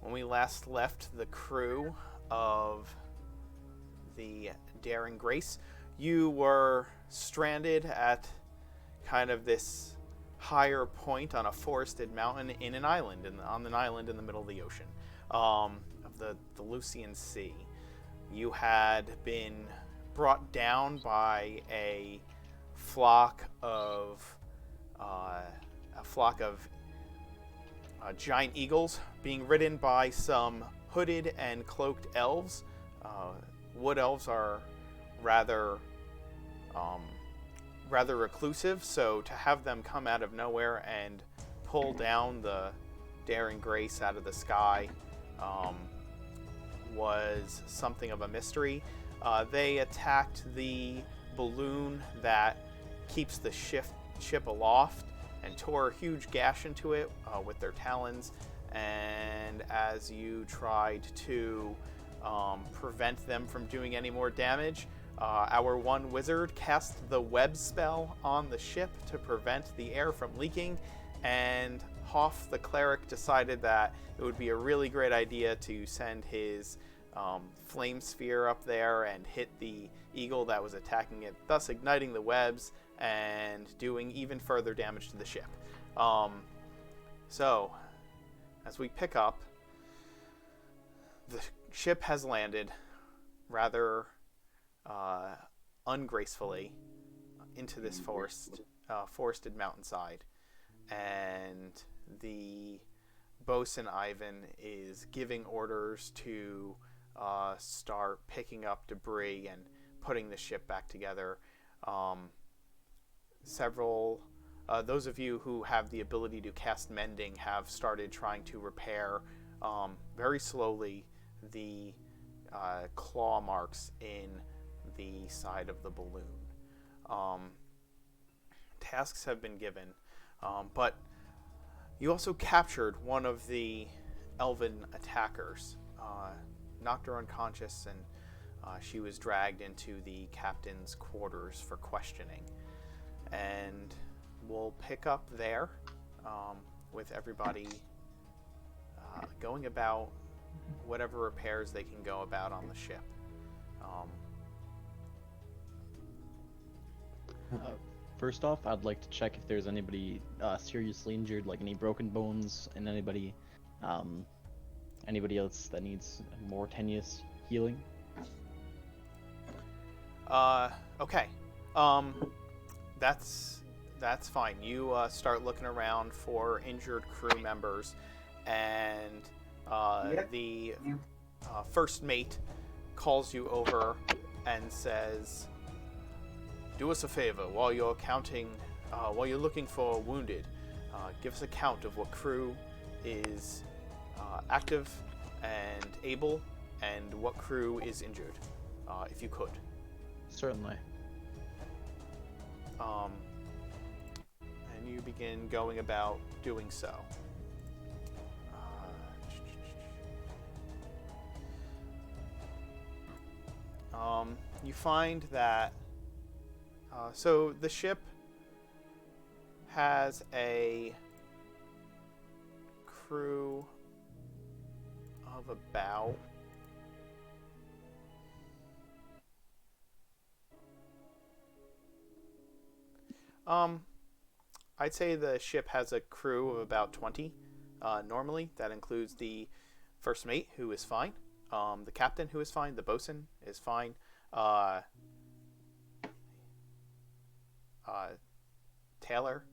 When we last left the crew of the Dairing Grace, you were stranded at kind of this higher point on a forested mountain in an island, on an island in the middle of the ocean, of the Lucian Sea. You had been brought down by a flock of giant eagles being ridden by some hooded and cloaked elves. Wood elves are rather reclusive, so to have them come out of nowhere and pull down the Dairing Grace out of the sky was something of a mystery. They attacked the balloon that keeps the ship aloft and tore a huge gash into it with their talons. And as you tried to prevent them from doing any more damage, our one wizard cast the web spell on the ship to prevent the air from leaking, and Hoff the cleric decided that it would be a really great idea to send his flame sphere up there and hit the eagle that was attacking it, thus igniting the webs and doing even further damage to the ship. So, as we pick up, the ship has landed rather ungracefully into this forested mountainside, and the bosun Ivan is giving orders to start picking up debris and putting the ship back together. Those of you who have the ability to cast mending have started trying to repair very slowly the claw marks in the side of the balloon. Tasks have been given, but you also captured one of the elven attackers, knocked her unconscious, and she was dragged into the captain's quarters for questioning. And we'll pick up there with everybody going about whatever repairs they can go about on the ship. First off, I'd like to check if there's anybody seriously injured, like any broken bones, and anybody else that needs more tenuous healing. Okay. That's fine. You start looking around for injured crew members, and the first mate calls you over and says, "Do us a favor while you're counting, while you're looking for wounded. Give us a count of what crew is active and able, and what crew is injured, if you could." Certainly. And you begin going about doing so. You find that so the ship has a crew of about I'd say the ship has a crew of about 20 normally. That includes the first mate, who is fine, the captain, who is fine, the bosun is fine, Taylor,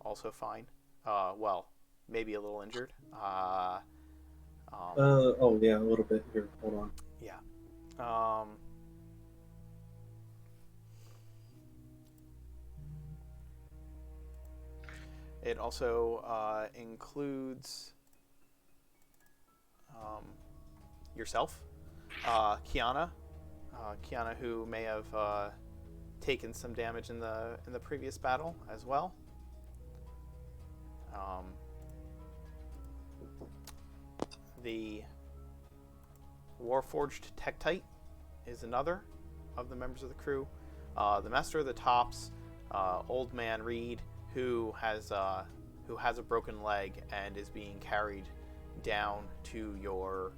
also fine, well, maybe a little injured. Oh yeah, a little bit here, hold on. Yeah. It also includes yourself, Kiana, who may have taken some damage in the previous battle as well. The Warforged Tektite is another of the members of the crew. The Master of the Tops, Old Man Reed, who has a broken leg and is being carried down to your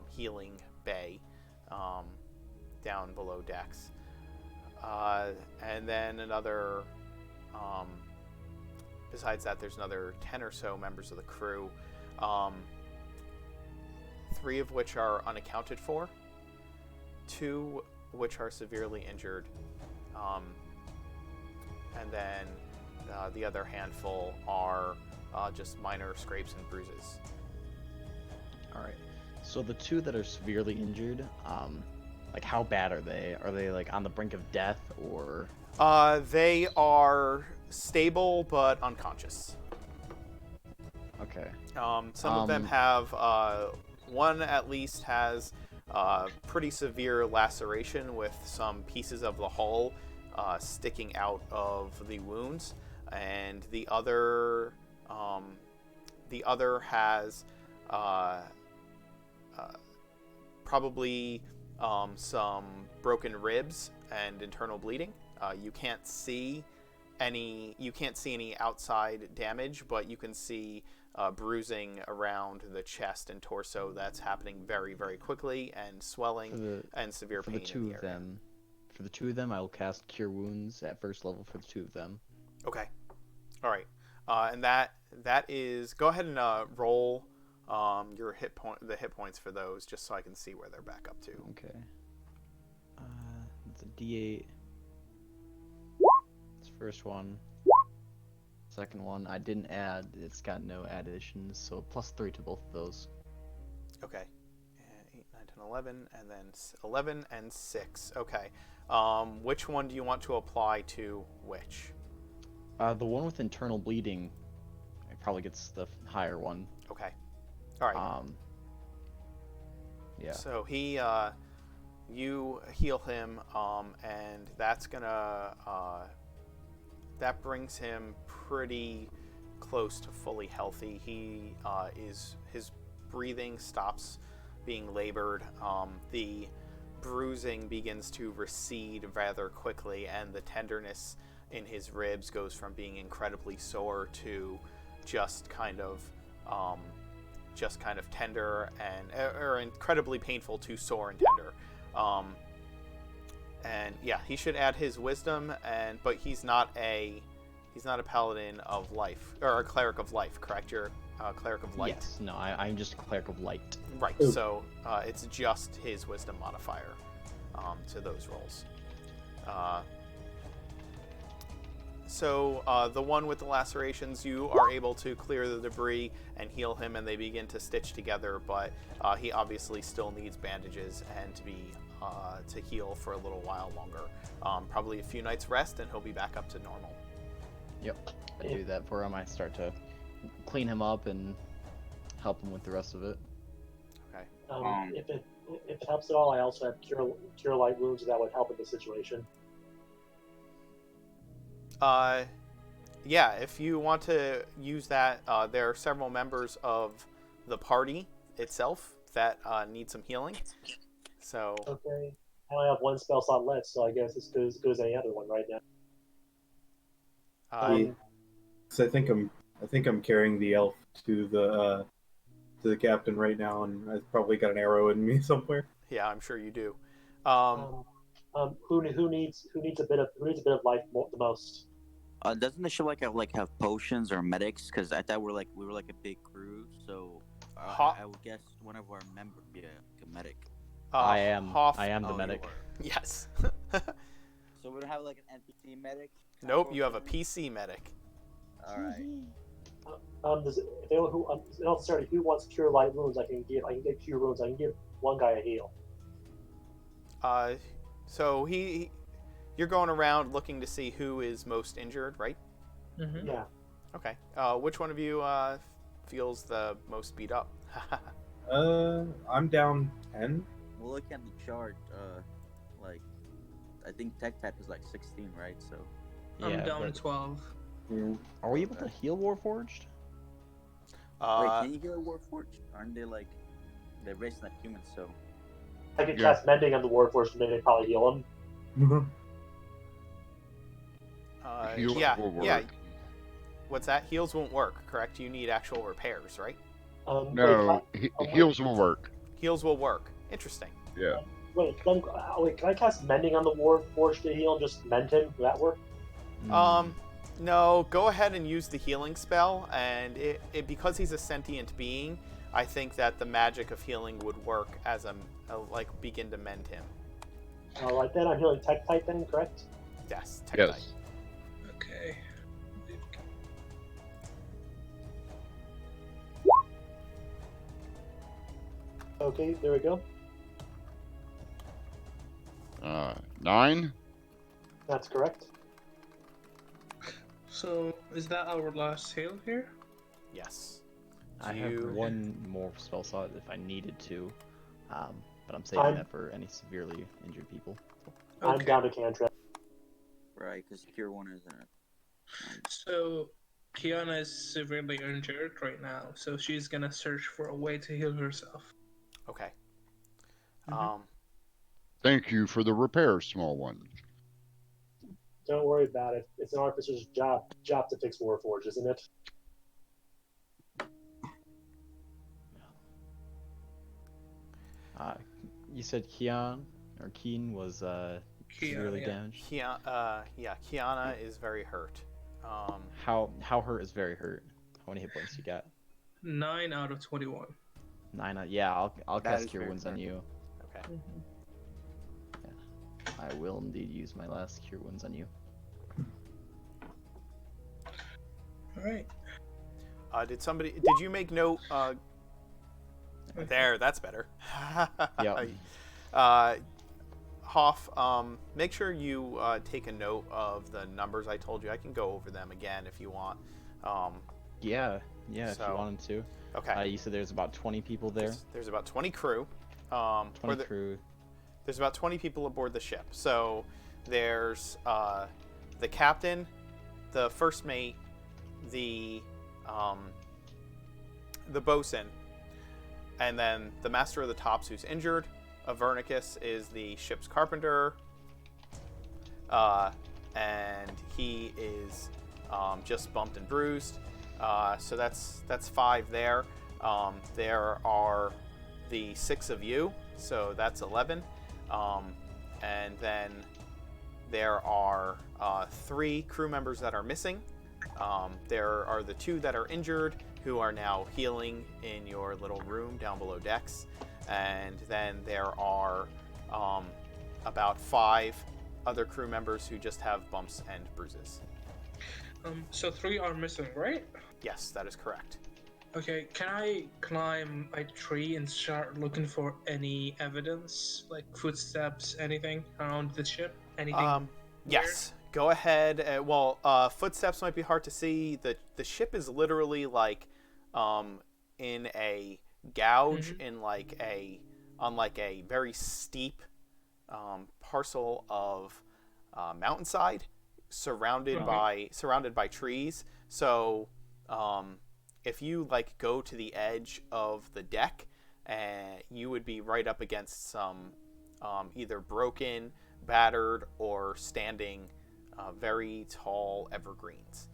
healing bay down below decks. And then another, besides that, there's another 10 or so members of the crew, 3 of which are unaccounted for, 2 which are severely injured, and then the other handful are just minor scrapes and bruises. Alright. So the 2 that are severely injured, like how bad are they? Are they like on the brink of death or? They are stable but unconscious. Okay. Some of them have, one at least has pretty severe laceration with some pieces of the hull sticking out of the wounds, and the other has probably some broken ribs and internal bleeding. You can't see any outside damage, but you can see bruising around the chest and torso that's happening very, very quickly, and swelling and severe pain in the area. For the 2 of them, I will cast Cure Wounds at first level for the 2 of them. Okay. All right. And that is, go ahead and roll your hit points for those, just so I can see where they're back up to. Okay. It's a D8. It's first one. Second one, I didn't add. It's got no additions, so +3 to both of those. Okay. 8, 9, 10, 11, and then 11 and 6. Okay. Which one do you want to apply to which? The one with internal bleeding, it probably gets the higher one. Okay. All right. Yeah. So he, you heal him, and that's gonna, that brings him pretty close to fully healthy. He his breathing stops being labored. The bruising begins to recede rather quickly, and the tenderness in his ribs goes from being incredibly sore to just kind of tender or incredibly painful to sore and tender. And yeah, he should add his wisdom, but he's not a paladin of life or a cleric of life, correct? You're a cleric of light. Yes. No, I'm just a cleric of light. Right. Ooh. So it's just his wisdom modifier to those rolls. So the one with the lacerations, you are able to clear the debris and heal him, and they begin to stitch together. But he obviously still needs bandages and to heal for a little while longer. Probably a few nights rest, and he'll be back up to normal. Yep. I do that for him. I start to clean him up and help him with the rest of it. Okay. If it helps at all, I also have cure light wounds that would help in this situation. Yeah, if you want to use that, there are several members of the party itself that need some healing. So. Okay. I only have 1 spell slot left, so I guess it's as good as any other one right now. So I think I'm carrying the elf to the captain right now, and I've probably got an arrow in me somewhere. Yeah, I'm sure you do. Who needs a bit of life the most? Doesn't the ship have potions or medics? Because I thought we were like a big crew, so I would guess one of our members be a medic. I am the Oh, medic. Yes. So we don't have like an NPC medic? Nope, you have a PC medic. All right. Who wants cure light wounds? I can get cure wounds. I can give one guy a heal. So you're going around looking to see who is most injured, right? Mm-hmm. Yeah. Okay. Which one of you feels the most beat up? I'm down 10. We'll look at the chart. I think Tech Tat is like 16, right? So. I'm down to 12. Mm. Are we able to heal Warforged? Wait, can you heal Warforged? Aren't they like they're raised like humans? So. I could cast mending on the Warforged, and maybe probably heal him. Yeah. What's that? Heals won't work, correct? You need actual repairs, right? No, wait, heals will work. Heals will work. Interesting. Yeah. wait, can I cast mending on the Warforged to heal and just mend him? Will that work? No, go ahead and use the healing spell, and because he's a sentient being, I think that the magic of healing would work as begin to mend him. All right, then I'm healing tech type then, correct? Yes, tech Yes. type. Okay. Okay, there we go. 9. That's correct. So, is that our last heal here? Yes. I Do have you- one more spell slot if I needed to, but I'm saving that for any severely injured people. I'm Okay. down to cantrip. Right, because Cure 1 isn't. So, Kiana is severely injured right now, so she's gonna search for a way to heal herself. Okay. Mhm. Thank you for the repair, small one. Don't worry about it. It's an artificer's job to fix Warforged, isn't it? You said Keen was severely yeah. damaged. Kiana is very hurt. How hurt is very hurt? How many hit points you got? 9 out of 21. 9. Yeah, I'll That cast is Cure very Wounds on hurt. you. Okay. I will indeed use my last Cure Wounds on you. Alright. Did you make note? There, that's better. Yep. Hoff, make sure you take a note of the numbers I told you. I can go over them again if you want. Yeah, if So, you wanted to. Okay. You said there's about 20 people there. There's about 20 crew. 20 crew. There's about 20 people aboard the ship. So there's the captain, the first mate, the bosun, and then the master of the tops who's injured. Avernicus is the ship's carpenter, and he is just bumped and bruised. So that's 5 there. There are the 6 of you, so that's 11. And then there are 3 crew members that are missing. There are the 2 that are injured who are now healing in your little room down below decks. And then there are about 5 other crew members who just have bumps and bruises. So 3 are missing, right? Yes, that is correct. Okay, can I climb a tree and start looking for any evidence, like footsteps, anything around the ship? Anything? Yes. Go ahead. Footsteps might be hard to see. The ship is literally like in a gouge on a very steep parcel of mountainside, surrounded by trees. So if you go to the edge of the deck, you would be right up against some either broken, battered, or standing very tall evergreens.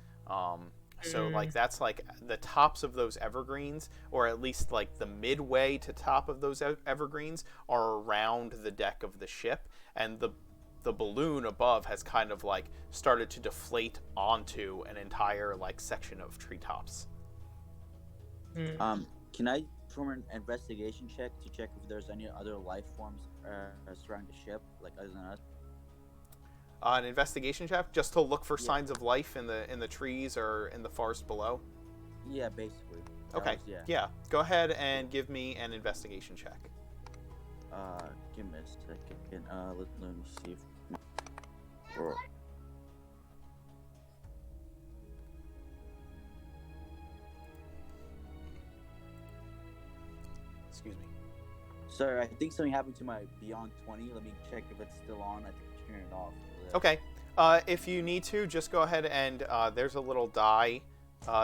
That's the tops of those evergreens, or at least the midway to top of those evergreens are around the deck of the ship, and the balloon above has kind of started to deflate onto an entire section of treetops. Can I perform an investigation check to check if there's any other life forms surrounding the ship, other than us? An investigation check, just to look for signs of life in the trees or in the forest below. Yeah, basically. Okay. Yeah. Go ahead and give me an investigation check. Give me a second. Let me see. Excuse me. Sorry, I think something happened to my Beyond 20. Let me check if it's still on. I think I turned it off. Okay. If you need to, just go ahead and there's a little die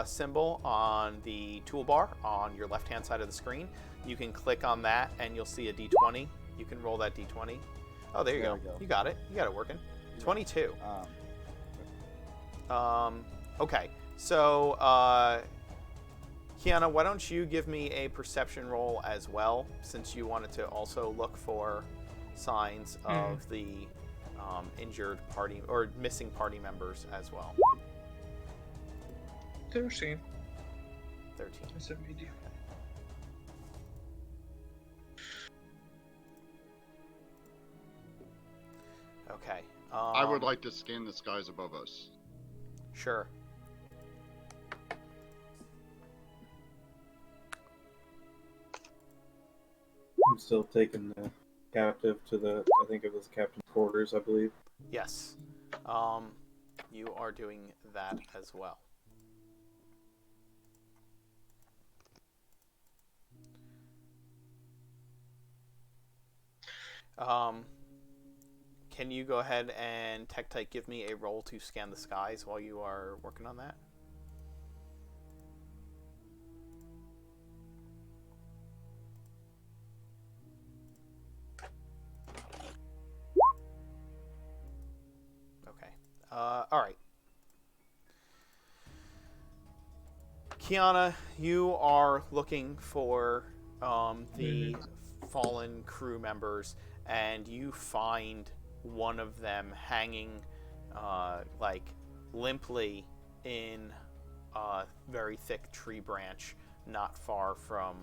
symbol on the toolbar on your left-hand side of the screen. You can click on that, and you'll see a D20. You can roll that D20. Oh, there you go. You got it. You got it working. 22. Okay. So, Kiana, why don't you give me a perception roll as well, since you wanted to also look for signs of the injured party or missing party members as well. 13. 13. That's a medium. Okay. I would like to scan the skies above us. Sure. I'm still taking the captive to the, I think it was captain's quarters, I believe. Yes. You are doing that as well. Can you go ahead and Tektite give me a roll to scan the skies while you are working on that? Okay. All right. Kiana, you are looking for the fallen crew members, and you find one of them hanging like limply in a very thick tree branch not far from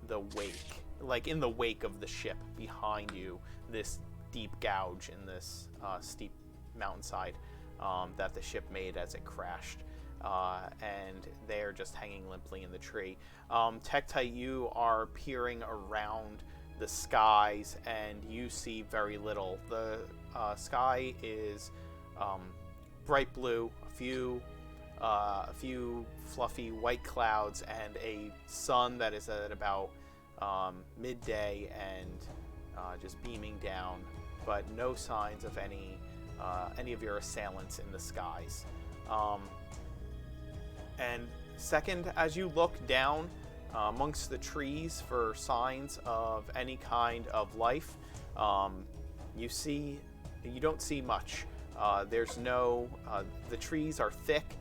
the wake, like in the wake of the ship behind you, this deep gouge in this steep mountainside that the ship made as it crashed. And they're just hanging limply in the tree. Tektite, you are peering around the skies, and you see very little. The sky is bright blue, a few fluffy white clouds, and a sun that is at about midday and just beaming down, but no signs of any of your assailants in the skies. And second, as you look down amongst the trees for signs of any kind of life, you don't see much. There's no, the trees are thick.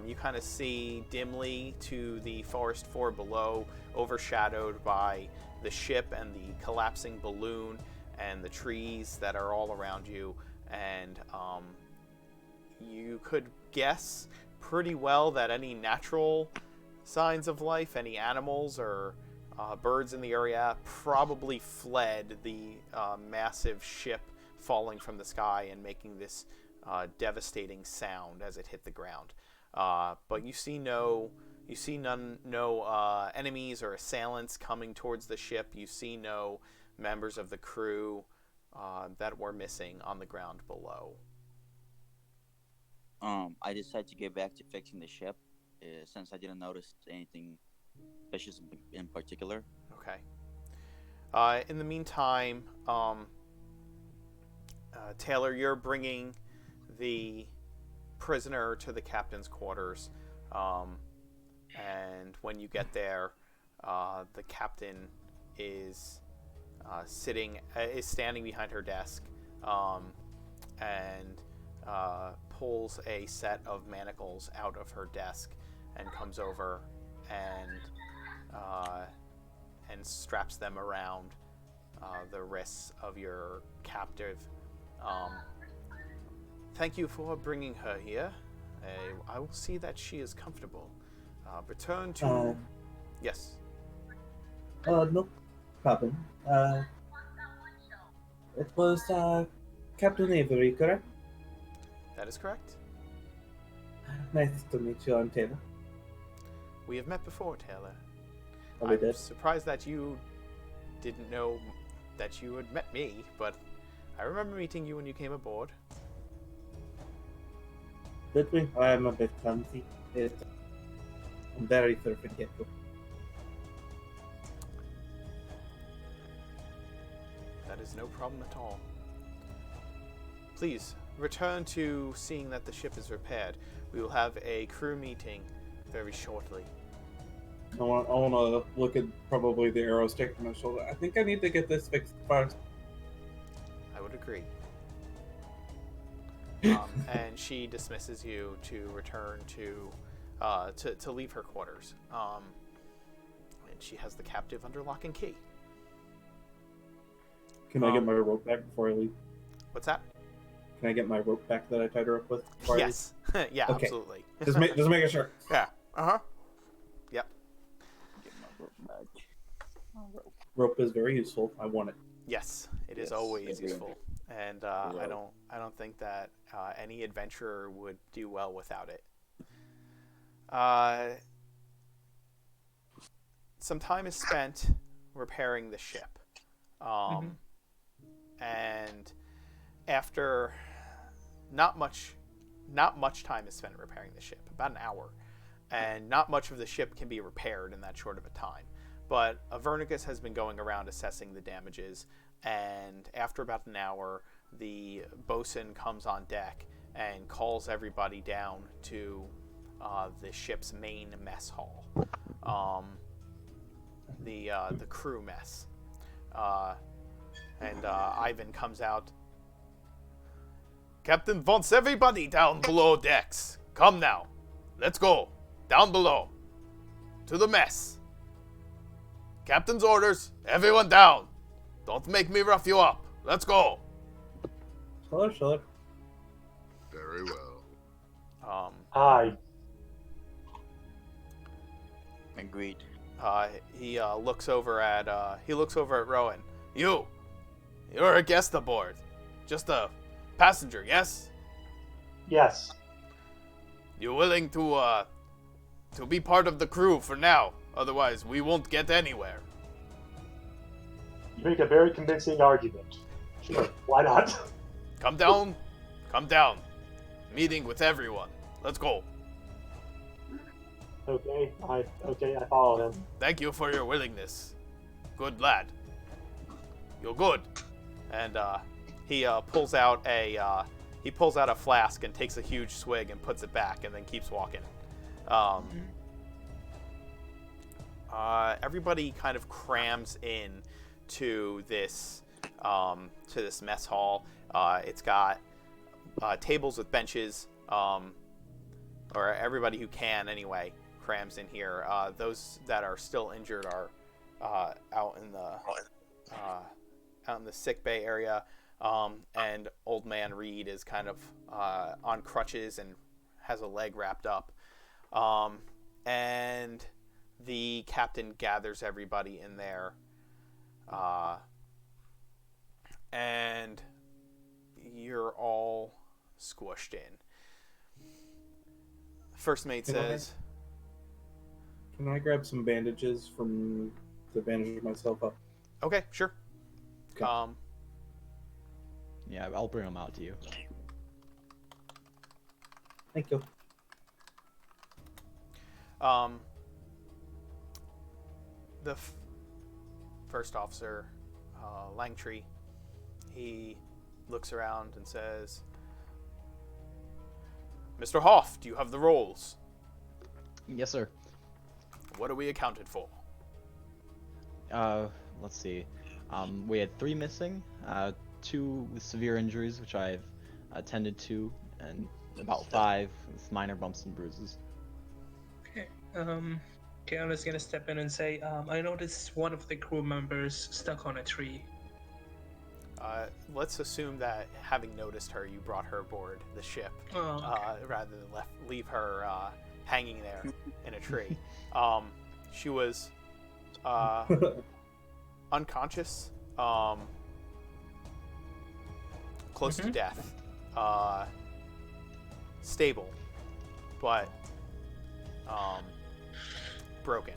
You kind of see dimly to the forest floor below, overshadowed by the ship and the collapsing balloon and the trees that are all around you. And you could guess pretty well that any natural signs of life, any animals or birds in the area, probably fled the massive ship falling from the sky and making this devastating sound as it hit the ground. But you see no enemies or assailants coming towards the ship. You see no members of the crew that were missing on the ground below. I decided to get back to fixing the ship, since I didn't notice anything suspicious in particular. Okay. In the meantime, Taylor, you're bringing the prisoner to the captain's quarters, and when you get there, the captain is standing behind her desk, and pulls a set of manacles out of her desk and comes over and straps them around the wrists of your captive. Thank you for bringing her here. I will see that she is comfortable. Return to... Yes. No problem. It was Captain Avery, correct? That is correct. Nice to meet you, I'm Taylor. We have met before, Taylor. Oh, we I'm did? surprised that you didn't know that you had met me, but I remember meeting you when you came aboard. Did we? I am a bit clumsy. I'm very forgetful. That is no problem at all. Please, return to seeing that the ship is repaired. We will have a crew meeting very shortly. I want to look at probably the arrow sticking to my shoulder. I think I need to get this fixed first. I would agree. And she dismisses you to return to to leave her quarters. And she has the captive under lock and key. Can I get my rope back before I leave? What's that? Can I get my rope back that I tied her up with? before I leave? Yes. Yeah, Okay. absolutely. Just making sure. Yeah. Uh-huh. Yep. Get my rope back. My rope. Rope is very useful. I want it. Yes, it is Yes, always agreed. useful. And I don't think that any adventurer would do well without it. Some time is spent repairing the ship. And after not much time is spent repairing the ship, about an hour, and not much of the ship can be repaired in that short of a time. But Avernicus has been going around assessing the damages, and after about an hour, the bosun comes on deck and calls everybody down to the ship's main mess hall, the crew mess. And Ivan comes out. Captain wants everybody down below decks. Come now. Let's go. Down below. To the mess. Captain's orders. Everyone down. Don't make me rough you up. Let's go. Sure. Very well. Hi. Agreed. He looks over at Rowan. You're a guest aboard. Just a passenger, yes? Yes. You're willing to be part of the crew for now. Otherwise, we won't get anywhere. You make a very convincing argument. Sure, why not? Come down. Come down. Meeting with everyone. Let's go. Okay, I follow him. Thank you for your willingness. Good lad. You're good. And he pulls out a flask and takes a huge swig and puts it back and then keeps walking. Everybody kind of crams in to this mess hall. It's got tables with benches, or everybody who can anyway crams in here. Those that are still injured are out in the sick bay area, and Old Man Reed is kind of on crutches and has a leg wrapped up, and the captain gathers everybody in there, and you're all squished in. First mate says, Can I grab some bandages to bandage myself up? okay, sure. Okay. Yeah, I'll bring them out to you. Thank you. The first officer, Langtree, he looks around and says, Mr. Hoff, do you have the rolls? Yes, sir. What are we accounted for? Let's see. We had 3 missing, 2 with severe injuries, which I've attended to, and about 5 with minor bumps and bruises. Okay. Okay, I'm just gonna step in and say, I noticed one of the crew members stuck on a tree. Let's assume that having noticed her, you brought her aboard the ship, rather than leave her hanging there in a tree. She was unconscious, close to death, stable, but broken.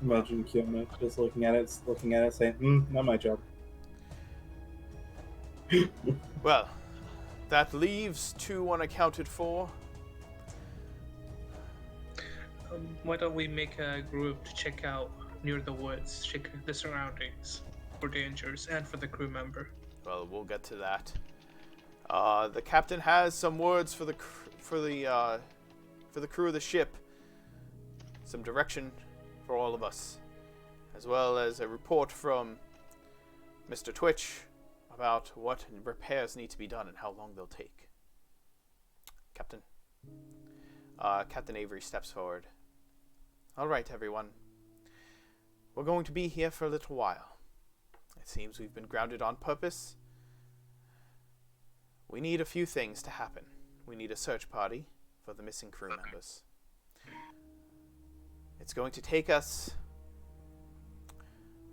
Imagine Kiona just looking at it, saying, not my job. Well, that leaves 2 unaccounted for. Why don't we make a group to check out near the woods, check the surroundings for dangers and for the crew member? Well, we'll get to that. The captain has some words for the crew of the ship. Some direction for all of us, as well as a report from Mr. Twitch about what repairs need to be done and how long they'll take. Captain. Captain Avery steps forward. All right, everyone. We're going to be here for a little while. It seems we've been grounded on purpose. We need a few things to happen. We need a search party for the missing crew members. It's going to take us...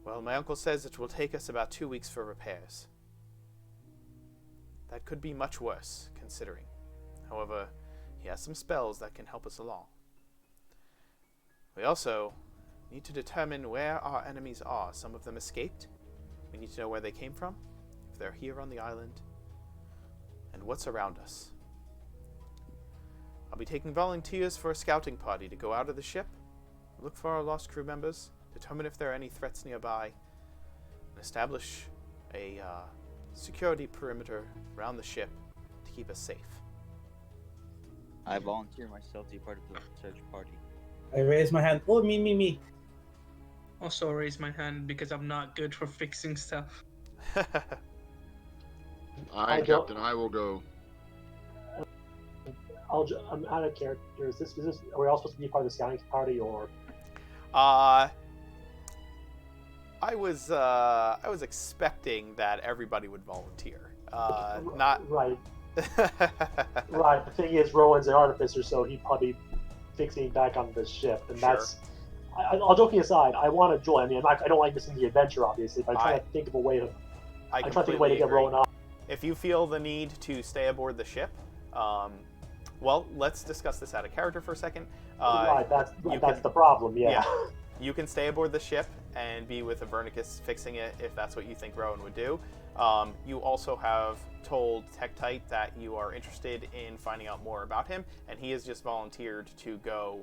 Well, my uncle says it will take us about 2 weeks for repairs. That could be much worse, considering. However, he has some spells that can help us along. We also need to determine where our enemies are. Some of them escaped. We need to know where they came from, if they're here on the island, and what's around us. I'll be taking volunteers for a scouting party to go out of the ship, look for our lost crew members, determine if there are any threats nearby, and establish a security perimeter around the ship to keep us safe. I volunteer myself to be part of the search party. I raise my hand. Oh, me. Also raise my hand because I'm not good for fixing stuff. Aye, Captain, I will go. I'm out of character. Is this? Are we all supposed to be part of the scouting party, or? I was expecting that everybody would volunteer. Not right. Right. The thing is, Rowan's an artificer, so he'd probably be fixing back on the ship, and Sure. that's. All joking aside, I want to join. I mean, I don't like missing the adventure, obviously, but I'm trying to think of a way to. I I'm trying to think of a completely way to get agree. Rowan off. If you feel the need to stay aboard the ship, well, let's discuss this out of character for a second. Right. That's can- the problem. Yeah. You can stay aboard the ship and be with Avernicus fixing it if that's what you think Rowan would do. You also have told Tektite that you are interested in finding out more about him, and he has just volunteered to go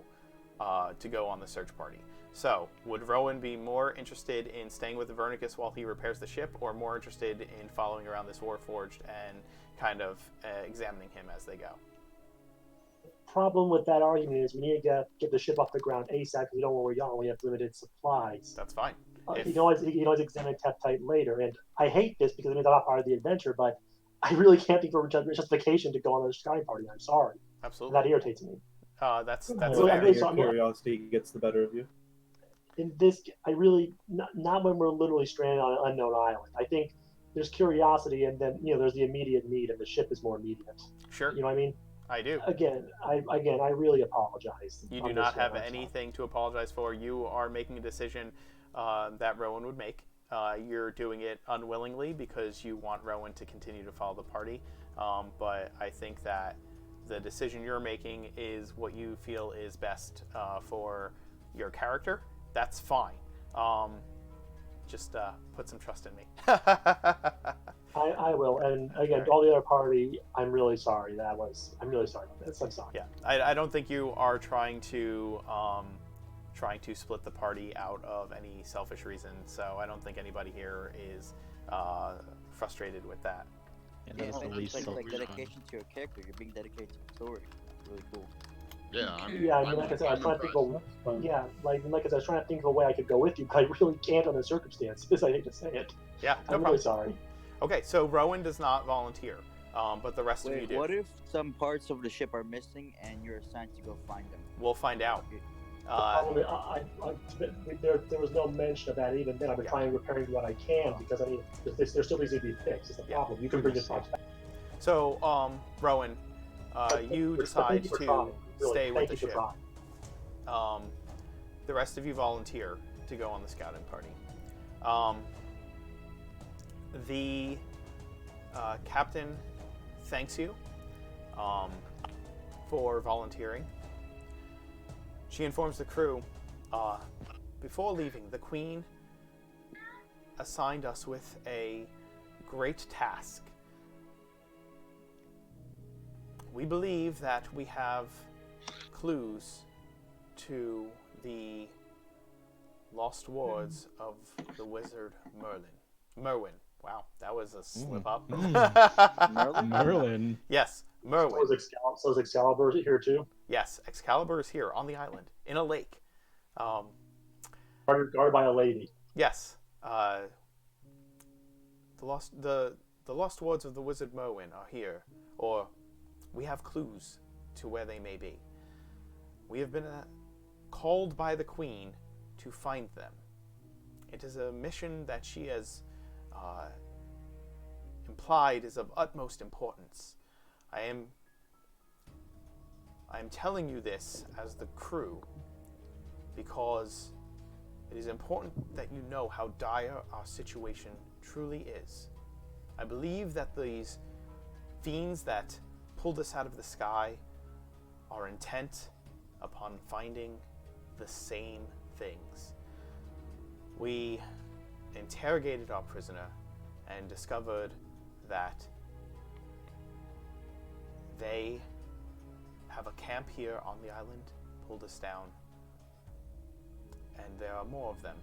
on the search party. So, would Rowan be more interested in staying with Avernicus while he repairs the ship, or more interested in following around this Warforged and kind of examining him as they go? Problem with that argument is we need to get the ship off the ground ASAP because we don't know where we are. We have limited supplies. That's fine. You can always examine Tektite later. And I hate this because it means I'm not part of the adventure, but I really can't think of a justification to go on a scouting party. I'm sorry. Absolutely. That irritates me. That's Well, fair. really Your curiosity gets the better of you. In this, I really not when we're literally stranded on an unknown island. I think there's curiosity, and then there's the immediate need, and the ship is more immediate. Sure. You know what I mean? I do. Again, I really apologize. You on do this not one. have I'm sorry. anything to apologize for. You are making a decision that Rowan would make. You're doing it unwillingly because you want Rowan to continue to follow the party. But I think that the decision you're making is what you feel is best for your character. That's fine. Just put some trust in me. I will. And again, Right. all the other party, I'm really sorry. I'm really sorry about this. I'm sorry. Yeah, I don't think you are trying to split the party out of any selfish reason. So I don't think anybody here is frustrated with that. Yeah, that's the It's least like selfish. dedication to your character. You're being dedicated to the story. Really cool. Yeah, Yeah, I mean, like I said, I was trying to think of like I said, I was trying to think of a way I could go with you, but I really can't under the circumstances. I hate to say it. Yeah, no I'm problem. really sorry. Okay, so Rowan does not volunteer, but the rest of you Wait, do. what if some parts of the ship are missing and you're assigned to go find them? We'll find out. There was no mention of that even then. I've been Yeah. trying repairing what I can because I mean, there still needs to be fixed. It's the Yeah. problem. You can bring this parts back. So, Rowan, you decide Thank you for to trying. Really, stay with thank the you for ship. trying. The rest of you volunteer to go on the scouting party. The captain thanks you for volunteering. She informs the crew, before leaving, the Queen assigned us with a great task. We believe that we have clues to the lost wards of the wizard Myrwyyn. Wow, that was a slip up. Merlin. Yes, Myrwyyn. So is Excalibur here too? Yes, Excalibur is here on the island in a lake. Guarded by a lady. Yes, the lost wards of the wizard Myrwyyn are here, or we have clues to where they may be. We have been called by the Queen to find them. It is a mission that she has implied is of utmost importance. I am telling you this as the crew because it is important that you know how dire our situation truly is. I believe that these fiends that pulled us out of the sky are intent upon finding the same things. We interrogated our prisoner and discovered that they have a camp here on the island, pulled us down, and there are more of them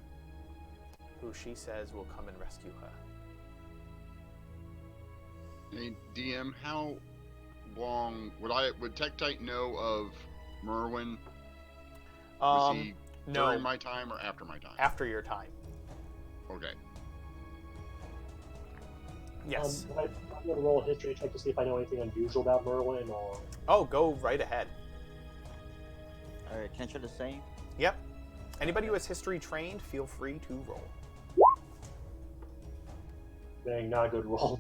who she says will come and rescue her. Hey, DM, how long would Tech Tight know of Myrwyyn? Was he No, during my time or after my time? after your time. Okay. Yes. I'm going to roll a history check to see if I know anything unusual about Myrwyyn or... Oh, go right ahead. Alright, can I try the same? Yep. Anybody who has history trained, feel free to roll. Dang, not a good roll.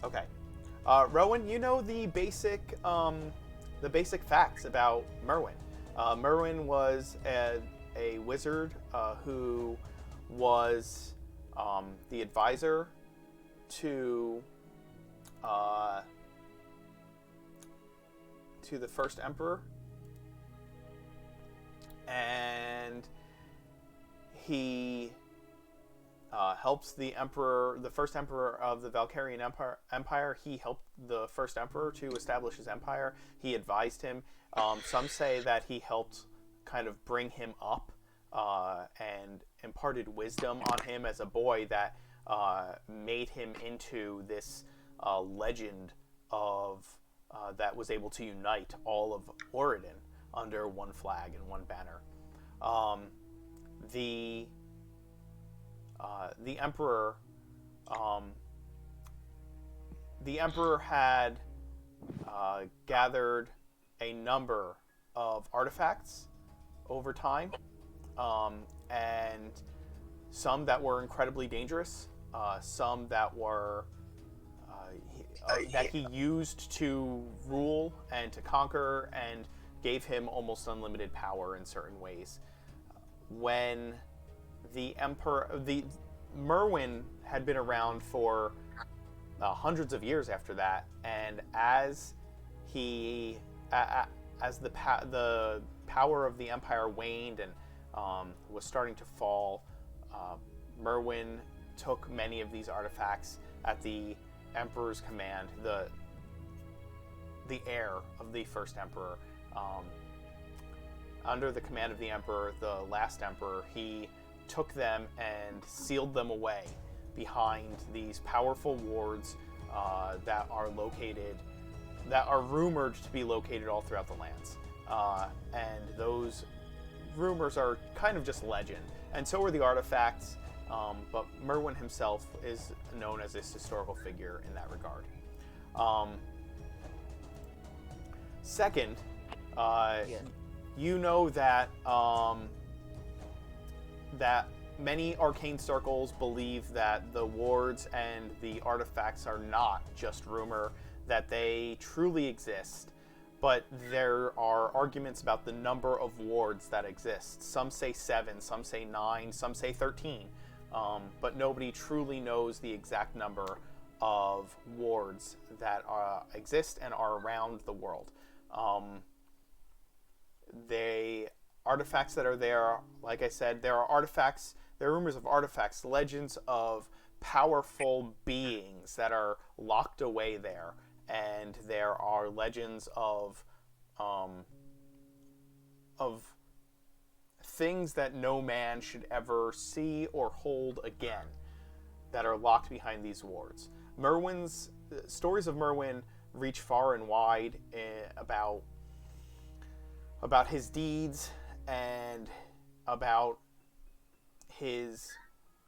Okay. Rowan, you know the basic facts about Myrwyyn. Myrwyyn was a wizard who was the advisor to the first emperor, and he helps the first emperor of the Valkyrian Empire. He helped the first emperor to establish his empire. He advised him. Some say that he helped kind of bring him up and imparted wisdom on him as a boy that made him into this legend of that was able to unite all of Oregon under one flag and one banner. The emperor had gathered a number of artifacts over time, and some that were incredibly dangerous, some that were that he used to rule and to conquer, and gave him almost unlimited power in certain ways. When Myrwyyn had been around for hundreds of years after that, and as the power of the empire waned and was starting to fall, Myrwyyn took many of these artifacts at the emperor's command, the heir of the first emperor. Under the command of the emperor, the last emperor, he took them and sealed them away behind these powerful wards that are rumored to be located all throughout the lands. And those rumors are kind of just legend, and so are the artifacts. But Myrwyyn himself is known as this historical figure in that regard. Second, you know that that many arcane circles believe that the wards and the artifacts are not just rumor, that they truly exist. But there are arguments about the number of wards that exist. Some say 7, some say 9, some say 13. But nobody truly knows the exact number of wards that exist and are around the world. Artifacts that are there, like I said, there are rumors of artifacts, legends of powerful beings that are locked away there, and there are legends of things that no man should ever see or hold again that are locked behind these wards. Stories of Myrwyyn reach far and wide about his deeds and about his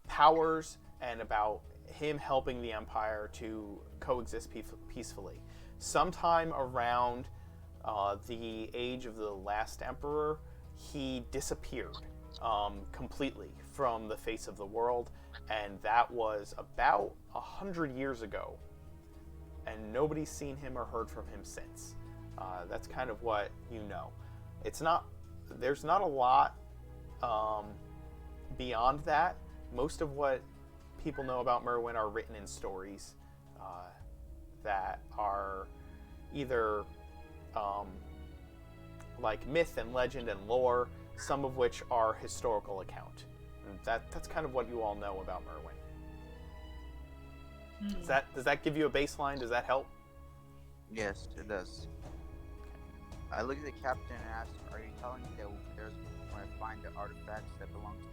powers and about him helping the Empire to coexist peacefully. Sometime around the age of the last Emperor, he disappeared completely from the face of the world, and that was about 100 years ago. And nobody's seen him or heard from him since. That's kind of what you know. There's not a lot beyond that. Most of what people know about Myrwyyn are written in stories that are either like myth and legend and lore, some of which are historical account. And that's kind of what you all know about Myrwyyn. Does that give you a baseline? Does that help? Yes, it does. I look at the captain and ask, "Are you telling me that there's when I find the artifacts that belong to?"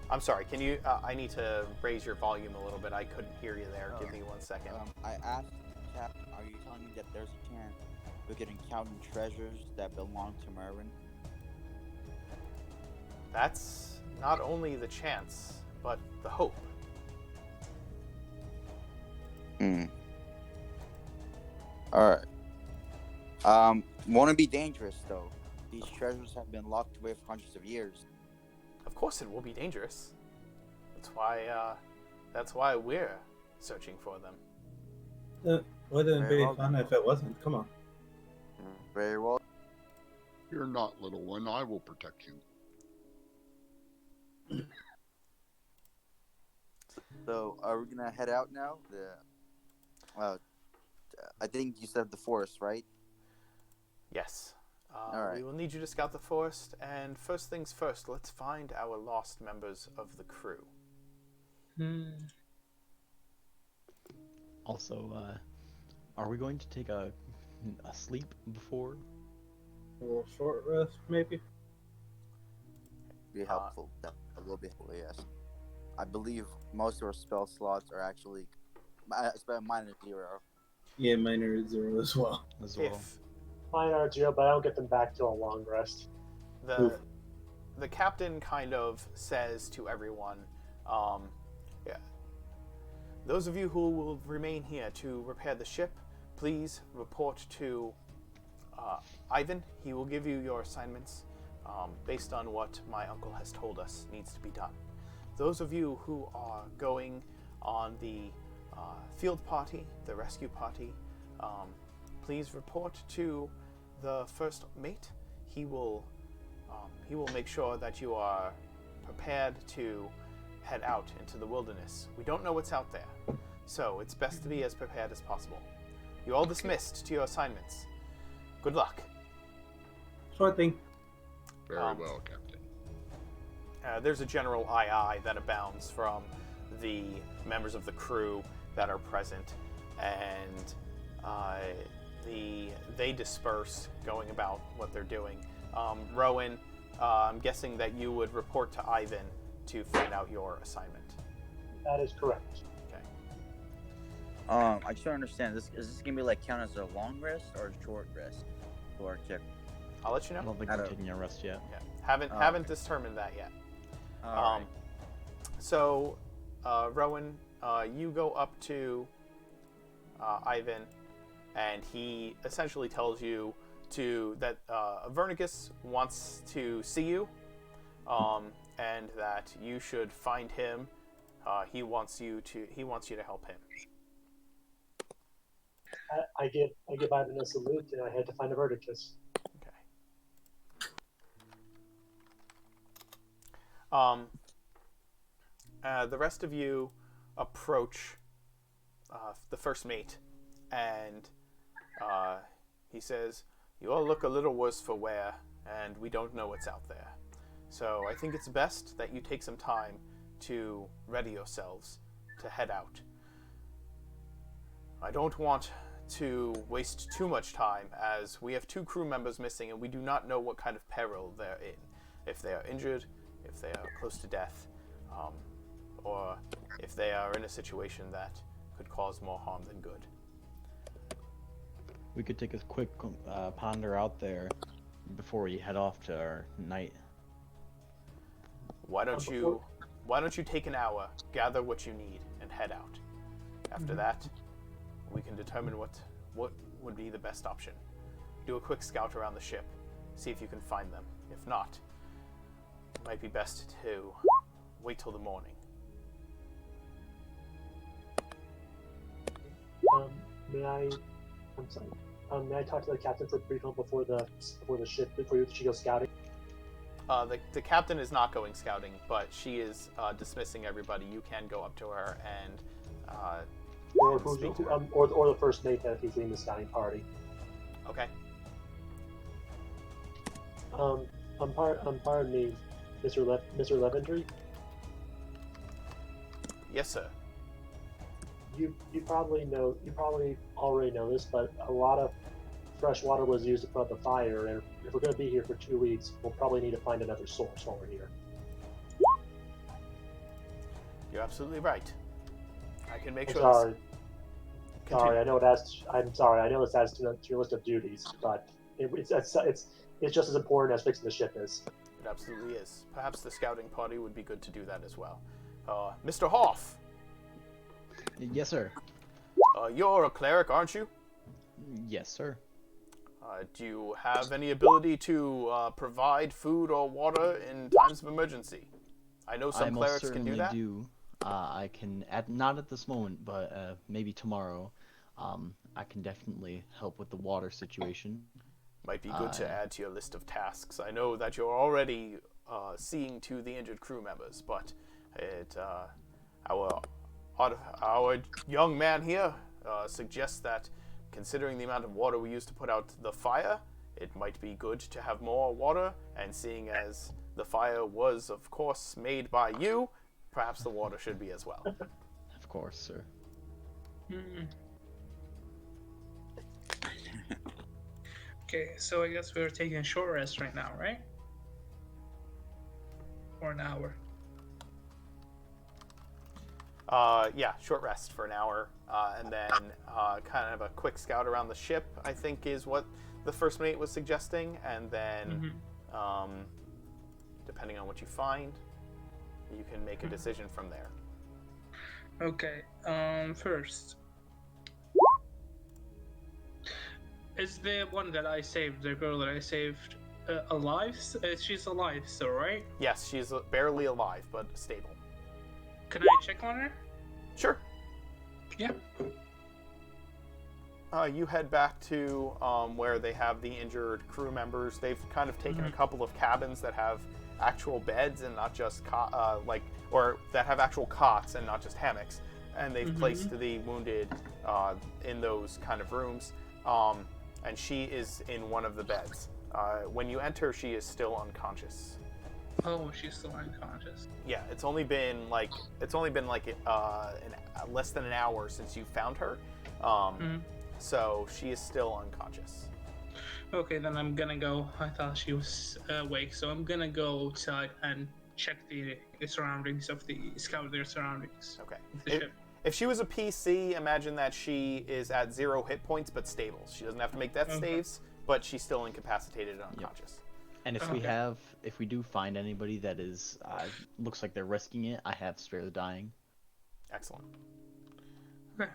I'm sorry. Can you? I need to raise your volume a little bit. I couldn't hear you there. Give me 1 second. I asked the captain, "Are you telling me that there's a chance we could encounter treasures that belong to Myrwyyn?" That's not only the chance, but the hope. Alright. Won't it be dangerous though? These treasures have been locked away for hundreds of years. Of course it will be dangerous. That's why we're searching for them. Wouldn't it Very be well fun if it wasn't? Come on. Very well. You're not, little one. I will protect you. So, are we gonna head out now? I think you said the forest, right? Yes. Alright. We will need you to scout the forest, and first things first, let's find our lost members of the crew. Also, are we going to take a sleep before? A little short rest, maybe? Be helpful. That will be helpful, yes. I believe most of our spell slots are actually -0. Yeah, mine are 0 as well. Mine are 0, but I don't get them back till a long rest. The captain kind of says to everyone, those of you who will remain here to repair the ship, please report to Ivan. He will give you your assignments based on what my uncle has told us needs to be done. Those of you who are going on the field party, the rescue party, please report to the first mate. He will make sure that you are prepared to head out into the wilderness. We don't know what's out there, so it's best to be as prepared as possible. You all dismissed to your assignments. Good luck. Sure thing. Very well, Captain. There's a general aye that abounds from the members of the crew that are present, and they disperse, going about what they're doing. Rowan, I'm guessing that you would report to Ivan to find out your assignment. That is correct. Okay. I just don't understand. Is this gonna be like count as a long rest or a short rest for our check? I'll let you know. I don't think we're taking a rest yet. Yeah. Haven't determined that yet. Alright. So, Rowan, you go up to Ivan, and he essentially tells you that Vernicus wants to see you, and that you should find him. He wants you to help him. I give Ivan a salute, and I head to find a Verticus. The rest of you approach the first mate, and he says, "You all look a little worse for wear, and we don't know what's out there. So I think it's best that you take some time to ready yourselves to head out. I don't want to waste too much time, as we have 2 crew members missing, and we do not know what kind of peril they're in. If they are injured, if they are close to death, or if they are in a situation that could cause more harm than good." We could take a quick ponder out there before we head off to our night. Why don't you why don't you take an hour, gather what you need, and head out. After that, we can determine what would be the best option. Do a quick scout around the ship, see if you can find them. If not, it might be best to wait till the morning. May I? I'm sorry. May I talk to the captain for a brief moment before she goes scouting? The captain is not going scouting, but she is dismissing everybody. You can go up to her and speak to her. Or the first mate that he's leading the scouting party. Okay. Pardon me, Mr. Leventry. Yes, sir. You probably already know this, but a lot of fresh water was used to put out the fire, and if we're going to be here for 2 weeks, we'll probably need to find another source while we're here. You're absolutely right. I can make I'm sure. sorry. Continue. Sorry, I know it adds. I'm sorry. I know this adds to your list of duties, but it's just as important as fixing the ship is. It absolutely is. Perhaps the scouting party would be good to do that as well. Mr. Hoff. Yes, sir. You're a cleric, aren't you? Yes, sir. Do you have any ability to provide food or water in times of emergency? I know some clerics can do that. I can, not at this moment, but maybe tomorrow. I can definitely help with the water situation. Might be good to add to your list of tasks. I know that you're already seeing to the injured crew members, but our young man here suggests that, considering the amount of water we used to put out the fire, it might be good to have more water, and seeing as the fire was, of course, made by you, perhaps the water should be as well. Of course, sir. Okay, so I guess we're taking a short rest right now, right? For an hour. Yeah, short rest for an hour, and then kind of a quick scout around the ship, I think is what the first mate was suggesting, and then depending on what you find, you can make a decision from there. Okay, first, is the one that I saved, the girl that I saved, alive? She's alive still, right? Yes, she's barely alive, but stable. Can I check on her? Sure. Yeah. You head back to where they have the injured crew members. They've kind of taken a couple of cabins that have actual beds and not just or that have actual cots and not just hammocks, and they've placed the wounded in those kind of rooms. And she is in one of the beds. When you enter, she is still unconscious. Oh, she's still unconscious. Yeah, it's only been less than an hour since you found her. So she is still unconscious. Okay, then I'm gonna go. I thought she was awake, so I'm gonna go outside and check the surroundings of scout their surroundings. Okay. Of the ship. If she was a PC, imagine that she is at 0 hit points but stable. She doesn't have to make death saves, but she's still incapacitated and unconscious. And if we do find anybody that is looks like they're risking it, I have spare the dying. Excellent. Okay.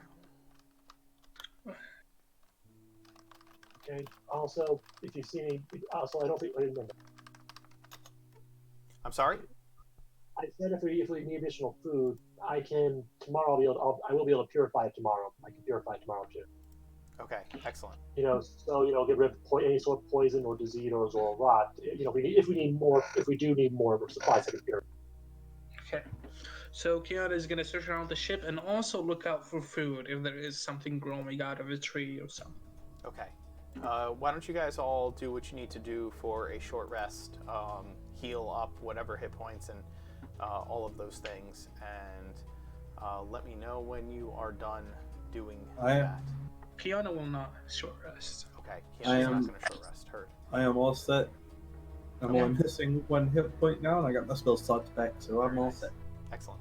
Okay. Also, if you see any, I don't think I remember. I'm sorry. I said if we need additional food, tomorrow I will be able to purify it tomorrow. I can purify it tomorrow too. Okay, excellent. So get rid of any sort of poison or disease or rot. If we do need more supplies, I can purify. Okay. So Kiana is gonna search around the ship and also look out for food if there is something growing out of a tree or something. Okay. Why don't you guys all do what you need to do for a short rest, heal up whatever hit points and all of those things, and let me know when you are done doing that. Kiana will not short rest. Okay, Kiana's not going to short rest. Heard. I am all set. I'm only missing 1 hit point now, and I got my spell slots back, so I'm all set. Excellent.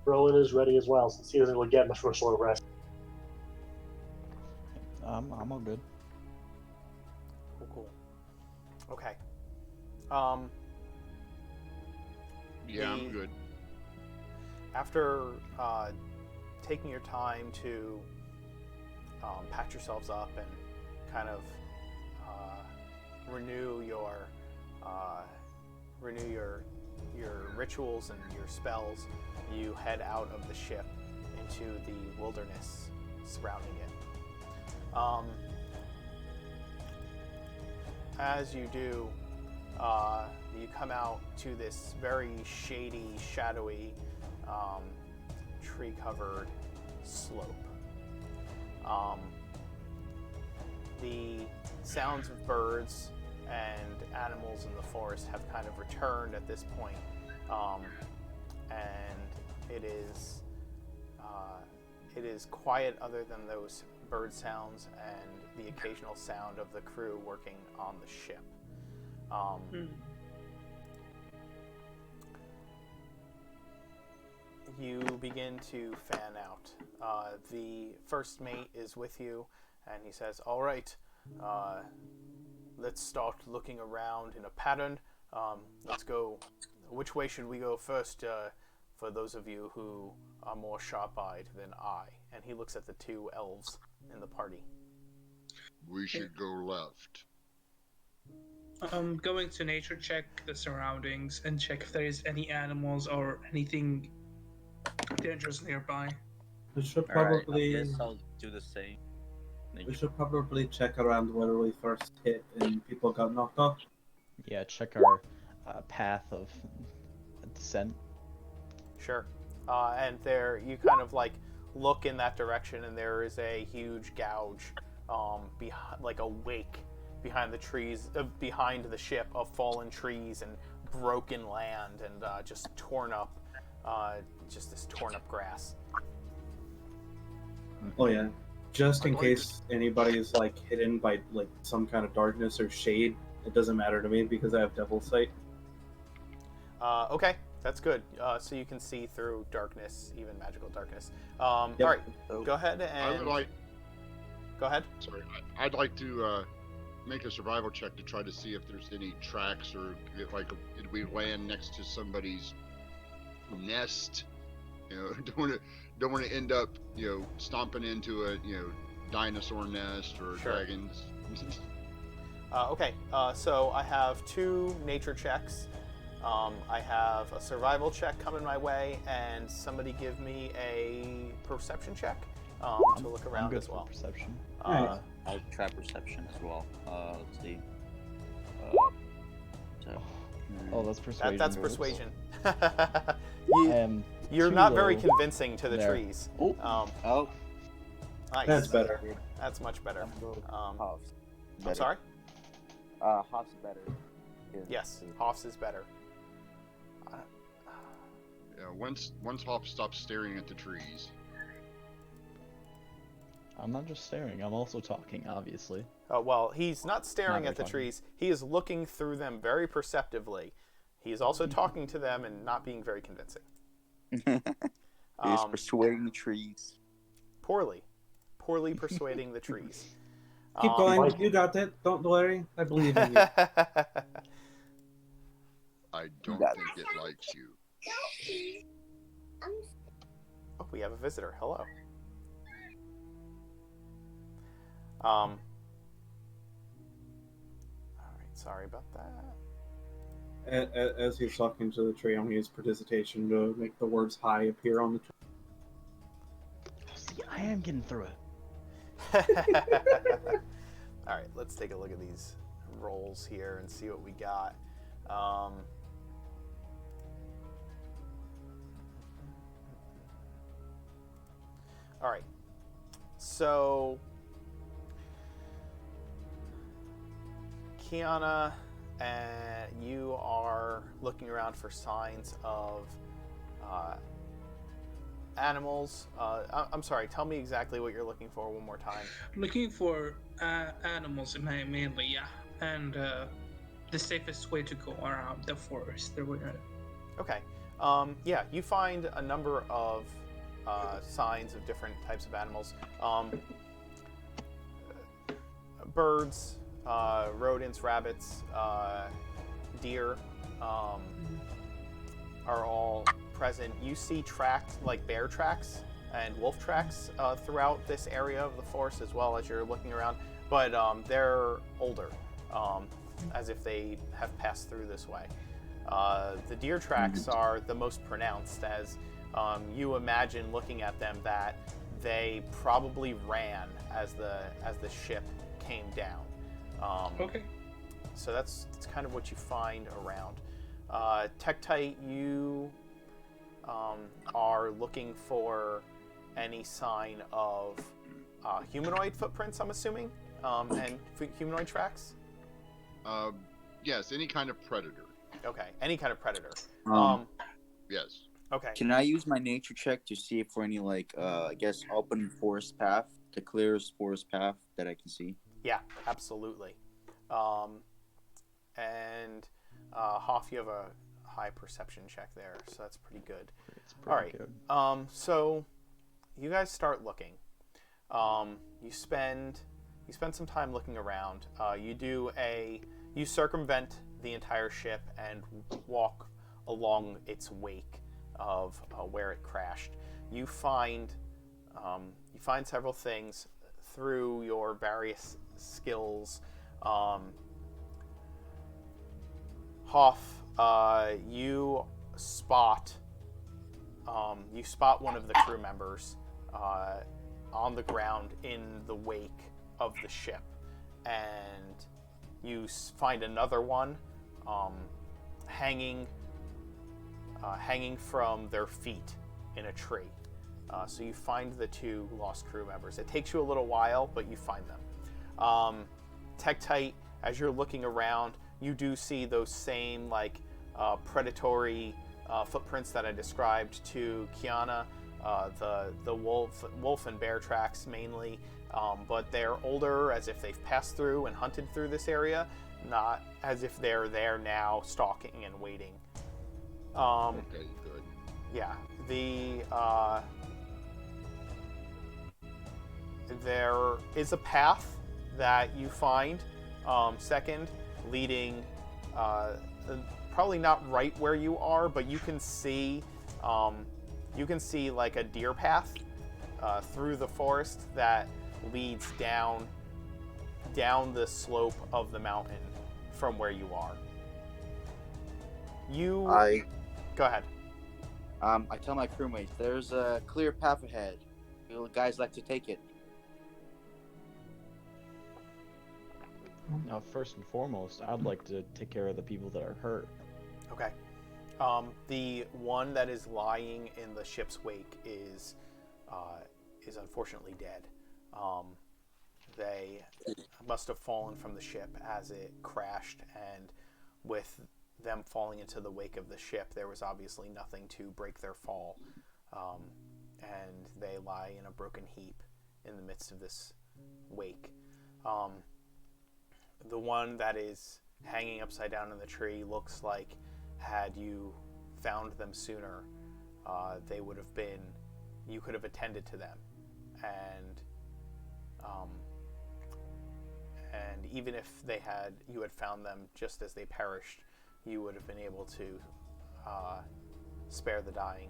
Rowan is ready as well, since he doesn't really get much for a short rest. I'm all good. Cool. Okay. Yeah, I'm good. after taking your time to patch yourselves up and kind of renew your rituals and your spells, you head out of the ship into the wilderness surrounding it. As you do, you come out to this very shady, shadowy, tree-covered slope. The sounds of birds and animals in the forest have kind of returned at this point, and it is quiet other than those bird sounds and the occasional sound of the crew working on the ship. You begin to fan out. The first mate is with you, and he says, "All right, let's start looking around in a pattern. Let's go. Which way should we go first, for those of you who are more sharp-eyed than I?" And he looks at the two elves in the party. We should go left. I'm going to nature check the surroundings and check if there is any animals or anything dangerous nearby. We should Alright, probably I guess I'll do the same. we should probably check around where we first hit and people got knocked off. Yeah, check our path of descent. Sure. And there, you kind of like look in that direction, and there is a huge gouge, behind, like a wake behind the trees, behind the ship, of fallen trees and broken land and just torn up, just this torn up grass. Oh yeah, just in case anybody's like hidden by like some kind of darkness or shade, it doesn't matter to me because I have Devil's Sight. Okay, that's good. So you can see through darkness, even magical darkness. Yep. All right, go ahead I would and like. go ahead. Sorry, I'd like to make a survival check to try to see if there's any tracks or if, like, did we land next to somebody's nest? You know, don't want to end up, you know, stomping into a, you know, dinosaur nest or Sure. dragons. Okay, so I have 2 nature checks. I have a survival check coming my way, and somebody give me a perception check to look I'm around good as for well. perception. Nice. I'll try perception as well. Let's see. Oh, that's persuasion. That's rules. persuasion. I you, am you're too not very low. convincing to the There. trees. Oh, Oh, Nice. That's better. That's much better. Hoff's. I'm sorry? Hoff's better. Yes, Hoff's is better. Yeah, once Hop stops staring at the trees. I'm not just staring. I'm also talking, obviously. Well, he's not staring Not at the very trees. He is looking through them very perceptively. He is also talking to them and not being very convincing. He's persuading the trees. Poorly persuading the trees. Keep going. You got it. Don't worry. I believe in you. I don't That- think it likes you. Oh, we have a visitor. Hello. All right. Sorry about that. As he's talking to the tree, I'm going to use prestidigitation to make the words "high" appear on the tree. See, I am getting through it. All right. Let's take a look at these rolls here and see what we got. All right. So, Kiana, you are looking around for signs of animals. I'm sorry. Tell me exactly what you're looking for one more time. Looking for animals mainly, yeah, and the safest way to go around the forest. There were Okay. Yeah, you find a number of signs of different types of animals. Birds, rodents, rabbits, deer are all present, you see tracks like bear tracks and wolf tracks throughout this area of the forest as well as you're looking around, but they're older, as if they have passed through this way. The deer tracks are the most pronounced, as you imagine looking at them that they probably ran as the ship came down. Okay. So that's kind of what you find around. Tektite, you are looking for any sign of humanoid footprints, I'm assuming, and humanoid tracks? Yes, any kind of predator. Okay, any kind of predator. Yes. Okay. Can I use my nature check to see if for any I guess open forest path, the clearest forest path that I can see? Yeah, absolutely. And Hoff, you have a high perception check there, so that's pretty good. It's pretty All right. good. So you guys start looking. You spend some time looking around. You circumvent the entire ship and walk along its wake of where it crashed. You find several things through your various skills. Hoff, you spot one of the crew members on the ground in the wake of the ship, and you find another one hanging from their feet in a tree. So you find the two lost crew members. It takes you a little while, but you find them. Tektite, as you're looking around, you do see those same predatory footprints that I described to Kiana, the wolf and bear tracks mainly, but they're older, as if they've passed through and hunted through this area, not as if they're there now stalking and waiting. Okay, good. Yeah, there is a path that you find second, leading probably not right where you are, but you can see like a deer path through the forest that leads down the slope of the mountain from where you are. Go ahead. I tell my crewmates there's a clear path ahead. You guys like to take it? Now, first and foremost, I'd like to take care of the people that are hurt. Okay. The one that is lying in the ship's wake is unfortunately dead. They must have fallen from the ship as it crashed, and with them falling into the wake of the ship, there was obviously nothing to break their fall, and they lie in a broken heap in the midst of this wake. The one that is hanging upside down in the tree looks like, had you found them sooner, they would have been, you could have attended to them, and even if you had found them just as they perished, you would have been able to spare the dying,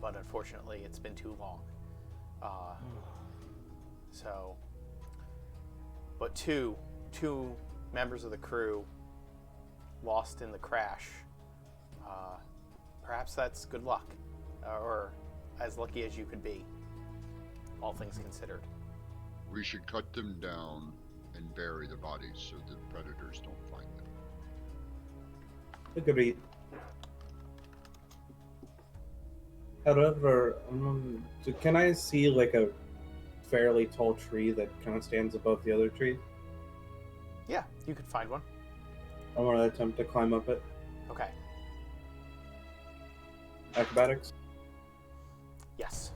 but unfortunately it's been too long. But two members of the crew lost in the crash. Perhaps that's good luck, or as lucky as you could be, all things considered. We should cut them down and bury the bodies so the predators don't find them. Agreed. However, so can I see like a fairly tall tree that kind of stands above the other tree? Yeah, you could find one. I want to attempt to climb up it. Okay. Acrobatics? Yes.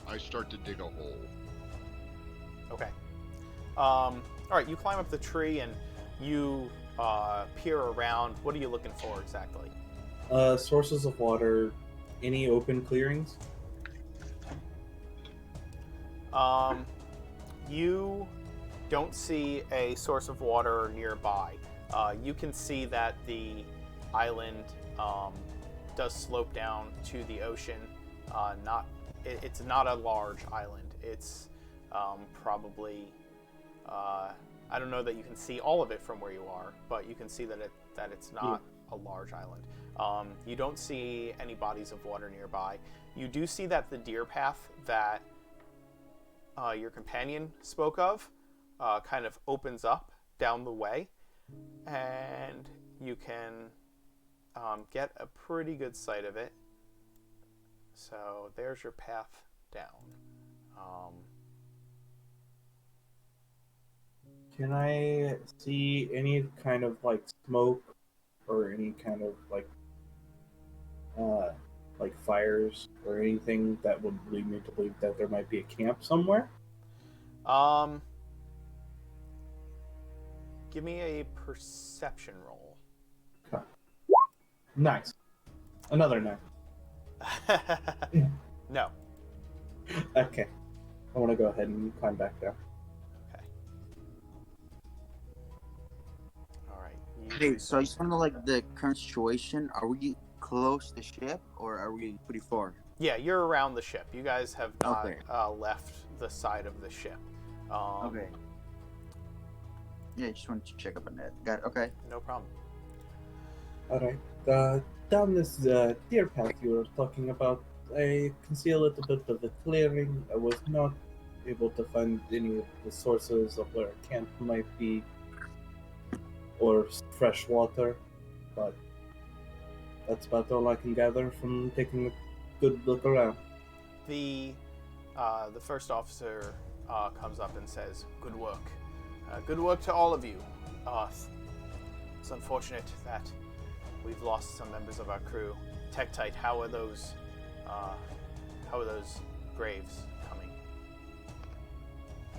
I start to dig a hole. Okay. All right, you climb up the tree and you peer around. What are you looking for exactly? Sources of water. Any open clearings? You don't see a source of water nearby. You can see that the island does slope down to the ocean. It's not a large island. It's probably I don't know that you can see all of it from where you are, but you can see that it's not a large island. You don't see any bodies of water nearby. You do see that the deer path that your companion spoke of kind of opens up down the way, and you can get a pretty good sight of it. So there's your path down. Can I see any kind of like smoke or any kind of like fires or anything that would lead me to believe that there might be a camp somewhere? Give me a perception roll. Okay. Nice. Another 9. No. Okay. I want to go ahead and climb back down. Okay. All right. Hey, so I just want to know, like, the current situation. Are we close to the ship, or are we pretty far? Yeah, you're around the ship. You guys have not Okay. left the side of the ship. Okay. Yeah, I just wanted to check up on that. Got it. Okay. No problem. All right. Down this deer path you were talking about, I can see a little bit of the clearing. I was not able to find any of the sources of where a camp might be or fresh water, but that's about all I can gather from taking a good look around. The first officer comes up and says, "Good work. Good work to all of you. It's unfortunate that we've lost some members of our crew. Tektite, how are those graves coming?"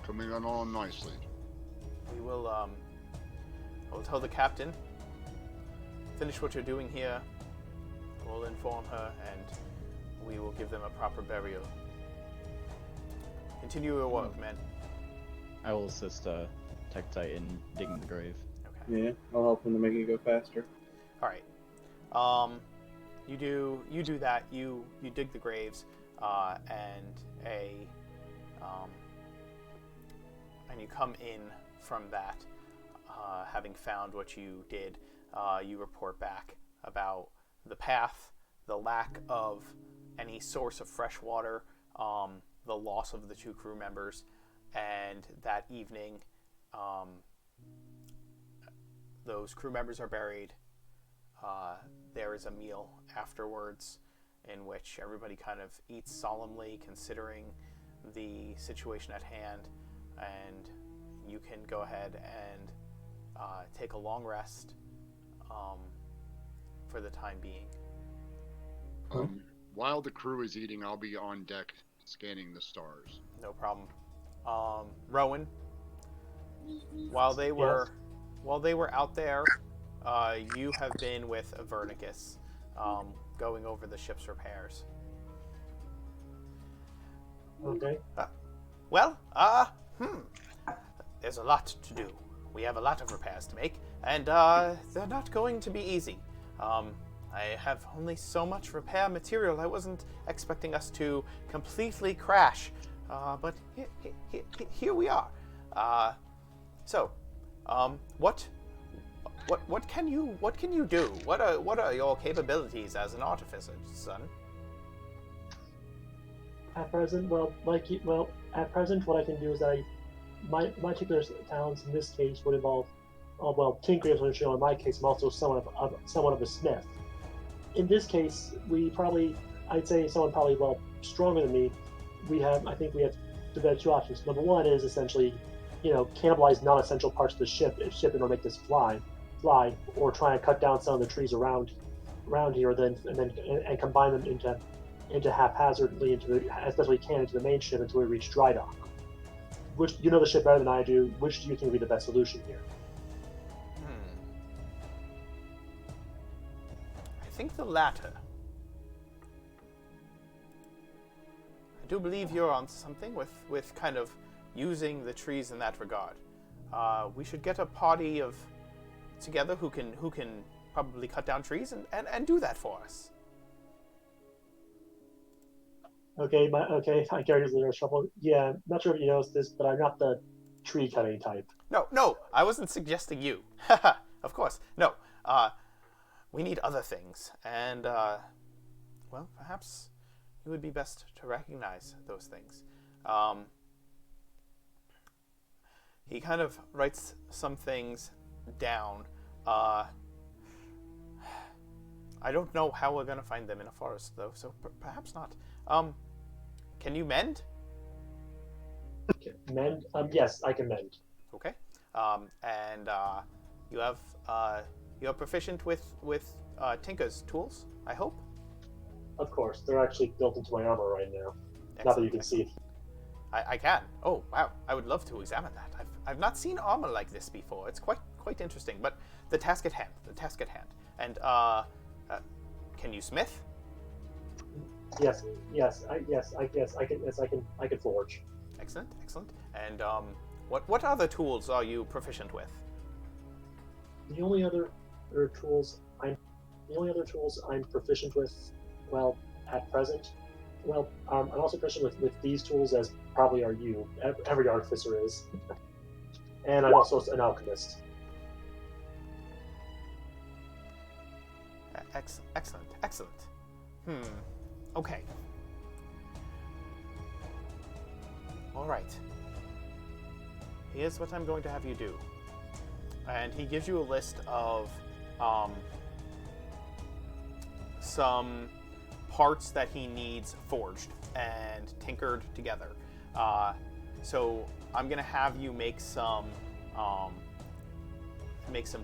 Coming along nicely. We will I will tell the captain. Finish what you're doing here. We'll inform her, and we will give them a proper burial. Continue your work, men. I will assist Tektite in digging the grave. Okay. Yeah, I'll help him to make it go faster. All right. You do that. You dig the graves, and you come in from that, having found what you did. You report back about the path, the lack of any source of fresh water, the loss of the 2 crew members, and that evening, those crew members are buried. There is a meal afterwards in which everybody kind of eats solemnly, considering the situation at hand, and you can go ahead and take a long rest for the time being. While the crew is eating, I'll be on deck scanning the stars. No problem. Rowan, while they were out there, you have been with Avernicus, going over the ship's repairs. Okay. There's a lot to do. We have a lot of repairs to make, and they're not going to be easy. I have only so much repair material. I wasn't expecting us to completely crash, but here we are. What can you do? What are your capabilities as an artificer, son? At present, at present, what I can do is my particular talents in this case would involve, tinkering is what I'm showing. In my case, I'm also somewhat of a smith. In this case, I'd say someone probably stronger than me. I think we have 2 options. Number one is essentially, cannibalize non-essential parts of the ship in order to make this fly, or try and cut down some of the trees around here, and combine them into haphazardly as best we can into the main ship until we reach dry dock. Which, you know the ship better than I do. Which do you think would be the best solution here? I think the latter. I do believe you're on something with kind of using the trees in that regard. We should get a party of together who can probably cut down trees and do that for us. Okay, I carry the shovel. Yeah, I'm not sure if you noticed this, but I'm not the tree cutting type. No, I wasn't suggesting you. Of course, no. We need other things, and well, perhaps you would be best to recognize those things. He kind of writes some things down. I don't know how we're gonna find them in a forest, though, so perhaps not. Can you mend? Mend? Yes, I can mend. Okay. And you have you're proficient with Tinker's tools, I hope. Of course, they're actually built into my armor right now. Excellent, Not that you can see it. I can. Oh wow! I would love to examine that. I've not seen armor like this before. It's quite interesting. But the task at hand. And can you smith? Yes, I can forge. Excellent. And what other tools are you proficient with? The only other tools I'm proficient with, well, at present, I'm also proficient with these tools, as probably are you. Every artificer is, and I'm also an alchemist. Excellent. Okay. All right. Here's what I'm going to have you do. And he gives you a list of some parts that he needs forged and tinkered together. So I'm going to have you make some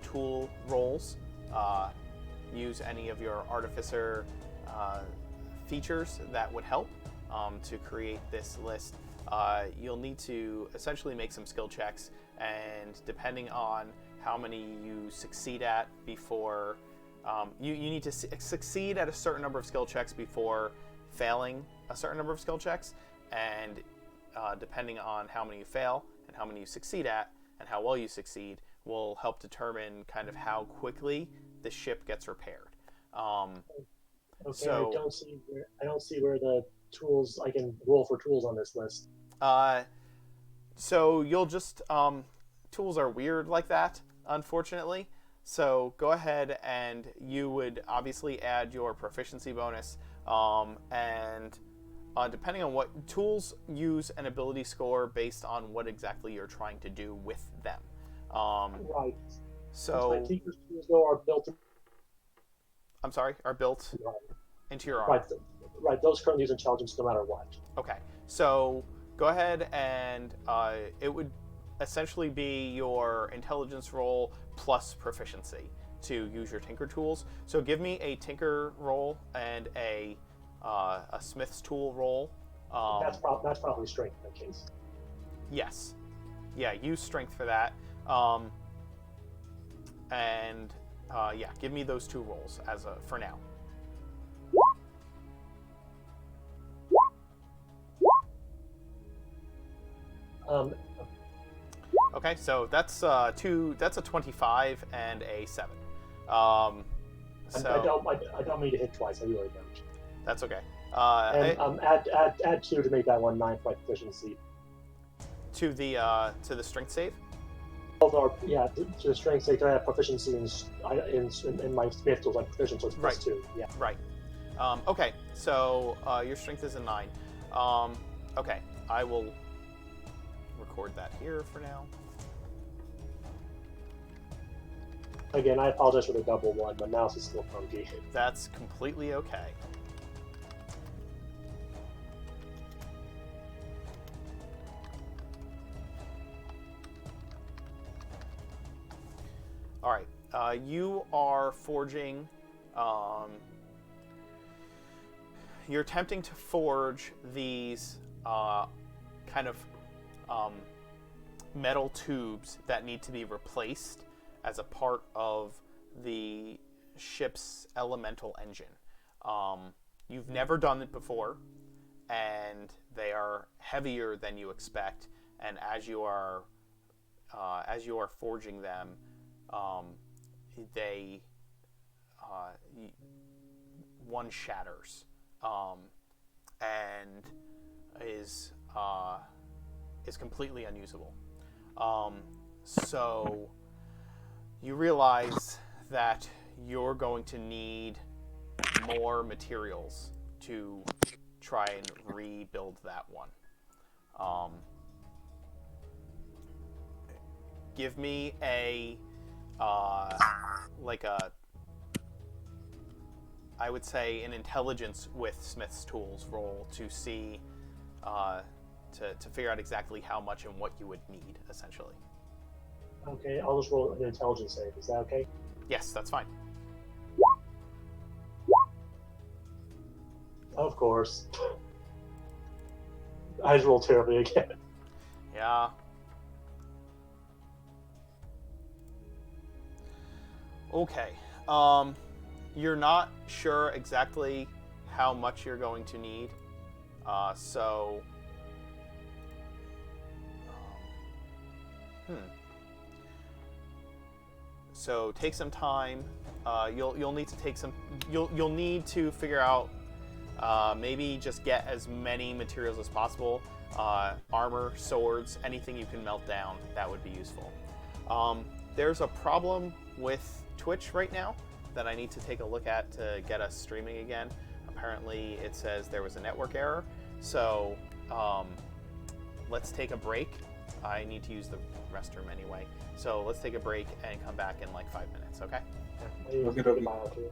tool rolls. Use any of your artificer features that would help to create this list. You'll need to essentially make some skill checks, and depending on how many you succeed at before, you need to succeed at a certain number of skill checks before failing a certain number of skill checks, and depending on how many you fail and how many you succeed at and how well you succeed will help determine kind of how quickly the ship gets repaired. Okay, so, I don't see where the tools I can roll for tools on this list. So you'll just tools are weird like that, unfortunately. So go ahead and you would obviously add your proficiency bonus, and depending on what tools use an ability score based on what exactly you're trying to do with them. Right. So my tinker's tools though are built. I'm sorry, are built Right. into your armor. Right. Those currently use intelligence no matter what. Okay, so go ahead and it would essentially be your intelligence roll plus proficiency to use your tinker tools. So give me a tinker roll and a smith's tool roll. That's probably strength in that case. Yes. Yeah, use strength for that. And yeah, give me those two rolls for now. Okay, so that's a 25 and a 7. So I don't mean to hit twice. I really don't. That's okay. And add 2 to make that 1 9 for my proficiency. To the strength save. To the strength save, I have proficiency in my smith tools, like proficiency, so it's plus 2. Yeah. Right. Okay, so your strength is a 9. Okay, I will record that here for now. Again, I apologize for the double one. My mouse is still funky. That's completely okay. All right, you are forging. You're attempting to forge these kind of metal tubes that need to be replaced as a part of the ship's elemental engine. You've never done it before, and they are heavier than you expect. And as you are forging them, they one shatters and is completely unusable. So you realize that you're going to need more materials to try and rebuild that one. Give me a I would say an intelligence with Smith's tools roll to see to figure out exactly how much and what you would need, essentially. Okay, I'll just roll an intelligence save. Is that okay? Yes, that's fine. Of course. I just rolled terribly again. Yeah. Okay. You're not sure exactly how much you're going to need, so. So take some time. You'll need to take some. You'll need to figure out. Maybe just get as many materials as possible. Armor, swords, anything you can melt down. That would be useful. There's a problem with Twitch right now that I need to take a look at to get us streaming again. Apparently, it says there was a network error. So let's take a break. I need to use the restroom anyway. So let's take a break and come back in like 5 minutes, okay? Okay.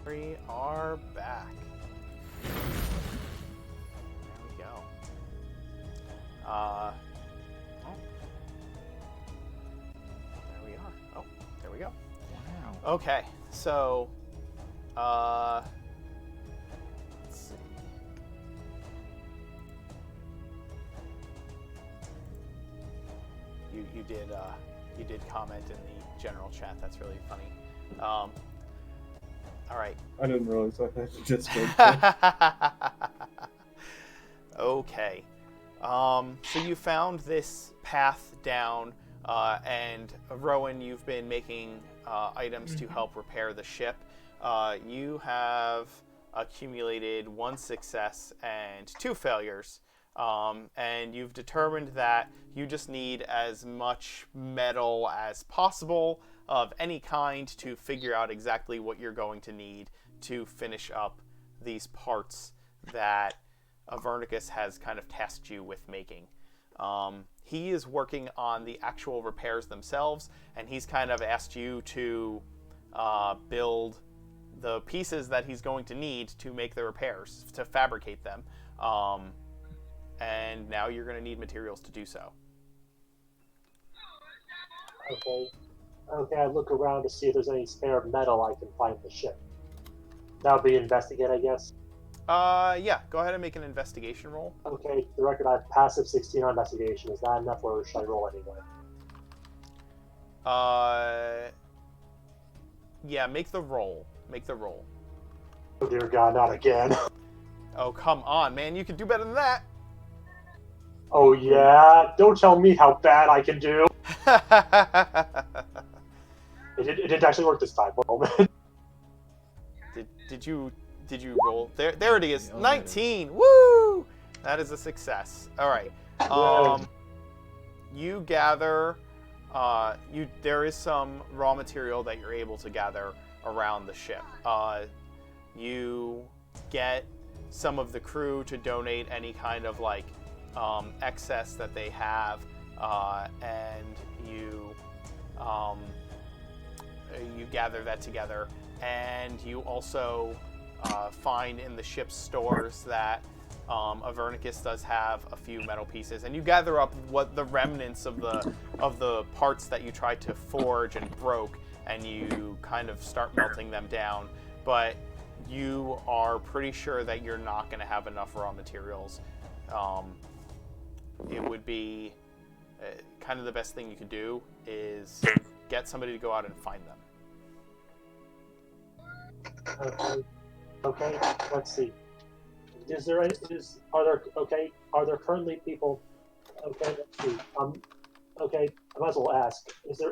We are back. There we go. There we are. Oh, there we go. Wow. Okay, so, let's see. You did comment in the general chat. That's really funny. All right. I didn't realize I had to just go. Okay. So you found this path down, and Rowan, you've been making items to help repair the ship. You have accumulated 1 success and 2 failures. And you've determined that you just need as much metal as possible of any kind to figure out exactly what you're going to need to finish up these parts that Avernicus has kind of tasked you with making. He is working on the actual repairs themselves, and he's kind of asked you to build the pieces that he's going to need to make the repairs, to fabricate them. And now you're going to need materials to do so. Okay, I look around to see if there's any spare metal I can find in the ship. That would be investigate, I guess. Yeah, go ahead and make an investigation roll. Okay, the record I have passive 16 on investigation. Is that enough, or should I roll anyway? Yeah, make the roll. Make the roll. Oh dear God, not again. Oh, come on, man. You can do better than that. Oh yeah? Don't tell me how bad I can do. It didn't actually work this time. Did you roll? There it is. 19. Woo! That is a success. All right. You gather. There is some raw material that you're able to gather around the ship. You get some of the crew to donate any kind of like excess that they have, and you gather that together, and you also find in the ship's stores that Avernicus does have a few metal pieces, and you gather up what the remnants of the parts that you tried to forge and broke, and you kind of start melting them down. But you are pretty sure that you're not going to have enough raw materials. It would be kind of the best thing you could do is get somebody to go out and find them. Okay, let's see. Are there currently people? Okay, let's see. Okay, I might as well ask.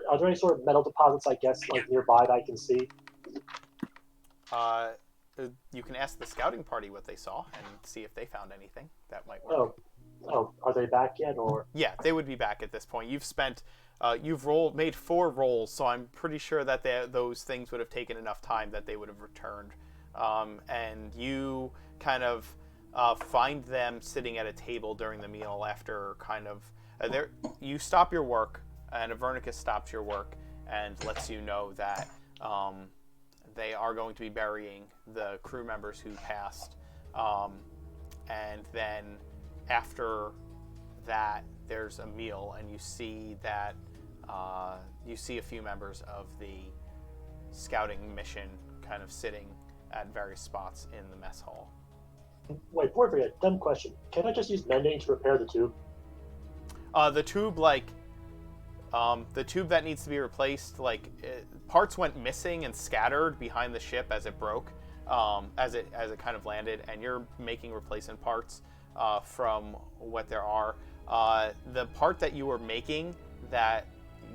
Are there any sort of metal deposits, I guess, like nearby that I can see? You can ask the scouting party what they saw and see if they found anything that might work. Oh, are they back yet, or? Yeah, they would be back at this point. You've made 4 rolls, so I'm pretty sure that those things would have taken enough time that they would have returned. And you kind of find them sitting at a table during the meal after kind of you stop your work, and Avernicus stops your work and lets you know that they are going to be burying the crew members who passed, and then after that there's a meal, and you see that you see a few members of the scouting mission kind of sitting at various spots in the mess hall. Wait, before I forget, dumb question. Can I just use mending to repair the tube? The tube that needs to be replaced, parts went missing and scattered behind the ship as it broke, as it kind of landed, and you're making replacement parts from what there are. The part that you were making that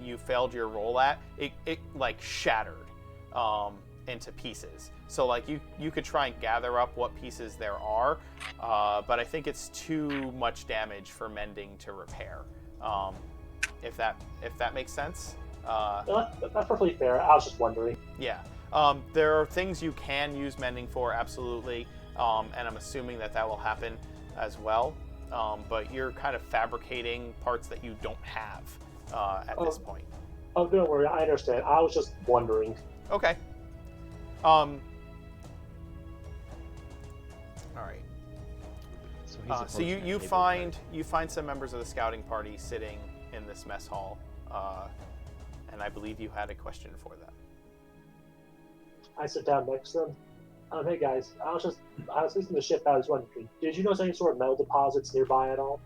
you failed your roll at, it shattered into pieces. So you could try and gather up what pieces there are, but I think it's too much damage for mending to repair. If that makes sense. That's perfectly fair. I was just wondering. Yeah. There are things you can use mending for, absolutely, and I'm assuming that will happen as well. But you're kind of fabricating parts that you don't have at this point. Oh, don't worry. I understand. I was just wondering. Okay. All right. So he's So you approaching a table, you find some members of the scouting party sitting in this mess hall, and I believe you had a question for them. I sit down next to them. Hey guys, I was listening to the ship. I was wondering, did you notice any sort of metal deposits nearby at all?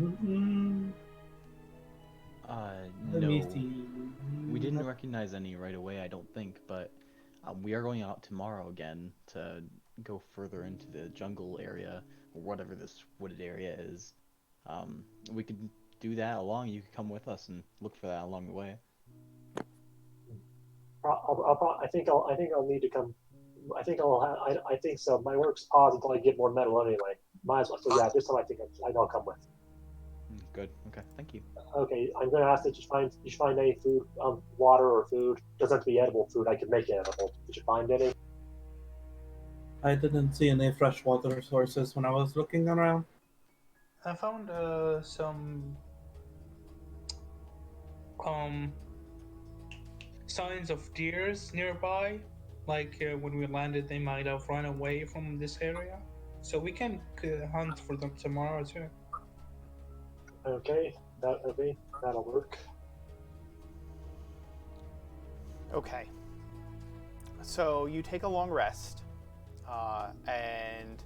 Mm-hmm. Let me No. see. We didn't recognize any right away, I don't think, but we are going out tomorrow again to go further into the jungle area, or whatever this wooded area is. We could do that along. You could come with us and look for that along the way. I think I'll need to come. I think so. My work's paused until I get more metal anyway. Might as well. So yeah, this time I think I'll come with. Good. Okay. Thank you. Okay, I'm going to ask that you find any food, water or food. Doesn't have to be edible food. I can make it edible. Did you find any? I didn't see any freshwater sources when I was looking around. I found some signs of deers nearby. Like when we landed, they might have run away from this area. So we can hunt for them tomorrow too. Okay, that'll work. Okay. So you take a long rest, and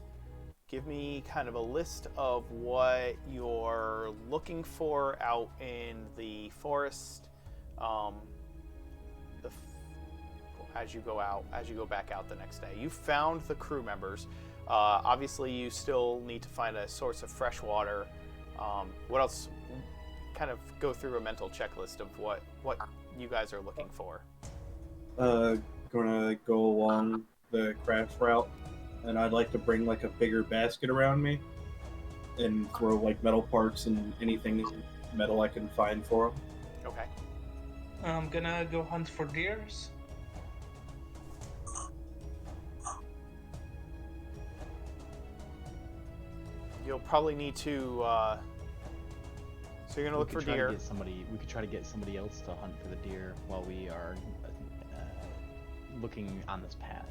give me kind of a list of what you're looking for out in the forest. As you go back out the next day, you found the crew members. Obviously, you still need to find a source of fresh water. What else? Kind of go through a mental checklist of what you guys are looking for. Gonna go along the craft route, and I'd like to bring like a bigger basket around me, and throw like metal parts and anything metal I can find for them. Okay. I'm gonna go hunt for deers. You'll probably need to. So you're gonna look for deer. We could try to get somebody else to hunt for the deer while we are looking on this path.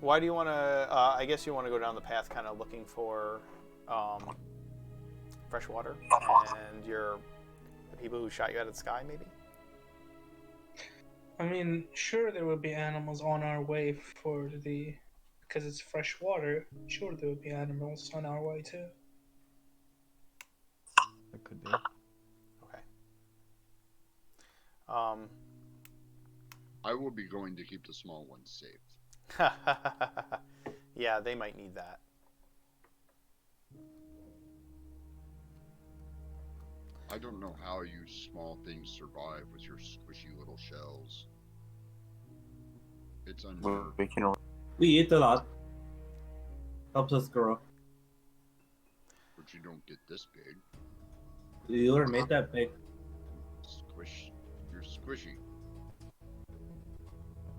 Why do you want to? I guess you want to go down the path, kind of looking for fresh water, and the people who shot you out of the sky, maybe. I mean, sure, there will be animals on our way because it's fresh water. Sure, there will be animals on our way too. That could be. Okay. I will be going to keep the small ones safe. Yeah, they might need that. I don't know how you small things survive with your squishy little shells. It's unfair. We eat a lot. Helps us grow. But you don't get this big. You were made that big. Squish. You're squishy.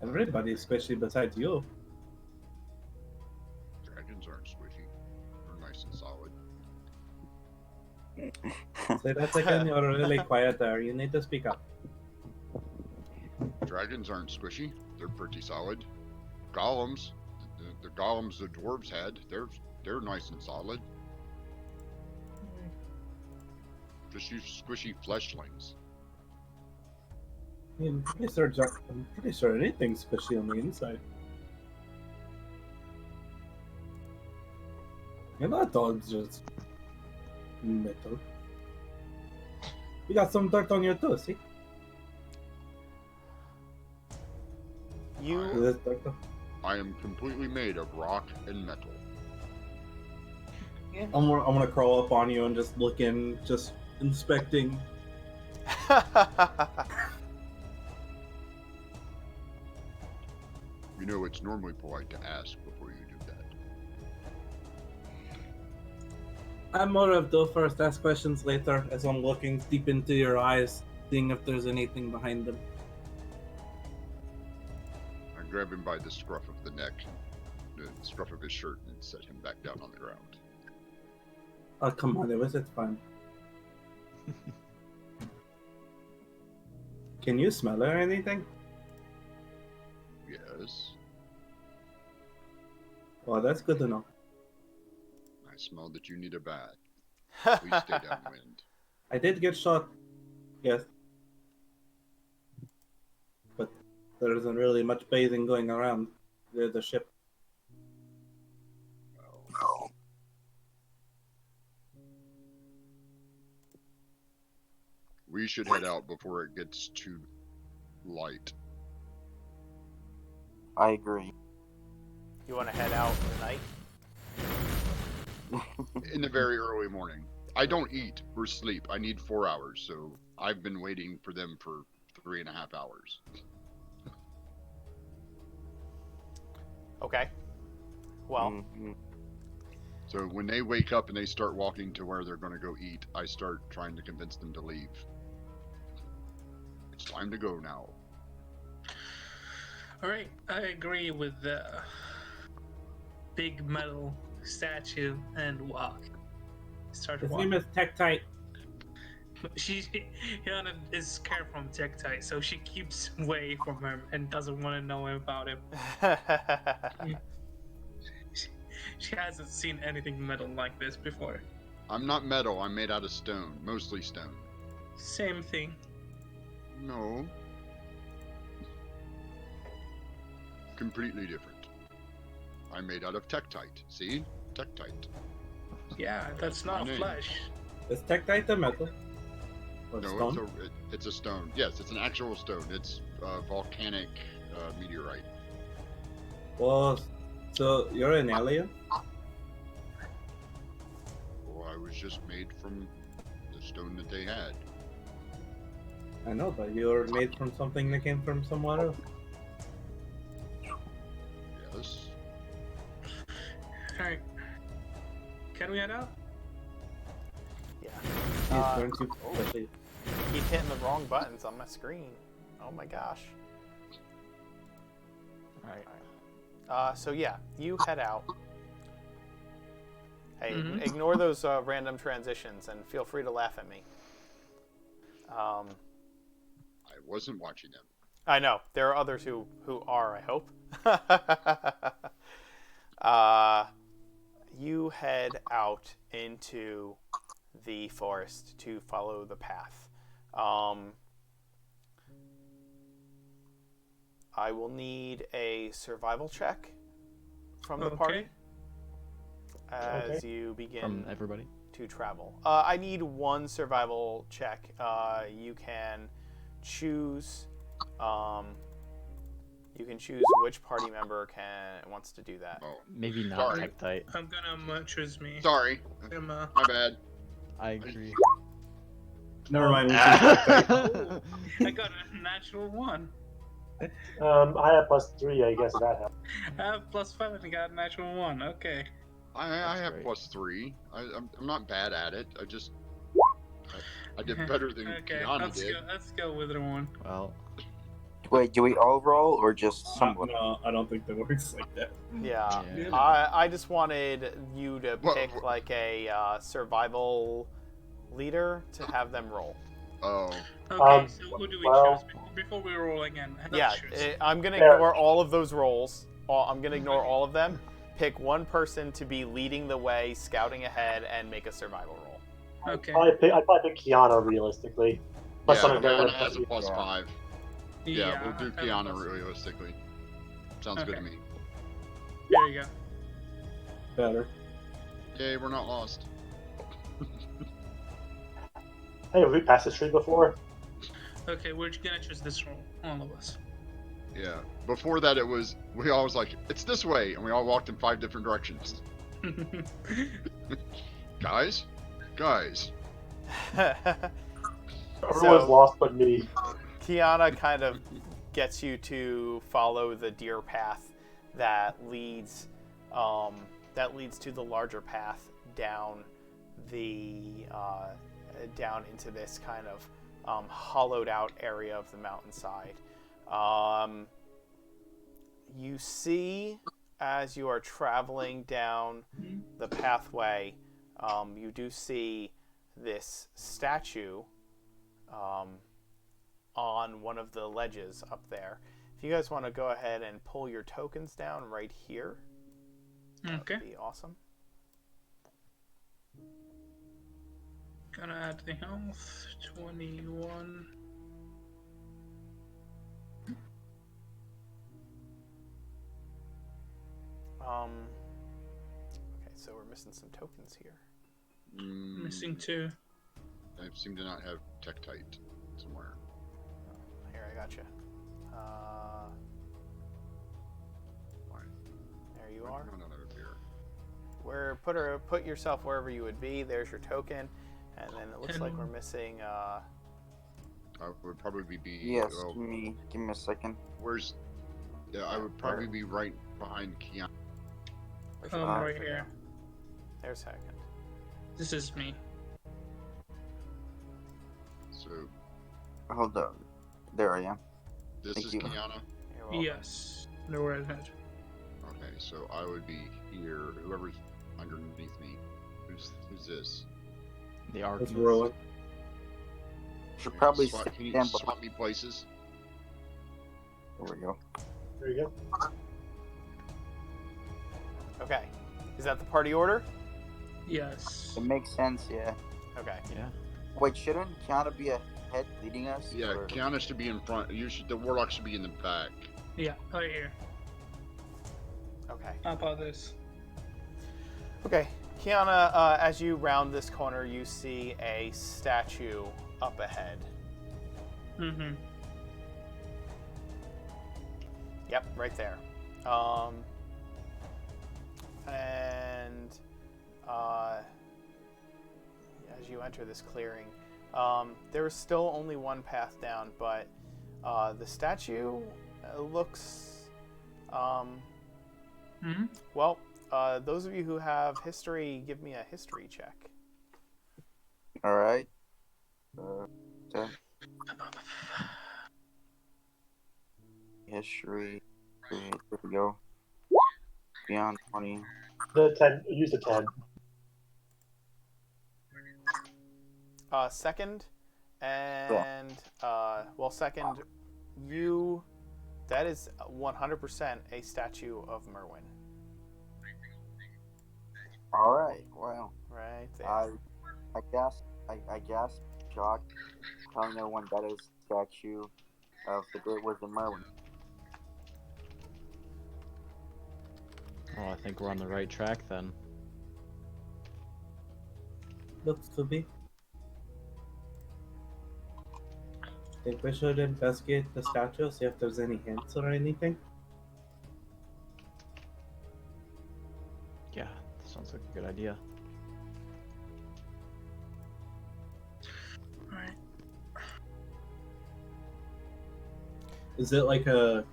Everybody's squishy besides you. Dragons aren't squishy. They're nice and solid. Say that again, you're really quiet there. You need to speak up. Dragons aren't squishy. They're pretty solid. Golems, the golems the dwarves had, they're nice and solid. Just use squishy fleshlings. I'm pretty sure anything's squishy on the inside. You're not dogs, just metal. You got some dirt on your toe, see? This dirt. I am completely made of rock and metal. Yeah. I'm gonna crawl up on you and just look in, just inspecting. You know, it's normally polite to ask before you do that. I'm more of the first ask questions later, as I'm looking deep into your eyes, seeing if there's anything behind them. I grab him by the scruff of the neck, the scruff of his shirt, and set him back down on the ground. Oh, come on, it's fine. Can you smell or anything? Yes. Well, that's good to know. I smell that you need a bath. Please stay downwind. I did get shot, yes. But there isn't really much bathing going around the ship. Well, we should head out before it gets too light. I agree. You want to head out in the night? In the very early morning. I don't eat or sleep. I need 4 hours, so I've been waiting for them for 3.5 hours. Okay. Well, Mhm. So when they wake up and they start walking to where they're going to go eat, I start trying to convince them to leave. It's time to go now. Alright, I agree with the big metal statue and walk. Start His walking. name is Tektite. Yana is scared from Tektite, so she keeps away from him and doesn't want to know about him. She hasn't seen anything metal like this before. I'm not metal. I'm made out of stone. Mostly stone. Same thing. No. Completely different. I'm made out of Tektite. See? Tektite. Yeah, that's my not name. flesh. Is Tektite a metal? Or No, stone? it's a stone. Yes, it's an actual stone. It's a volcanic meteorite. Well, so you're an alien? Well, I was just made from the stone that they had. I know, but you're made from something that came from somewhere else. Yes. Alright. Can we head out? Yeah. He's going to especially. Keep hitting the wrong buttons on my screen. Oh my gosh. Alright. So yeah, you head out. Hey, ignore those random transitions and feel free to laugh at me. I wasn't watching them. I know. There are others who are, I hope. You head out into the forest to follow the path. I will need a survival check from the party as you begin From everybody. to travel. I need one survival check. You can choose. You can choose which party member wants to do that. Oh, Maybe not Sorry. Tektite. I'm gonna choose me. sorry. I'm, My bad. I agree. Never mind. We I got a natural 1. I have +3, I guess that helps. I have +5 and I got a natural 1. Okay. I have great. +3. I'm not bad at it. I did better than Okay, Kiana did. let's go with the 1. Well, Wait, do we all roll or just someone? No, I don't think that works like that. Yeah. Yeah. I just wanted you to pick like a survival leader to have them roll. Oh, Okay, so who do we well- choose before we roll again? Yeah, Let's choose. I'm gonna Fair. ignore all of those rolls. I'm gonna ignore all of them. Pick one person to be leading the way, scouting ahead, and make a survival roll. Okay. I'd probably pick Kiana realistically. Plus yeah, something Kiana better has a than- +5. Yeah, we'll do I have a Kiana +5. realistically. Sounds good to Okay. me. There you go. Better. Yay, we're not lost. Hey, have we passed this tree before? Okay, we're gonna choose this roll, all of us. Yeah. Before that, we all was like, it's this way, and we all walked in 5 different directions. Guys. Everyone's lost but me. Kiana kind of gets you to follow the deer path that leads to the larger path down down into this kind of hollowed out area of the mountainside. You see, as you are traveling down the pathway, you do see this statue on one of the ledges up there. if you guys want to go ahead and pull your tokens down right here, Okay. that'd be awesome. Gonna add the health. 21. Okay, so we're missing some tokens here. Missing 2. I seem to not have Tektite somewhere. Here, I gotcha. Fine. There you are. No, over here. Put yourself wherever you would be. There's your token, and then it looks like we're missing. Would probably be. Yes, give me a second. Where's? Yeah, I would probably be right behind Kiana. where's your Right token? here. There's second. This is me. So Hold on. There I am. this Thank is you. Kiana. You're welcome. Yes. The redhead. Okay, so I would be here. Whoever's underneath me. Who's this? The It's Arcanist. Rowan. Should probably Can you stand swap me places? There we go. There you go. Okay. Is that the party order? Yes. It makes sense, yeah. Okay. Yeah. Wait, shouldn't Kiana be ahead leading us? Yeah, or- Kiana should be in front. The warlock should be in the back. Yeah, right here. Okay. How about this? Okay. Kiana, as you round this corner, you see a statue up ahead. Mm-hmm. Yep, right there. And as you enter this clearing, there is still only one path down, but the statue looks, Mm-hmm. well, those of you who have history, give me a history check. All right. Okay. History. There we go. Beyond 20. The 10. Use the 10. Second, and second, that is 100% a statue of Myrwyyn. All right. Well, Right there. I guess, shocked, telling everyone that is statue of the Great Wizard Myrwyyn. Oh, I think we're on the right track then. Looks to be. Think we should investigate the statue, see if there's any hints or anything? Yeah, that sounds like a good idea. Alright. Is it like a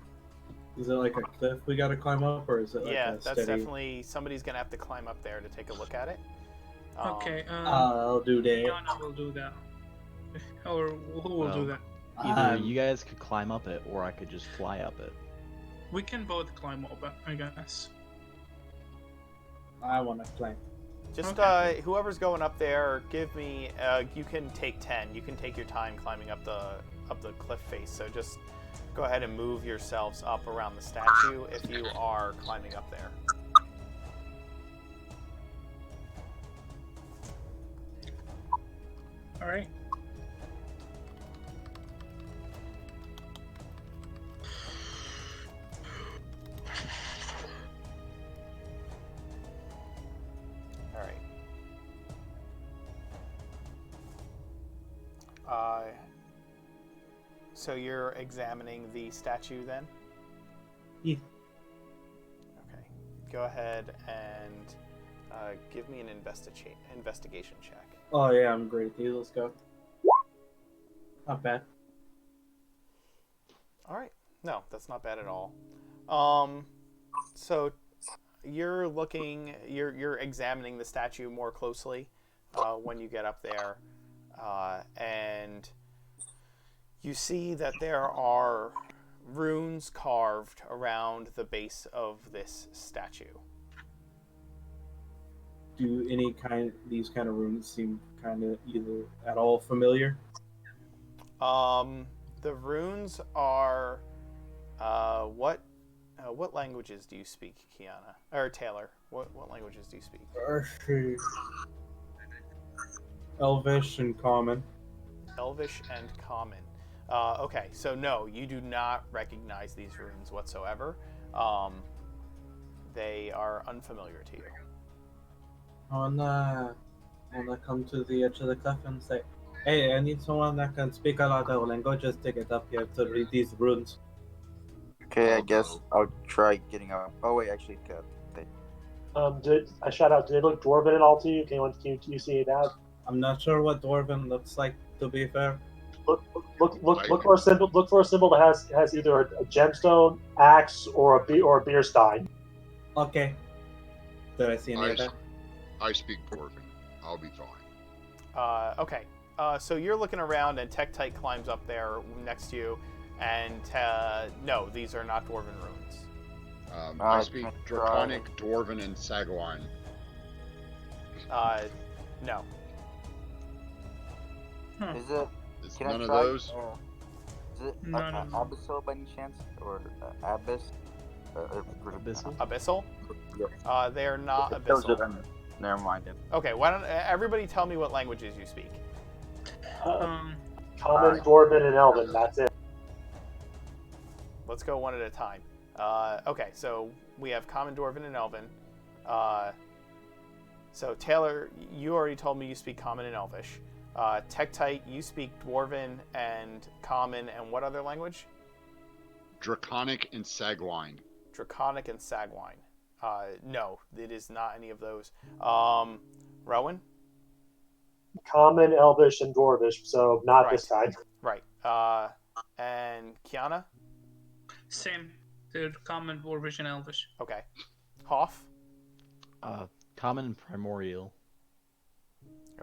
cliff we gotta climb up, or is it like Yeah, a that's steady... definitely, somebody's gonna have to climb up there to take a look at it. Okay, I'll do that. Yana will do that. Or who will do Well, that? Either you guys could climb up it, or I could just fly up it. We can both climb over, I guess. I want to climb. Just Okay. whoever's going up there, give me. You can take 10. You can take your time climbing up the cliff face. So just go ahead and move yourselves up around the statue if you are climbing up there. Alright. All right. So you're examining the statue then? Yeah. Okay. Go ahead and give me an investigation check. Oh yeah, I'm great. Dude, let's go. Not bad. All right. No, that's not bad at all. So you're examining the statue more closely when you get up there, and you see that there are runes carved around the base of this statue. Do these kind of runes seem kind of either at all familiar? The runes are What languages do you speak, Kiana? Or Taylor? What languages do you speak? Elvish and Common. Elvish and Common. Okay, so no, you do not recognize these runes whatsoever. They are unfamiliar to you. I wanna come to the edge of the cliff and say, "Hey, I need someone that can speak a lot of languages to get up here to read these runes." Okay, I I'll guess go. I'll try getting up. Oh wait, actually, Did I shout out? Did they look dwarven at all to you? Can you see that? I'm not sure what Dwarven looks like, to be fair. Look for a symbol. Look for a symbol that has either a gemstone, axe, or a beer stein. Okay. Did I see any I, of that? I speak Dwarven. I'll be fine. Okay, so you're looking around, and Tektite climbs up there next to you, and no, these are not dwarven runes. I speak can I Draconic, Dwarven, and Sagwine. No. Is it? It's Can none I of try? those. Is it None of them. Abyssal by any chance, or Abyss? Abyssal? Abyssal? Yeah. They are not Those are abyssal. them. Never mind then. Okay, why don't everybody tell me what languages you speak? Common, Alright. dwarven, and elven. That's it. Let's go one at a time. Okay, so we have Common, Dwarven, and Elven. So Taylor, you already told me you speak Common and Elvish. Tektite, you speak Dwarven and Common, and what other language? Draconic and Sagwine. Draconic and Sagwine. No, it is not any of those. Rowan? Common, elvish, and dwarvish. So not this time. Right. And Kiana? Same. They're common, dwarvish, and elvish. Okay. Hoff? Common and primordial.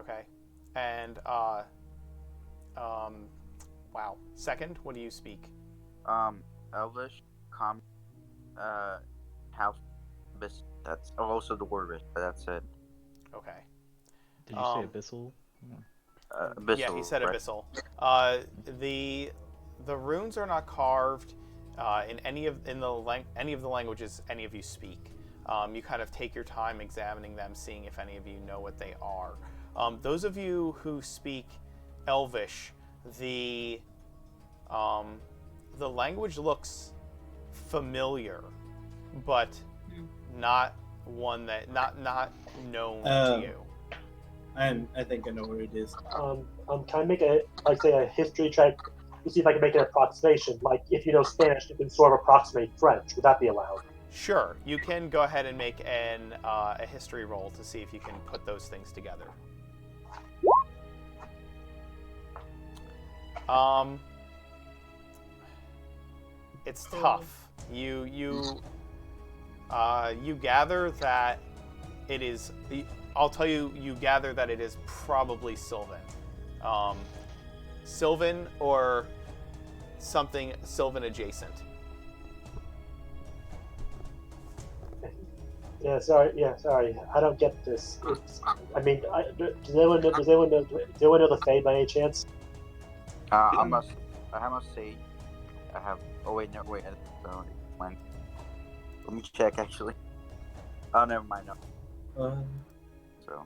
Okay. And, wow. Second, what do you speak? Elvish, House, Abyss. That's also the word, but that's it. Okay. Did you say abyssal? Abyssal. Yeah, he said right? abyssal. The runes are not carved in any of the languages any of you speak. You kind of take your time examining them, seeing if any of you know what they are. Those of you who speak Elvish, the language looks familiar, but not one that not known to you. I think I know where it is. Can I make a history check to see if I can make an approximation? Like, if you know Spanish, you can sort of approximate French. Would that be allowed? Sure, you can go ahead and make a history roll to see if you can put those things together. It's tough. You gather that it is. I'll tell you. You gather that it is probably Sylvan, Sylvan or something Sylvan adjacent. Yeah, sorry. I don't get this. Does anyone know the Fae by any chance? I must say, I have. Oh wait, no, wait. When? Let me check actually. Oh, never mind. No. So.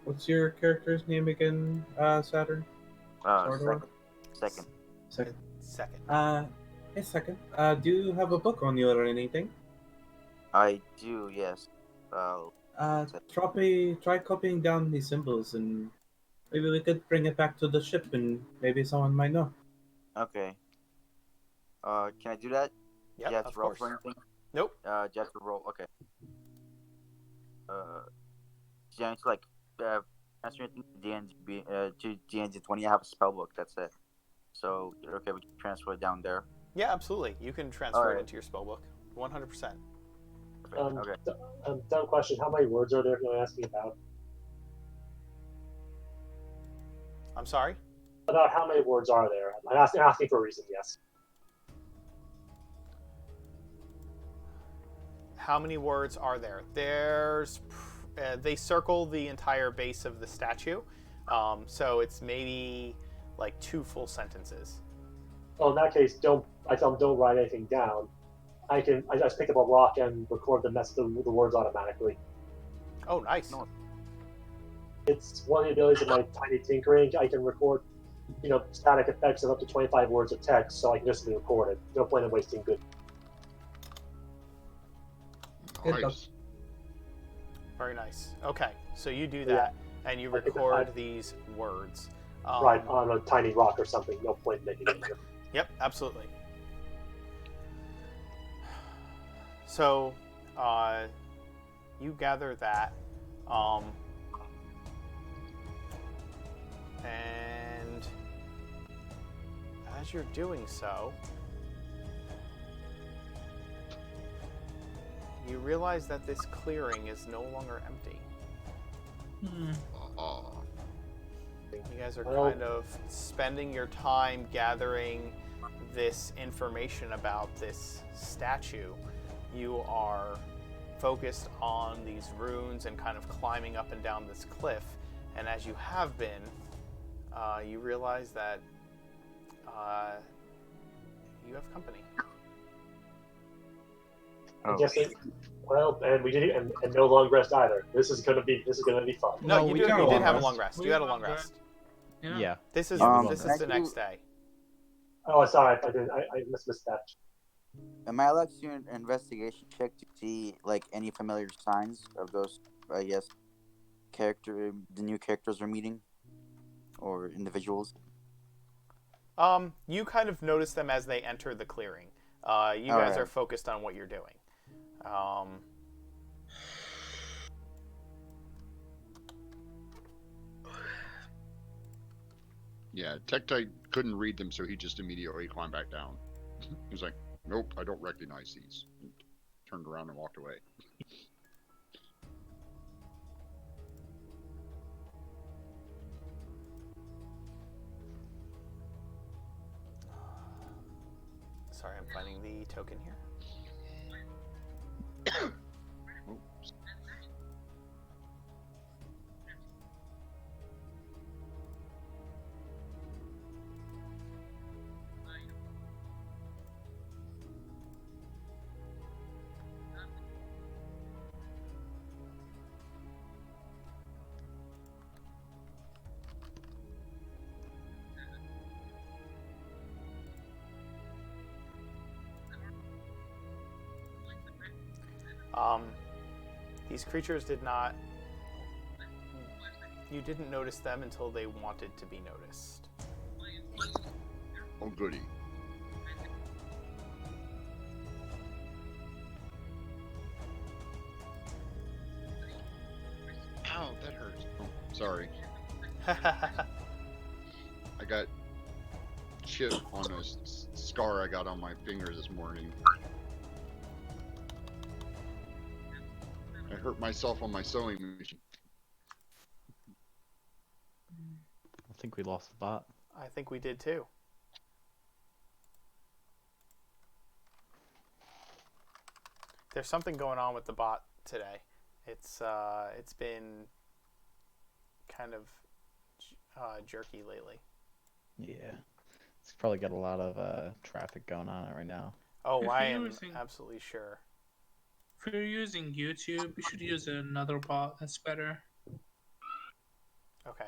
What's your character's name again, Saturn? Second. Hey, Second. Do you have a book on you or anything? I do, yes. Try copying down these symbols, and maybe we could bring it back to the ship, and maybe someone might know. Okay. Can I do that? Yep, Do you have of to roll course. for anything? Nope. Do you have to roll? Okay. Do you need to transfer anything to DND 20? I have a spell book. That's it. So you're okay? We can transfer it down there. Yeah, absolutely. You can transfer Alright. it into your spellbook. 100%. Okay. Dumb question. How many words are there? If you want to ask me about I'm sorry? about how many words are there? I'm asking for a reason. Yes. How many words are there? There's they circle the entire base of the statue, so it's maybe like 2 full sentences. Oh, in that case, I tell them don't write anything down. I just pick up a rock and record the words automatically. Oh, nice. No. It's one of the abilities of my tiny tinkering. I can record, static effects of up to 25 words of text, so I can just be recorded. No point in wasting good. Nice. Very nice. Okay, so you do Yeah. that, and you record these words. Right, on a tiny rock or something. No point in making it bigger. Yep, absolutely. So, you gather that, and as you're doing so, you realize that this clearing is no longer empty. You guys are kind of spending your time gathering this information about this statue. You are focused on these runes and kind of climbing up and down this cliff. And as you have been, you realize that you have company. Oh. And we did, and no long rest either. This is gonna be fun. No, No, you we did got a long have a rest. long rest. You had a long rest. Yeah. This is Yeah, we this got is the next day. Oh, sorry, I missed that. Am I allowed to do an investigation check to see like any familiar signs of those? I guess the new characters we're meeting, or individuals. You kind of notice them as they enter the clearing. You All guys right. are focused on what you're doing. Yeah, Tektite couldn't read them, so he just immediately climbed back down. He was like, "Nope, I don't recognize these." He turned around and walked away. Sorry, I'm finding the token here. Oh, These creatures did not. You didn't notice them until they wanted to be noticed. oh goody. Ow, that hurts. Oh, sorry. I got chip on a scar I got on my finger this morning. I hurt myself on my sewing machine. I think we lost the bot. I think we did too. There's something going on with the bot today. It's been kind of jerky lately. Yeah. It's probably got a lot of traffic going on right now. Oh, If I you're am using- absolutely sure. If you're using YouTube, you should use another bot that's better. Okay.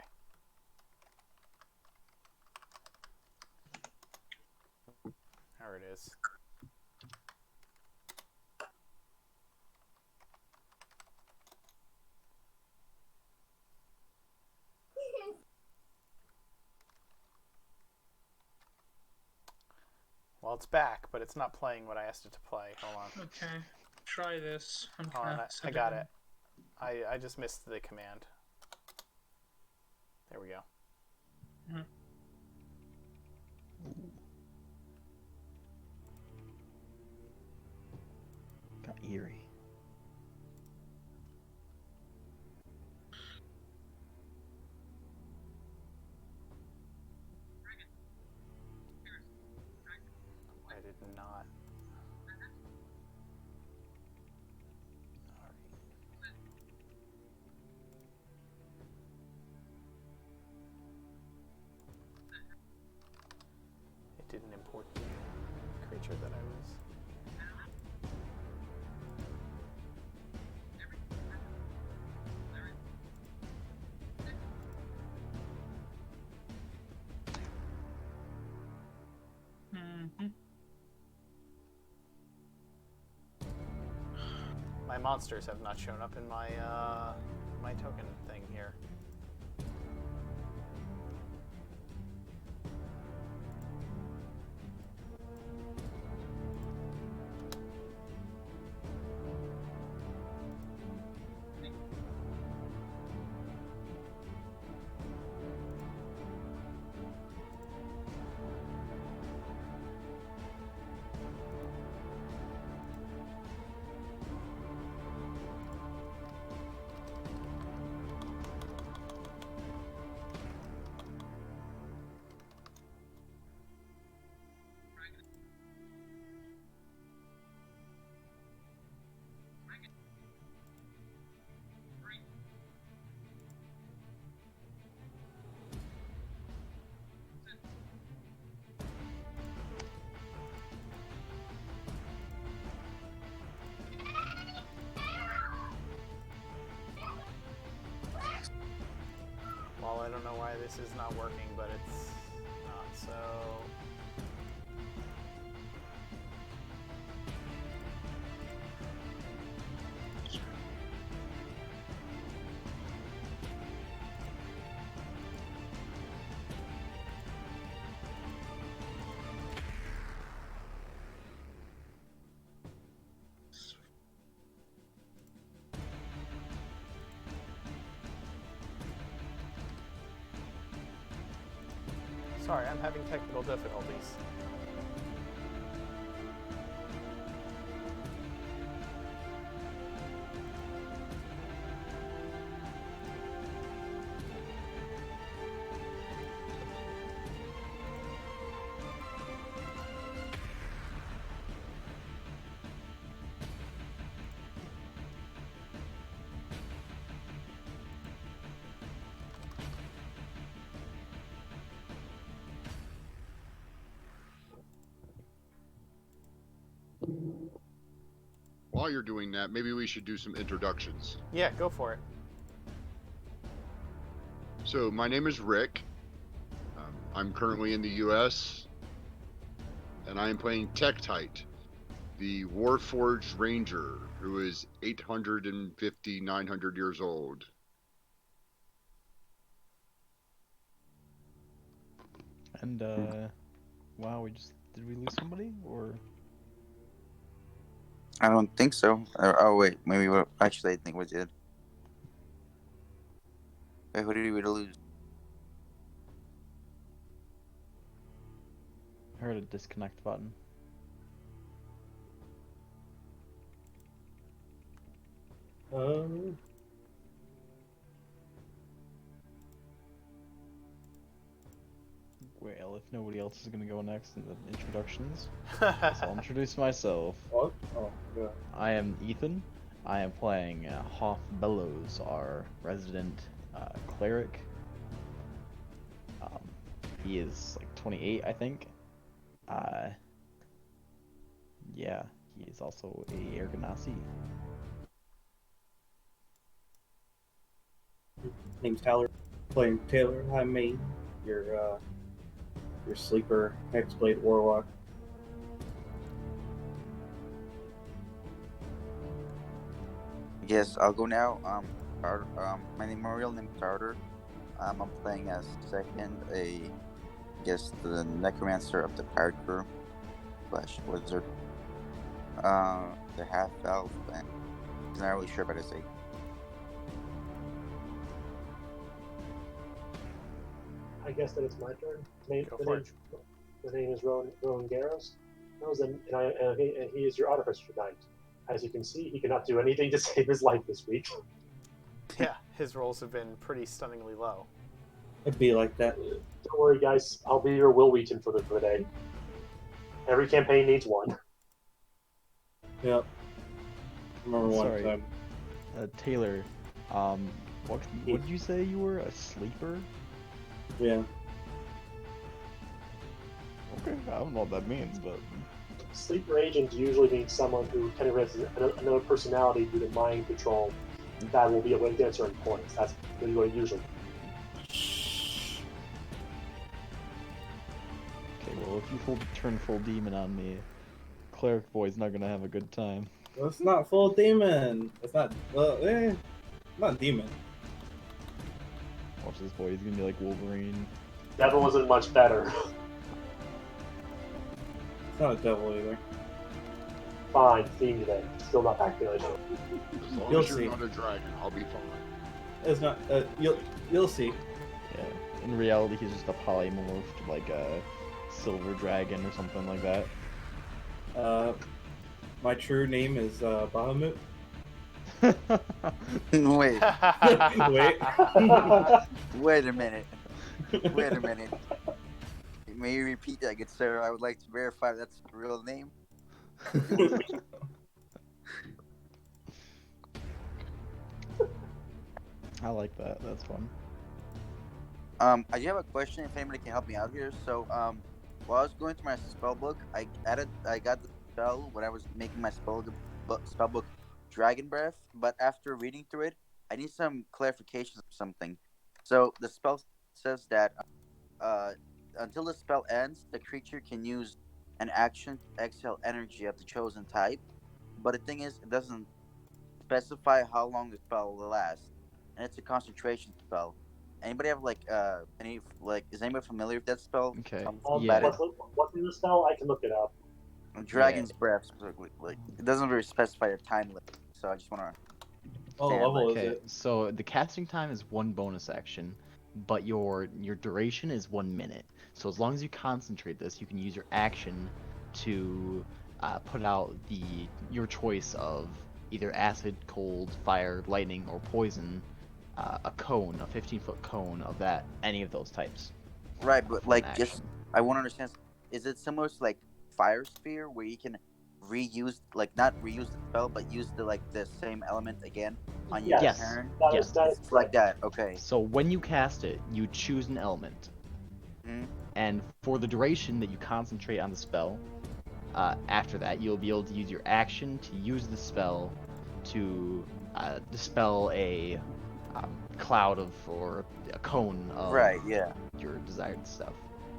There it is. Well, it's back, but it's not playing what I asked it to play. Hold on. Okay, try this. I'm Hold on, gonna I set got in. it. I just missed the command. There we go. Got eerie. I did not. Alright. It didn't import creature that I was. Mm-hmm. My monsters have not shown up in my my token thing here. Well, I don't know why this is not working, but it's not so. Sorry, I'm having technical difficulties. While you're doing that, maybe we should do some introductions. Yeah, go for it. So, my name is Rick. I'm currently in the U.S. and I am playing Tektite, the Warforged Ranger, who is 850, 900 years old. And wow, did we lose somebody or? I don't think so. Oh wait, maybe actually I think we did. Wait, who did we lose? I heard a disconnect button. Well, if nobody else is gonna go next in the introductions, so I'll introduce myself. What? Oh, yeah. I am Ethan. I am playing Hoff Bellows, our resident cleric. He is like 28, I think. Yeah, he is also a Air Ganassi. Name's Tyler. Playing Taylor. Hi, me. Your sleeper Hexblade Warlock. Yes, I'll go now. My real name is Carter. I'm playing as second, the necromancer of the pirate crew, / wizard. The half elf, and I'm not really sure about his age. I guess that it's my turn. Go for it. The name is Rowan Garros. And he is your artificer tonight. As you can see, he cannot do anything to save his life this week. Yeah, his rolls have been pretty stunningly low. It'd be like that. Don't worry, guys. I'll be your Will Wheaton for the day. Every campaign needs one. Yep. Remember one Sorry. time. Taylor, what did you say you were? A sleeper? Yeah. Okay, I don't know what that means, but sleeper agent usually means someone who kind of has another personality due to mind control that will be awake at certain points. That's what you usually. Okay, well, if you turn full demon on me, cleric boy's not gonna have a good time. Well, it's not full demon. It's not. Well, not demon. Watch this boy. He's gonna be like Wolverine. Devil isn't much better. It's not a devil either. Fine, theme today. Still not that good. As long You'll as you're see. not a dragon, I'll be fine. It's not. You'll see. Yeah. In reality, he's just a polymorphed, like a silver dragon or something like that. My true name is Bahamut. Wait. Wait. Wait a minute. Wait a minute. May you repeat that, good sir? I would like to verify that's the real name. I like that. That's fun. I do have a question if anybody can help me out here. So, while I was going through my spell book, I got the spell when I was making my spell book Dragon Breath, but after reading through it, I need some clarification of something. So, the spell says that until the spell ends, the creature can use an action to exhale energy of the chosen type, but the thing is, it doesn't specify how long the spell will last, and it's a concentration spell. Anybody have is anybody familiar with that spell? Okay. Tell me Yeah. about What's in the spell? I can look it up. it. Dragon's Breath specifically. Like, it doesn't really specify a time limit, so I just want to. What Stand, level is Okay, it? so the casting time is 1 bonus action, but your duration is 1 minute. So as long as you concentrate this, you can use your action to put out your choice of either acid, cold, fire, lightning, or poison. A 15-foot cone of any of those types. Right, but like, action. just I want to understand. Is it similar to like Fire Sphere, where you can reuse, like not reuse the spell, but use the same element again on your Yes. turn? That Yes. is, that is It's like that. Okay. So when you cast it, you choose an element, and for the duration that you concentrate on the spell, after that you'll be able to use your action to use the spell to dispel a cloud or a cone of Right. Yeah. your desired stuff.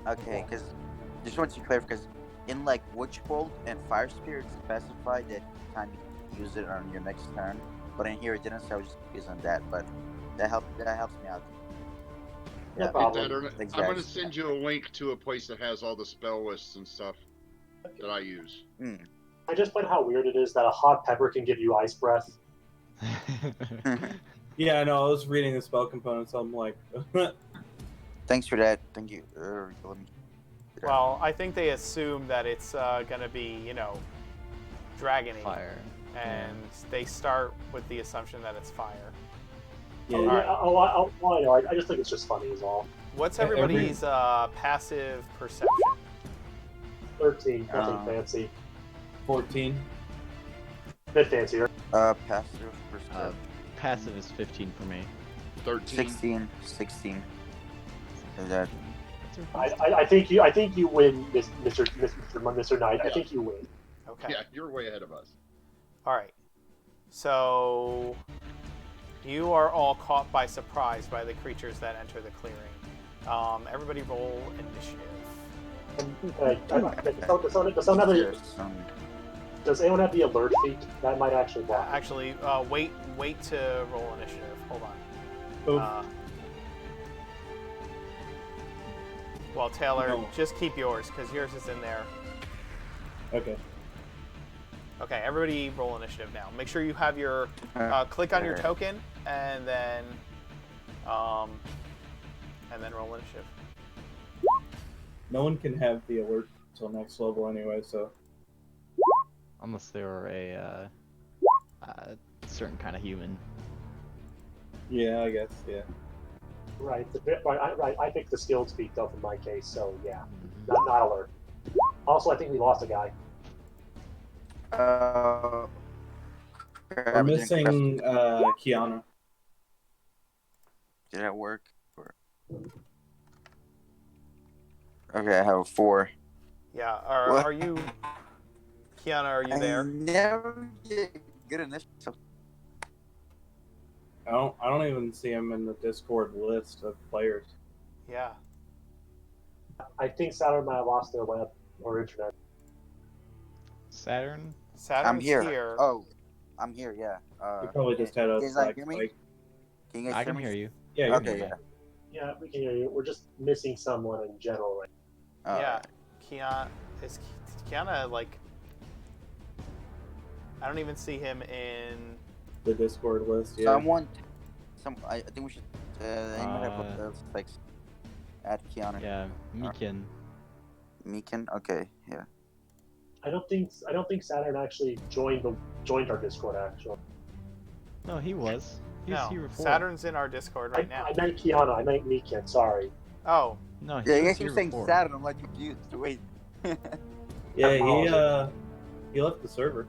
Okay. Because just want to clarify, because in like Witch Bolt and Fire Sphere, it's specified that time you can use it on your next turn, but in here it didn't, so I was just using that. But that helps me out. No Yeah. problem. Thanks, I'm guys. gonna send you a link to a place that has all the spell lists and stuff that I use. I just find how weird it is that a hot pepper can give you ice breath. Yeah, I know. I was reading the spell components. So I'm like, Thanks for that. Thank you. Let me. Well, I think they assume that it's going to be, dragony. Fire. And they start with the assumption that it's fire. yeah. I know. I just think it's just funny is all. What's Every- everybody's passive perception? 13, nothing fancy. 14. Bit fancier. Passive perception. Passive is 15 for me. 13. 16. Is that? I think you win, Mr. Knight. I think you win. Okay. Yeah, you're way ahead of us. All right. So you are all caught by surprise by the creatures that enter the clearing. Everybody roll initiative. Does anyone have the alert feat? That might actually work. Actually, wait to roll initiative. Hold on. Oof. Well, Taylor, No. just keep yours because yours is in there. Okay. Okay, everybody roll initiative now. Make sure you have your click on your token and then roll initiative. No one can have the alert till next level anyway, so. Unless they're a certain kind of human. Yeah, I guess, yeah. Right. I think the skilled feat though in my case. So yeah, not alert. Also, I think we lost a guy. We're missing Kiana. Did that work? Okay, I have a 4. Yeah. What? Are you? Kiana, are you I there? never get good initial. I don't even see him in the Discord list of players. Yeah. I think Saturn might have lost their web or internet. Saturn? Saturn's I'm here. Oh, I'm here. Yeah. He probably just had a Can you guys Slack hear me? spike. Can you guys I can hear you. Yeah, you Okay. can. Yeah. Yeah, we can hear you. We're just missing someone in general right Yeah. Kiana is Kiana like? I don't even see him in. The Discord list. Yeah. Someone. I think we should. They might have like add Keanu. Yeah, Meekin. Meekin. Okay. Yeah. I don't think Saturn actually joined our Discord actually. No, he was. He was No, here before. Saturn's in our Discord right now. I meant Kiana. I meant Meekin. Sorry. Oh. No, he Yeah, I was guess here you're saying before. Saturn. I'm like confused. Wait. Yeah, he left the server.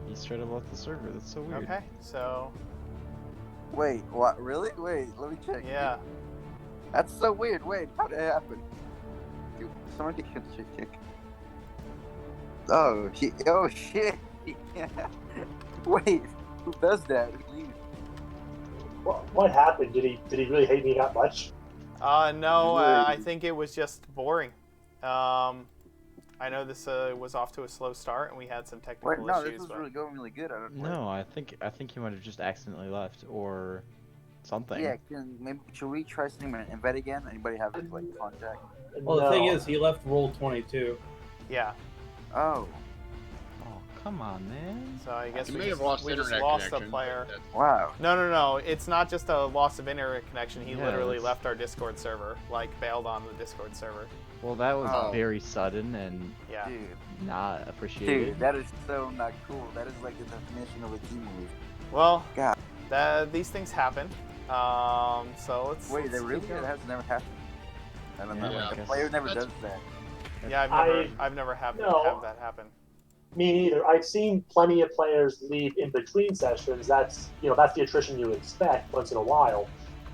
He straight up left the server. That's so weird. Okay. So. Wait. What? Really? Wait. Let me check. Yeah. That's so weird. Wait. How did it happen? Dude, someone get kick. Oh shit. Wait. Who does that? What happened? Did he really hate me that much? No, I think it was just boring. I know this was off to a slow start, and we had some technical Wait, no, issues. this was but... really going really good. No, I think he might have just accidentally left or something. Yeah, should we try sending him an invite again? Anybody have his contact? Well, the thing is, he left Roll 22. Yeah. Oh. Oh, come on, man. So I guess You we may just, have lost we just internet lost a connection. player. Wow. No. It's not just a loss of internet connection. He Yeah, literally that's- left our Discord server, like bailed on the Discord server. Well, that was Oh. very sudden and Yeah. Dude. not appreciated. Dude, that is so not cool. That is like the definition of a team move. Well, God. these things happen. So let's. Wait, let's they really? keep going. That has never happened. I don't know. Yeah, Like, I the guess- player never That's- does that. Yeah, I've never had that happen. Me neither. I've seen plenty of players leave in between sessions. That's the attrition you expect once in a while,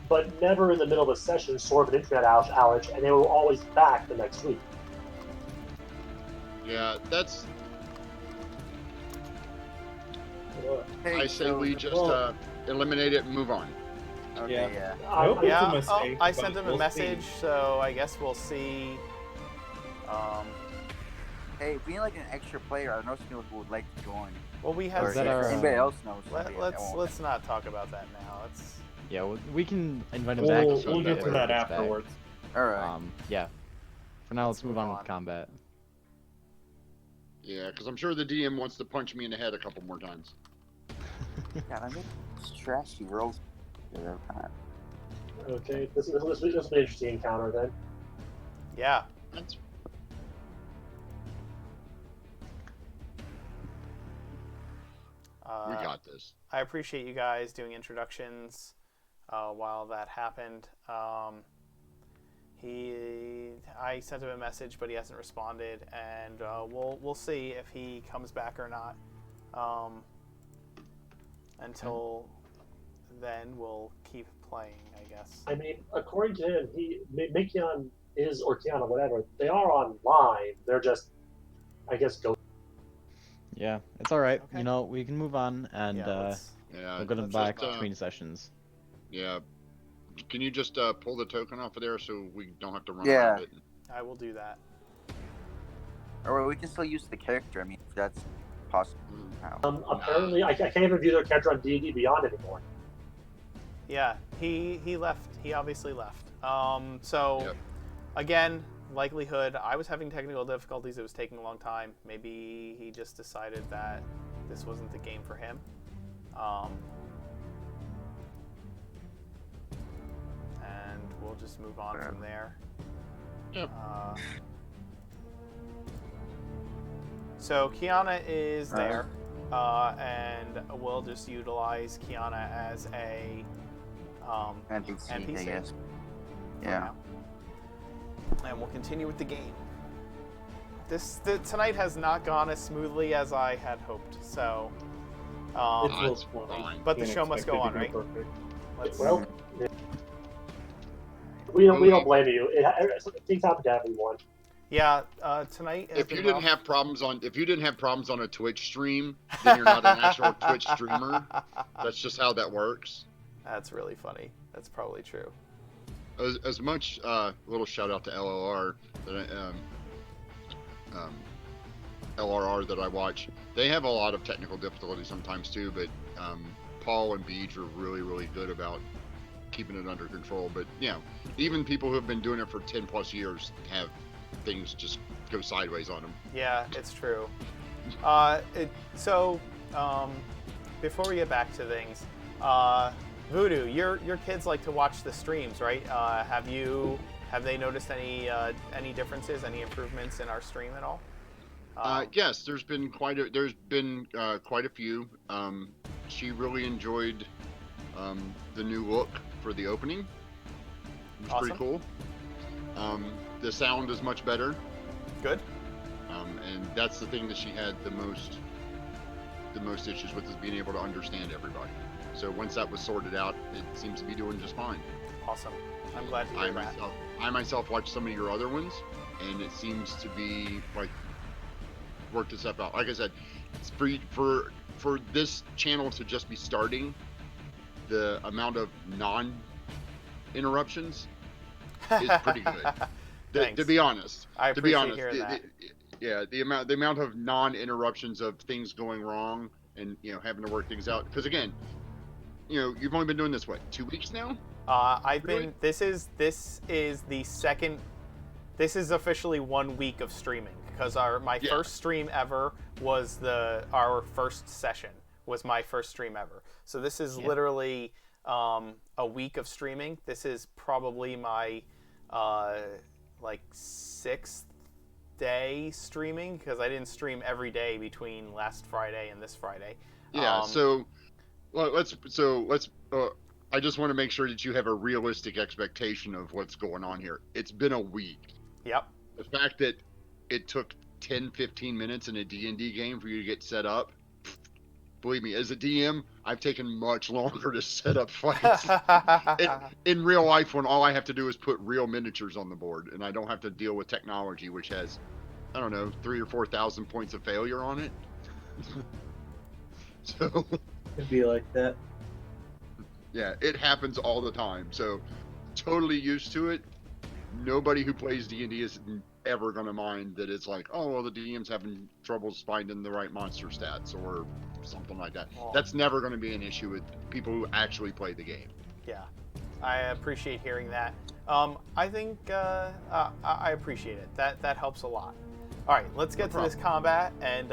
but never in the middle of a session, sort of an internet outage, and they were always back the next week. Yeah, that's. Hey, I say so we the- just eliminate it and move on. Okay, yeah. I hope it's a Yeah. mistake, I but sent him a we'll message, see. so I guess we'll see. Hey, being like an extra player, I know some people who would like to join. Well, we have. Or Is that if our, anybody else knows. somebody that Let's won't. not talk about that now. Let's. Yeah, we can invite him back. We'll if he get to ever that gets back. afterwards. All right. Yeah. For now, let's move on on. with combat. Yeah, because I'm sure the DM wants to punch me in the head a couple more times. God, I mean, it's trashy rolls. Okay, this will be an interesting encounter then. Yeah. That's we got this. I appreciate you guys doing introductions while that happened. I sent him a message, but he hasn't responded, and we'll see if he comes back or not. Until then, we'll keep playing, I guess. I mean, according to him, Mikion is, or Kiana, whatever, they are online. They're just, I guess, go. Yeah, it's all right. Okay. You know, we can move on, and Yeah, we'll get him let's back just, between sessions. Yeah. Can you just pull the token off of there so we don't have to run Yeah. around it? I will do that. Or we can still use the character. I mean, if that's possible. Apparently, I can't even view their character on D&D Beyond anymore. Yeah, he left. He obviously left. So, Yep. again, likelihood, I was having technical difficulties. It was taking a long time. Maybe he just decided that this wasn't the game for him. And we'll just move on from there. Yep. So Kiana is there, and we'll just utilize Kiana as a NPC, I NPC. guess. for Yeah. now. And we'll continue with the game. Tonight has not gone as smoothly as I had hoped. So, It's That's Will's point. fine. but the Can't show must expect go it on, to be right? perfect. Let's. Well, we don't blame you. Things happen to everyone. Yeah, tonight. has If been you didn't rough. have problems on a Twitch stream, then you're not an actual Twitch streamer. That's just how that works. That's really funny. That's probably true. As much little shout out to LLR that LRR that I watch. They have a lot of technical difficulties sometimes too, but Paul and Beej are really good about keeping it under control. But even people who have been doing it for 10 plus years have things just go sideways on them. Yeah, it's true. Before we get back to things, Voodoo, your kids like to watch the streams, right? Have they noticed any differences, any improvements in our stream at all? Yes, there's been quite a few. She really enjoyed the new look for the opening. It was Awesome. pretty cool. The sound is much better. Good. And that's the thing that she had the most issues with, is being able to understand everybody. So once that was sorted out, it seems to be doing just fine. Awesome. I'm glad to hear that. I myself watched some of your other ones, and it seems to be like worked itself out. Like I said, it's for this channel to just be starting, the amount of non-interruptions is pretty good. To be honest, I appreciate hearing that. The amount of non-interruptions of things going wrong and having to work things out. Because again, you've only been doing this 2 weeks now. This is the second. This is officially 1 week of streaming, because my first stream ever was our first session was my first stream ever. So this is literally a week of streaming. This is probably my 6th day streaming, because I didn't stream every day between last Friday and this Friday. Yeah. Let's. I just want to make sure that you have a realistic expectation of what's going on here. It's been a week. Yep. The fact that it took 10-15 minutes in a D&D game for you to get set up, believe me, as a DM, I've taken much longer to set up fights. in real life, when all I have to do is put real miniatures on the board, and I don't have to deal with technology, which has, 3,000 or 4,000 points of failure on it. So It'd be like that. yeah, it happens all the time. So totally used to it. Nobody who plays D&D is ever going to mind that it's like, oh, well, the DM's having troubles finding the right monster stats or something like that. Oh. That's never going to be an issue with people who actually play the game. Yeah, I appreciate hearing that. I think I appreciate it. That helps a lot. All right, let's get to this combat, and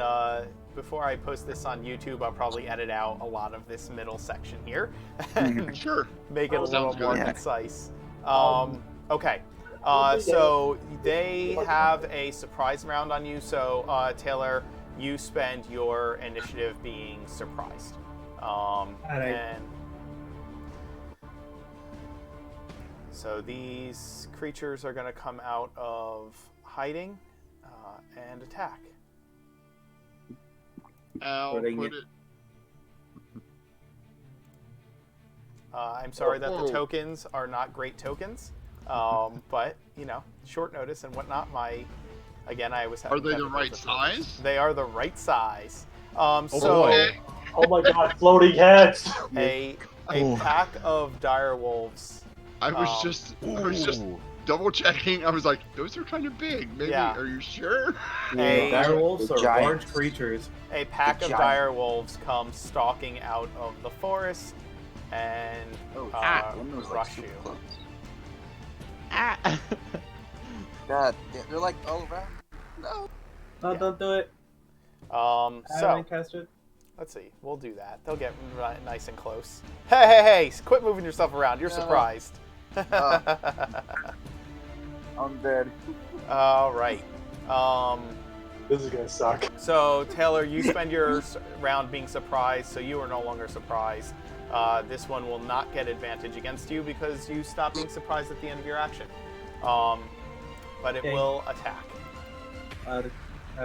before I post this on YouTube, I'll probably edit out a lot of this middle section here and Sure. make it a little Sounds more good. concise. Okay. So they have a surprise round on you. So Taylor, you spend your initiative being surprised. And so these creatures are going to come out of hiding and attack. I'll Putting put it- it. I'm sorry that the tokens are not great tokens. But short notice and whatnot. I always have. Are they the right size? They are the right size. boy. Oh my god, floating heads! a Ooh. pack of dire wolves. I was just double checking. I was like, those are kind of big. Maybe. Yeah. Are you sure? Dire wolves The are giants. large creatures. A pack The of giant. dire wolves come stalking out of the forest and One was like rush super you. close. God, they're like all around. No. No, Yeah. don't do it. So Haven't cast it. let's see. We'll do that. They'll get nice and close. Hey! Quit moving yourself around. You're No. surprised. I'm dead. All right. This is gonna suck. So Taylor, you spend your round being surprised, so you are no longer surprised. This one will not get advantage against you because you stop being surprised at the end of your action. But it Okay. will attack. All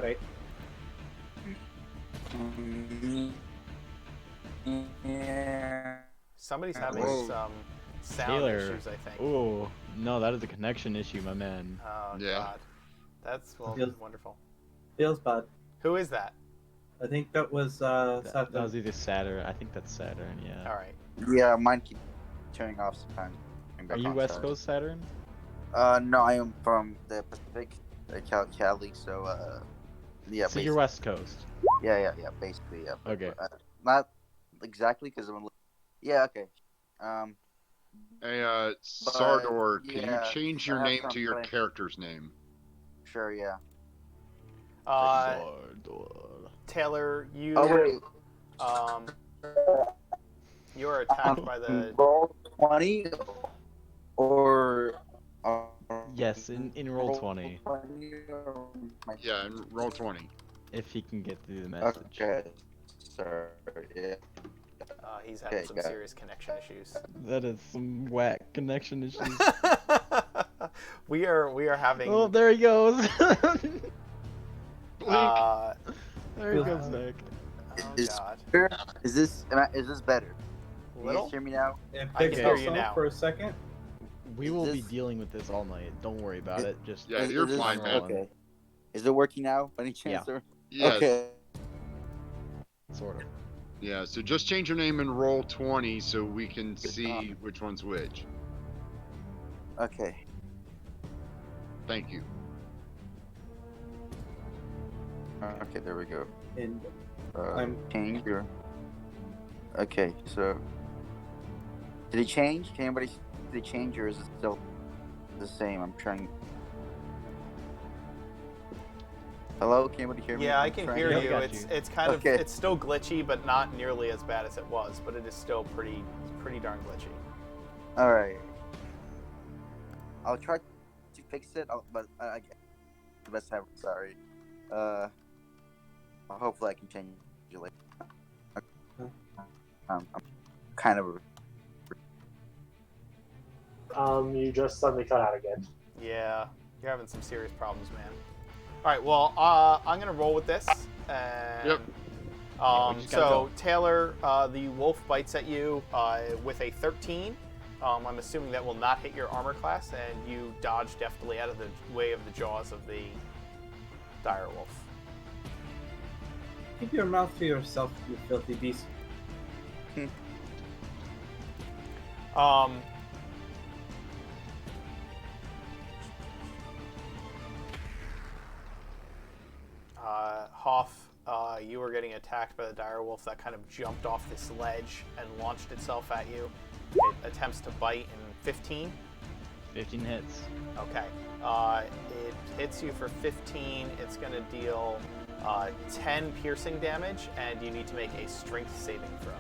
right. Yeah. Somebody's having Whoa. some sound Taylor. issues, I think. Oh, no, that is a connection issue, my man. Oh Yeah. god. That's Feels- wonderful. Feels bad. Who is that? I think that was That Saturn. was either Saturn. I think that's Saturn. Yeah. All right. Yeah, mine keep turning off sometimes. Turning Are back you on, West sorry. Coast Saturn? No, I am from the Pacific, Cali. So yeah. So you're West Coast. Yeah. Basically, yeah. Okay. Not exactly, because I'm. Yeah. Okay. Hey, Sardor, can you yeah, change I your have name to some your plans. character's name? Sure. Yeah. Taylor, you Oh wait. you are attacked by the. Roll 20 or. Yes, in roll 20, Yeah, and roll 20. if he can get through the message. Okay. Sorry. Yeah. He's having Okay, some got it. serious connection issues. That is some whack connection issues. we are having. Oh, there he goes. uh, There he goes back. oh Is- God. Is this better? Can you Little. guys hear me now? It I can picks hear us you up now. for a second. We Is will be this- dealing with this all night. Don't worry about it. Just Yeah, you're Is this- fine, man. Okay. Is it working now? By any chance? Yeah. Or? Yes. Okay. sort of. Yeah, so just change your name and roll 20 so we can see which one's which. Okay. Thank you. Okay, there we go. And I'm- Change your. Okay, so. Did it change? Can anybody? Did it change or is it still the same? I'm trying. Hello, can anybody hear me? Yeah, I I'm can trying hear to- Yeah, we you. got It's you. it's kind of Okay. it's still glitchy, but not nearly as bad as it was. But it is still pretty darn glitchy. All right. I'll try to fix it, but I the best time. Sorry. Hopefully I can change it later. I'm kind of. You just suddenly cut out again. Yeah, you're having some serious problems, man. All right, well, I'm gonna roll with this. And, Yep. Yeah, we just gotta So go. Taylor, the wolf bites at you with a 13. I'm assuming that will not hit your armor class, and you dodge deftly out of the way of the jaws of the dire wolf. Keep your mouth to yourself, you filthy beast. Hoff, you were getting attacked by the dire wolf that kind of jumped off this ledge and launched itself at you. It attempts to bite in 15. 15 hits. Okay. It hits you for 15. It's going to deal 10 piercing damage, and you need to make a strength saving throw.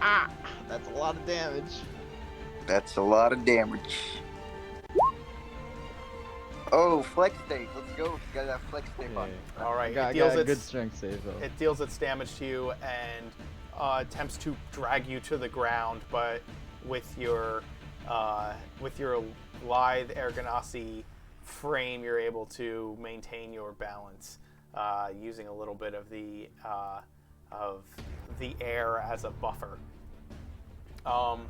Ah, that's a lot of damage. That's a lot of damage. Oh, flex save. Let's go. Got that flex save on. All right. I got, It deals got a its good strength save though. It deals its damage to you and attempts to drag you to the ground, but with your lithe Ergonasi frame, you're able to maintain your balance using a little bit of the air as a buffer. Okay.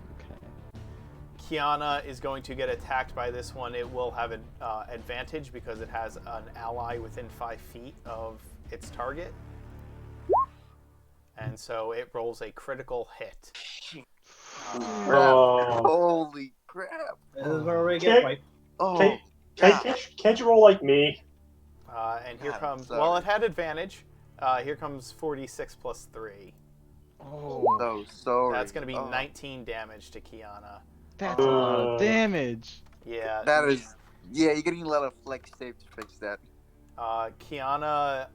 Kiana is going to get attacked by this one. It will have an advantage because it has an ally within 5 feet of its target. And so it rolls a critical hit. Holy crap. This is where we Okay. get wiped. Oh, Can't you roll like me? And here God, comes, sorry. well, it had advantage. Here comes 46 plus 3. Oh, so sorry. That's going to be Oh, 19 damage to Kiana. that's a lot of damage. Yeah. That is. Yeah, you're getting a lot of flex save to fix that. Kiana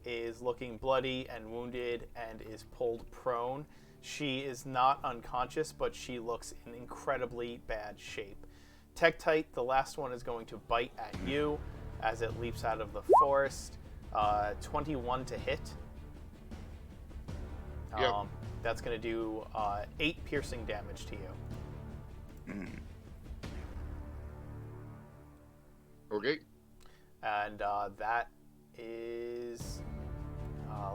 is looking bloody and wounded and is pulled prone. She is not unconscious, but she looks in incredibly bad shape. Tektite, the last one, is going to bite at you as it leaps out of the forest. 21 to hit. Yep. That's going to do 8 piercing damage to you. Okay. And that is,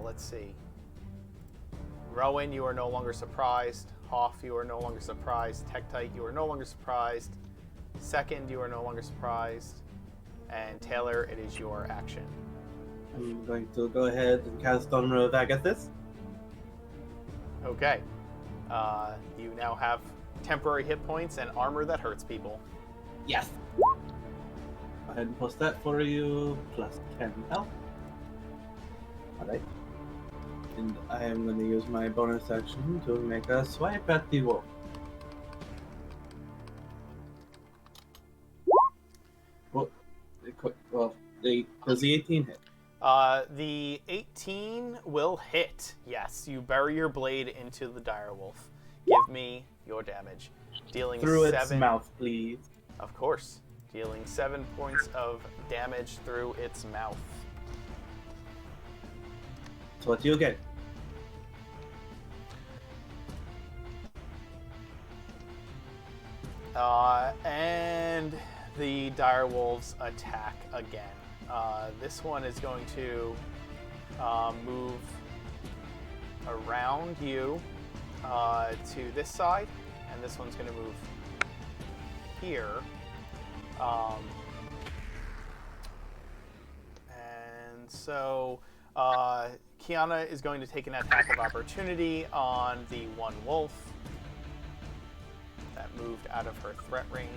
let's see. Rowan, you are no longer surprised. Hoff, you are no longer surprised. Tektite, you are no longer surprised. Second, you are no longer surprised. And Taylor, it is your action. I'm going to go ahead and cast Armor of Agathis. Okay. You now have temporary hit points and armor that hurts people. Yes. Go ahead and post that for you, plus 10 health. Alright. And I am going to use my bonus action to make a swipe at the wolf. Does the 18 hit? The 18 will hit. Yes, you bury your blade into the direwolf. Give me your damage. Dealing Through 7... its mouth, please. Of course. Dealing 7 points of damage through its mouth. So what do you get? And the direwolves attack again. This one is going to move around you to this side, and this one's going to move here. And so Kiana is going to take an attack of opportunity on the one wolf that moved out of her threat range.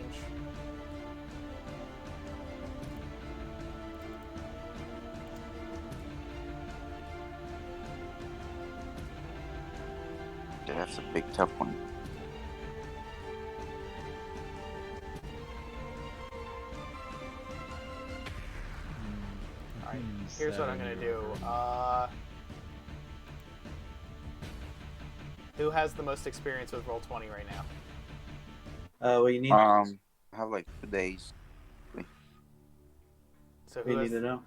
Yeah, that's a big tough one. Alright, here's what I'm going to do. Who has the most experience with Roll20 right now? What you need? I have like 2 days. So We need to know.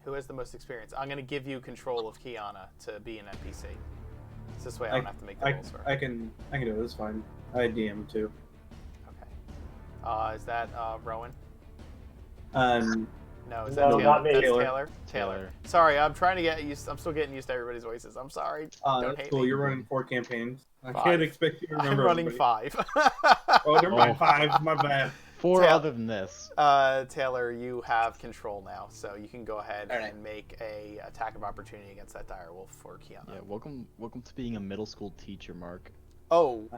who has the most experience? I'm going to give you control of Kiana to be an NPC. So this way I don't have to make the rolls for her. I can do it. It's fine. I DM too. Okay. Is that Rowan? No, is that No, Taylor? not me. That's Taylor. Taylor. Sorry, I'm trying to get used. I'm still getting used to everybody's voices. I'm sorry. Don't That's hate cool. me. You're running 4 campaigns. I 5. can't expect you to remember. I'm running everybody. 5. Oh, never mind. 5. My bad. 4 Tail- other than this. Taylor, you have control now, so you can go ahead All right. and make a attack of opportunity against that direwolf for Kiana. Yeah, welcome to being a middle school teacher, Mark. Oh,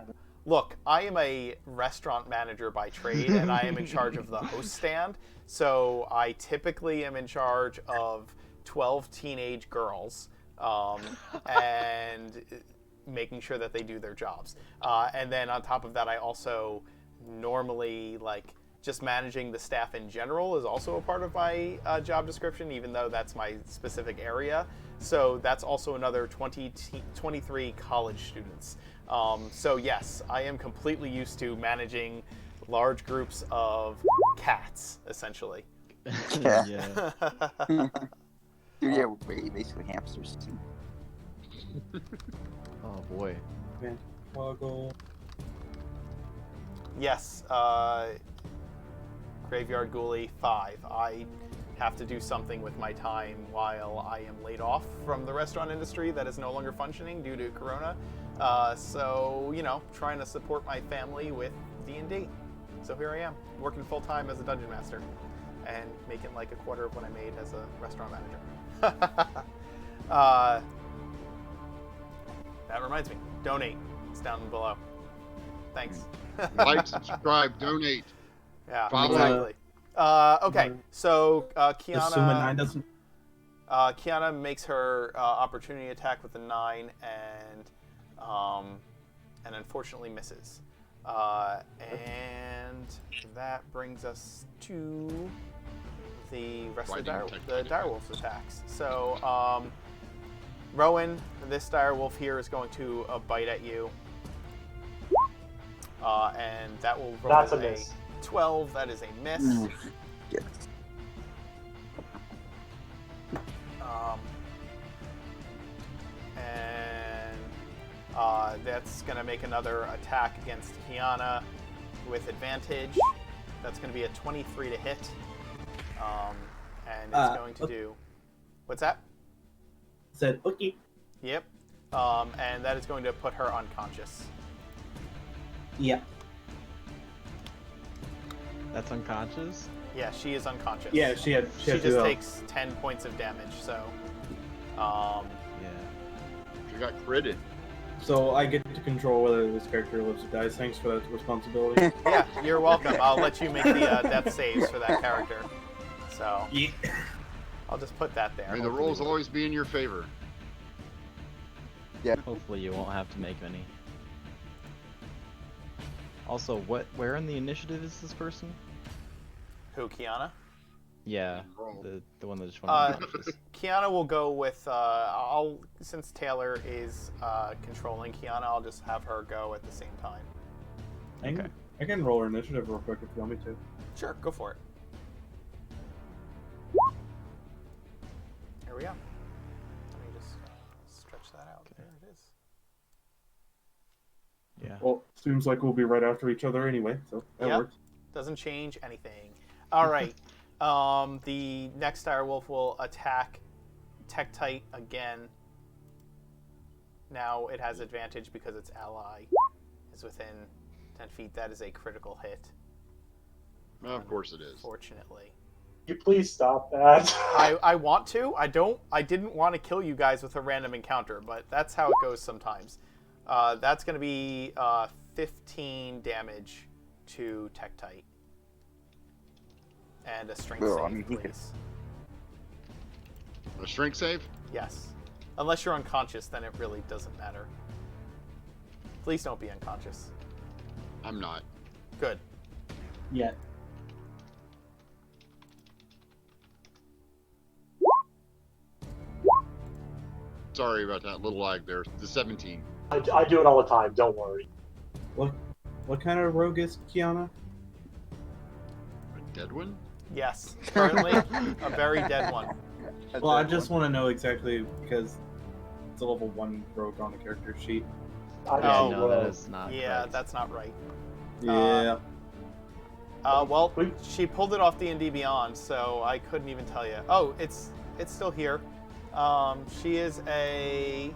look, I am a restaurant manager by trade, and I am in charge of the host stand. So I typically am in charge of 12 teenage girls and making sure that they do their jobs. And then on top of that, I also normally just managing the staff in general is also a part of my job description, even though that's my specific area. So that's also another 23 college students. So yes, I am completely used to managing large groups of cats, essentially. Yeah. Yeah, we're basically hamsters. Oh boy. Woggle. Yes, Graveyard Ghoulie 5. I have to do something with my time while I am laid off from the restaurant industry that is no longer functioning due to Corona. So, trying to support my family with D&D. So here I am, working full-time as a dungeon master and making like a quarter of what I made as a restaurant manager. That reminds me, donate. It's down below. Thanks. Like, subscribe, donate. Yeah, Follow. exactly. Okay, so Assuming 9 Kiana, doesn't. Kiana makes her opportunity attack with a 9 and unfortunately misses. And that brings us to the rest of the direwolf's attacks. So, Rowan, this direwolf here is going to bite at you. And that will roll That's a a miss. 12. That is a miss. Yes. And that's going to make another attack against Kiana with advantage. That's going to be a 23 to hit. And it's going to do... What's that? Said okay. Yep. And that is going to put her unconscious. Yeah. That's unconscious? Yeah, she is unconscious. Yeah, she had She two just health. takes 10 points of damage, so. Yeah. You got critted. So I get to control whether this character lives or dies. Thanks for that responsibility. Yeah, you're welcome. I'll let you make the death saves for that character. So. Yeah. I'll just put that there. May the rolls always be in your favor. Yeah. Hopefully you won't have to make any. Also, where in the initiative is this person? Who, Kiana? Yeah, Roll. the one that just went Uh, unconscious. Kiana will go with, since Taylor is controlling Kiana, I'll just have her go at the same time. Okay. I can roll her initiative real quick if you want me to. Sure, go for it. Here we go. Let me just stretch that out. There it is. Yeah. Well, seems like we'll be right after each other anyway, so that Yep. works. Doesn't change anything. All right. The next direwolf will attack Tektite again. Now it has advantage because its ally is within 10 feet. That is a critical hit. Of course it is. Unfortunately. You please stop that. I want to. I didn't want to kill you guys with a random encounter, but that's how it goes sometimes. That's going to be 15 damage to Tektite. And a strength save, please. A strength save? Yes. Unless you're unconscious, then it really doesn't matter. Please don't be unconscious. I'm not. Good. Yeah. Sorry about that little lag there. The 17. I do it all the time. Don't worry. What kind of rogue is Kiana? A dead one? Yes. Currently, a very dead one. Well, I just want to know exactly because it's a level 1 rogue on the character sheet. I Yeah, Oh, no, that is not Yeah, correct. that's not right. Yeah. Well, she pulled it off D&D Beyond, so I couldn't even tell you. Oh, it's still here. She is a...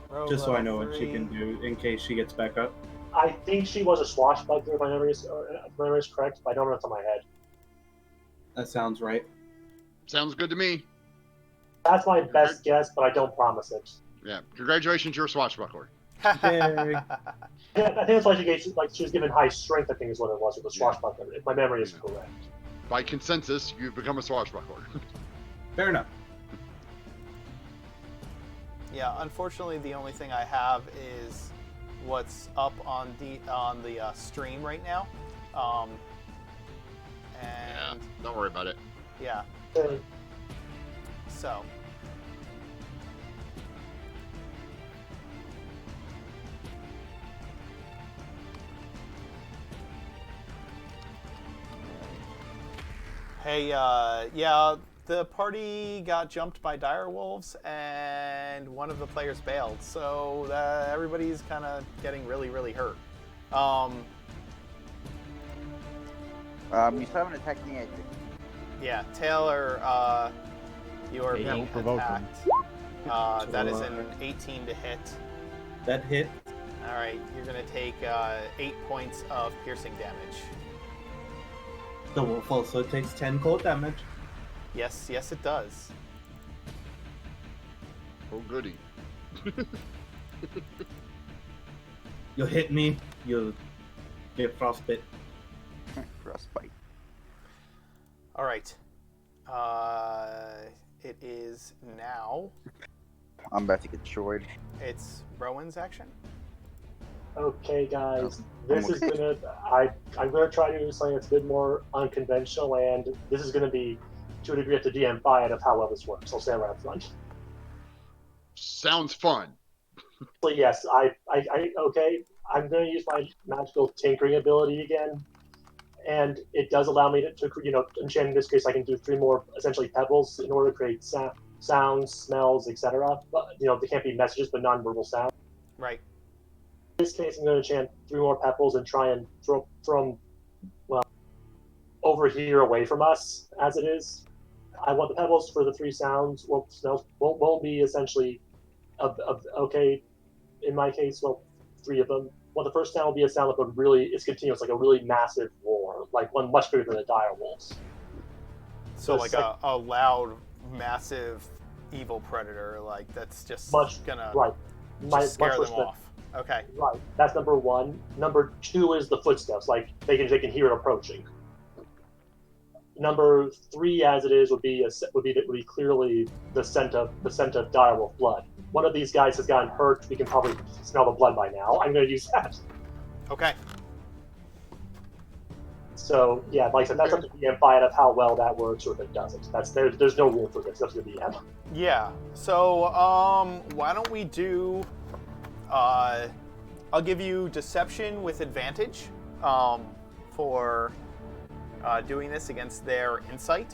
rogue Just so I level know what she 3. can do in case she gets back up. I think she was a swashbuckler, if my memory is correct, but I don't know what's on my head. That sounds right. Sounds good to me. That's my best guess, but I don't promise it. Yeah. Congratulations, you're a swashbuckler. Yay. Yeah, I think that's why she was given high strength, I think is what it was with the swashbuckler, if my memory is correct. By consensus, you've become a swashbuckler. Fair enough. Yeah, unfortunately, the only thing I have is what's up on the stream right now. Yeah. And Don't worry about it. yeah, So, so hey, yeah, the party got jumped by dire wolves, and one of the players bailed, so everybody's kind of getting really, really hurt. You still haven't attacked me, I think. Yeah, Taylor, you are Hey, being don't provoke him. attacked. That is an 18 to hit. That hit. All right, you're gonna take 8 points of piercing damage. The wolf also takes 10 cold damage. Yes, yes, it does. Oh, goody. You'll hit me, you'll get frostbite. Frostbite. All right. It is now. I'm about to get destroyed. It's Rowan's action. okay, guys, I'm this is gonna. I'm gonna try to do something that's a bit more unconventional, and this is gonna be to a degree at the DM fight of how well this works. I'll stand right up front. Sounds fun. So yes, okay. I'm gonna use my magical tinkering ability again, and it does allow me to enchant. In this case, I can do 3 more essentially pebbles in order to create sounds, smells, etc. But they can't be messages, but non-verbal sounds. Right. In this case, I'm going to enchant 3 more pebbles and try and throw from, over here away from us, as it is. I want the pebbles for the 3 sounds. Well, smells won't be essentially, okay, in my case, 3 of them Well, the first sound will be a sound like it's continuous, like a really massive roar, like one much bigger than the dire wolves. So The like sec- a loud, massive, evil predator, like that's just gonna right, just scare much worse them than, off. Okay. right. That's number one. Number two is the footsteps, like they can hear it approaching. Number three, as it is, would be clearly the scent of direwolf blood. One of these guys has gotten hurt. We can probably smell the blood by now. I'm going to use that. Okay. So yeah, like I said, that's up to the DM fight of how well that works or if it doesn't. There's no rule for this. That's up to the DM. Yeah. So why don't we do? I'll give you deception with advantage for doing this against their insight,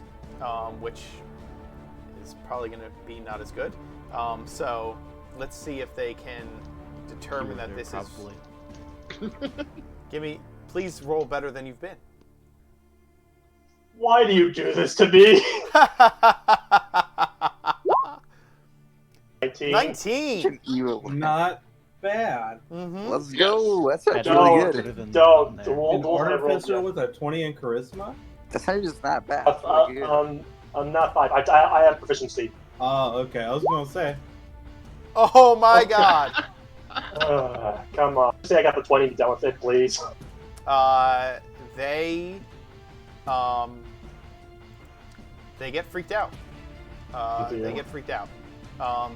which is probably going to be not as good. So let's see if they can determine that this probably. is. Please roll better than you've been. Why do you do this to me? 19. Evil. Not bad. Mm-hmm. Let's go. That's Better really than- good. better than Don't. there. An artificer with a 20 in charisma? That's just not bad. That's really good. I'm not 5. I have proficiency. Oh, okay. I was gonna say. Oh my God. Come on. Say I got the 20 to be done with it, please. They get freaked out. They get freaked out.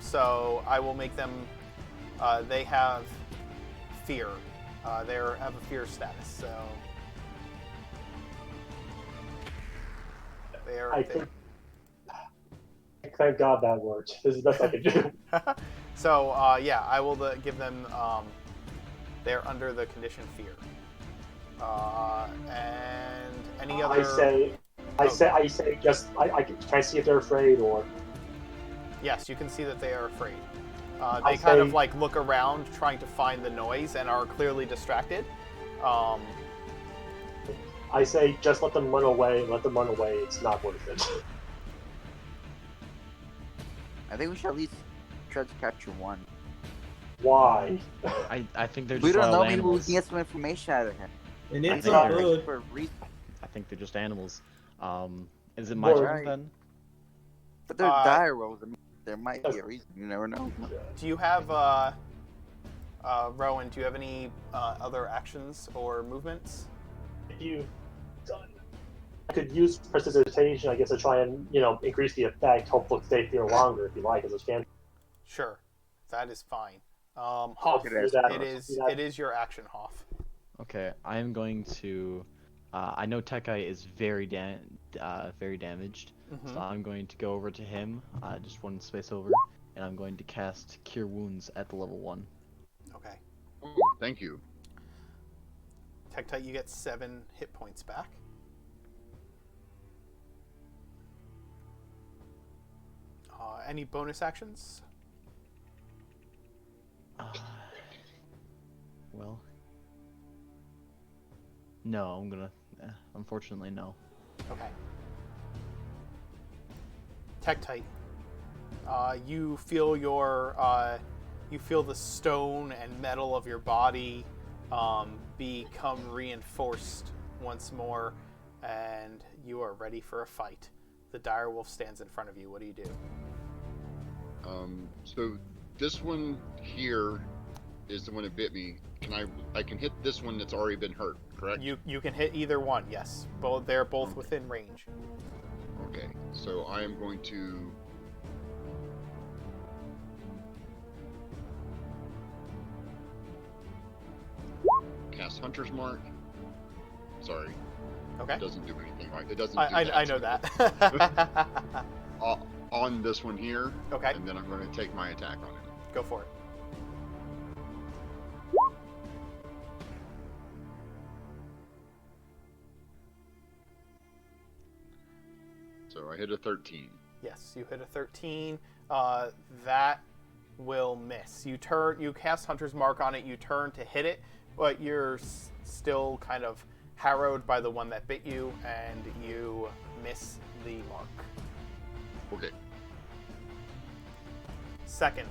So I will make them. They have fear. They have a fear status. So Thank God that worked. This is the best I could do. So yeah, I will give them. They're under the condition fear. And any other? I say just can I see if they're afraid or? Yes, you can see that they are afraid. They kind of like look around trying to find the noise and are clearly distracted. I say just let them run away. Let them run away. It's not worth it. I think we should at least try to capture one. Why? I think they're We just don't know. wild Maybe we animals. can get some information out of him. And I it's think a they're hood. For a reason. I think they're just animals. Is it my Well, turn then? But they're dire wolves. I mean, there might be a reason. You never know. Do you have Rowan? Do you have any other actions or movements? I could use prestidigitation, I guess, to try and increase the effect. Hopefully, stay here longer if you like, as a fan. Sure, that is fine. Hoff, it is your action, Hoff. Okay, I am going to. I know Tekai is very damaged, so I'm going to go over to him, just one space over, and I'm going to cast Cure Wounds at the level 1. Okay. Oh, thank you. Tektite, you get 7 hit points back. Any bonus actions? Well, no, I'm gonna. Unfortunately, no. Okay. Tektite, you feel you feel the stone and metal of your body become reinforced once more, and you are ready for a fight. The direwolf stands in front of you. What do you do? So this one here is the one that bit me. I can hit this one that's already been hurt, correct? You can hit either one. Yes, they're both within range. Okay, so I am going to cast Hunter's Mark. Sorry. Okay. It doesn't do anything like it doesn't. I know that. On this one here. Okay. And then I'm going to take my attack on it. Go for it. So I hit a 13. Yes, you hit a 13. That will miss. You cast Hunter's Mark on it. You turn to hit it, but you're still kind of harrowed by the one that bit you, and you miss the mark. Okay. Second.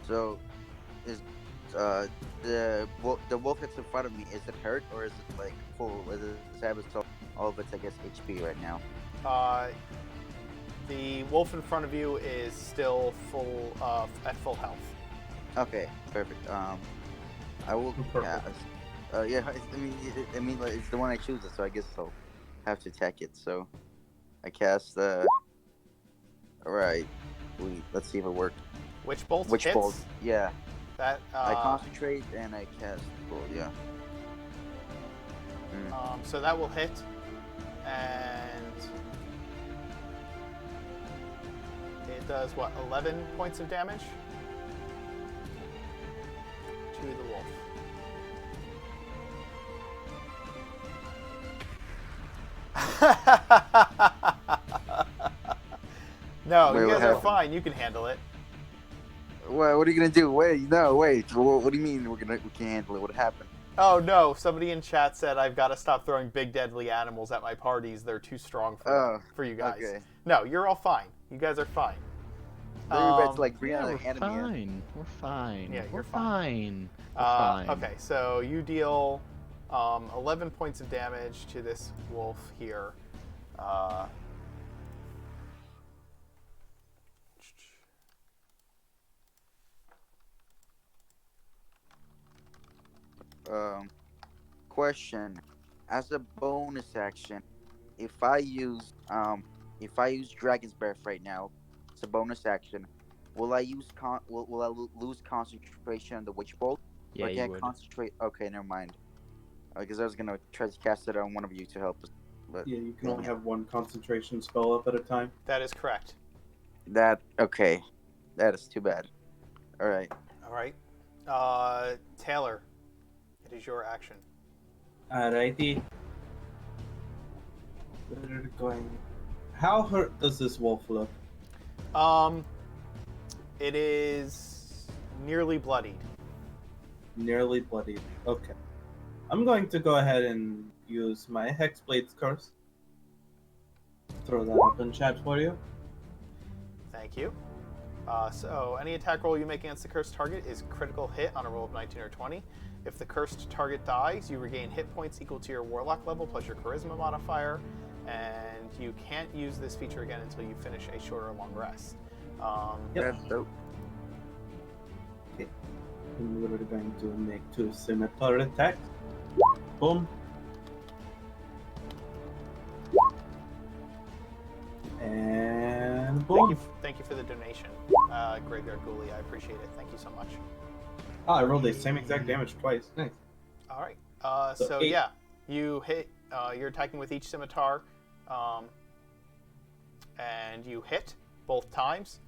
So the wolf that's in front of me, is it hurt or is it like full? Does it have all of its, I guess, HP right now? The wolf in front of you is still at full health. Okay, perfect. I will. Perfect. Yeah. I mean, like, it's the one I choose, so I guess I'll have to attack it. So, I cast. All right. Let's see if it worked. Witch bolt. Witch hits. bolt. Yeah. That. I concentrate and I cast bolt. Yeah. So that will hit, and it does what? 11 points of damage to the wolf. No, Wait, you what guys are happened? fine. You can handle it. What are you gonna do? Wait. What do you mean we can't handle it? What happened? Oh no! Somebody in chat said I've got to stop throwing big deadly animals at my parties. They're too strong for you guys. Okay. No, you're all fine. You guys are fine. Maybe about to like bring Yeah, out we're an enemy. fine. We're fine. Yeah, we're you're fine. fine. Okay, so you deal 11 points of damage to this wolf here. Question: as a bonus action, if I use Dragon's Breath right now, it's a bonus action. Will I lose concentration on the Witch Bolt? Yeah, or can you I would. concentrate? Okay, never mind. Because I was gonna try to cast it on one of you to help us. But Yeah, you can only have one concentration spell up at a time. That is correct. Okay, that is too bad. All right. All right. Taylor, it is your action. Alrighty. We're going. How hurt does this wolf look? It is nearly bloodied. Nearly bloodied. Okay. I'm going to go ahead and use my Hexblade's Curse. Throw that up in chat for you. Thank you. So any attack roll you make against the cursed target is critical hit on a roll of 19 or 20. If the cursed target dies, you regain hit points equal to your warlock level plus your charisma modifier, and you can't use this feature again until you finish a short or long rest. Yep. That's dope. Okay. And we're going to make 2 scimitar attacks. Boom. And boom. Thank you for the donation, Graveyard Ghoulie. I appreciate it. Thank you so much. Oh, I rolled the same exact damage twice. Nice. All right. So So 8. yeah, you hit. You're attacking with each scimitar, and you hit both times,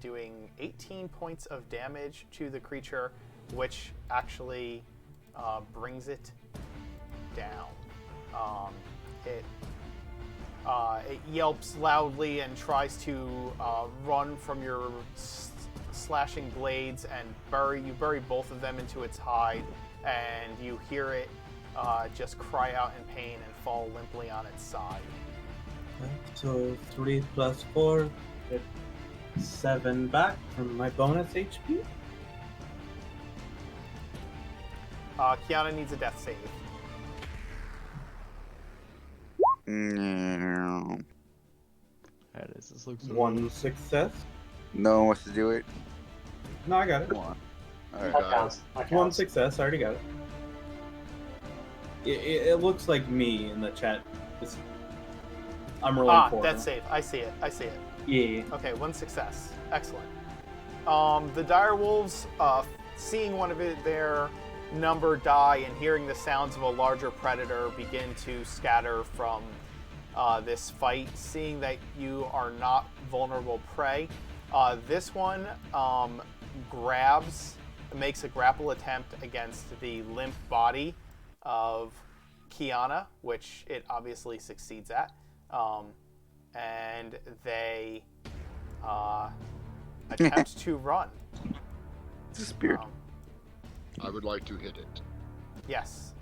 doing 18 points of damage to the creature, which actually brings it down. It yelps loudly and tries to run from your slashing blades, and you bury both of them into its hide, and you hear it just cry out in pain and fall limply on its side. So 3 plus 4, get 7 back from my bonus HP. Kiana needs a death save. No. That is. This looks. 1 success. No one wants to do it. No, I got it. Come on. All That right. counts. That 1 counts. success. I already got it. It looks like me in the chat. I'm rolling 4. Death save. I see it. Yeah. Okay, 1 success. Excellent. The dire wolves, seeing one of their number die and hearing the sounds of a larger predator begin to scatter from this fight, seeing that you are not vulnerable prey, this one makes a grapple attempt against the limp body of Kiana, which it obviously succeeds at, and they attempt to run. It's a spirit. I would like to hit it. Yes,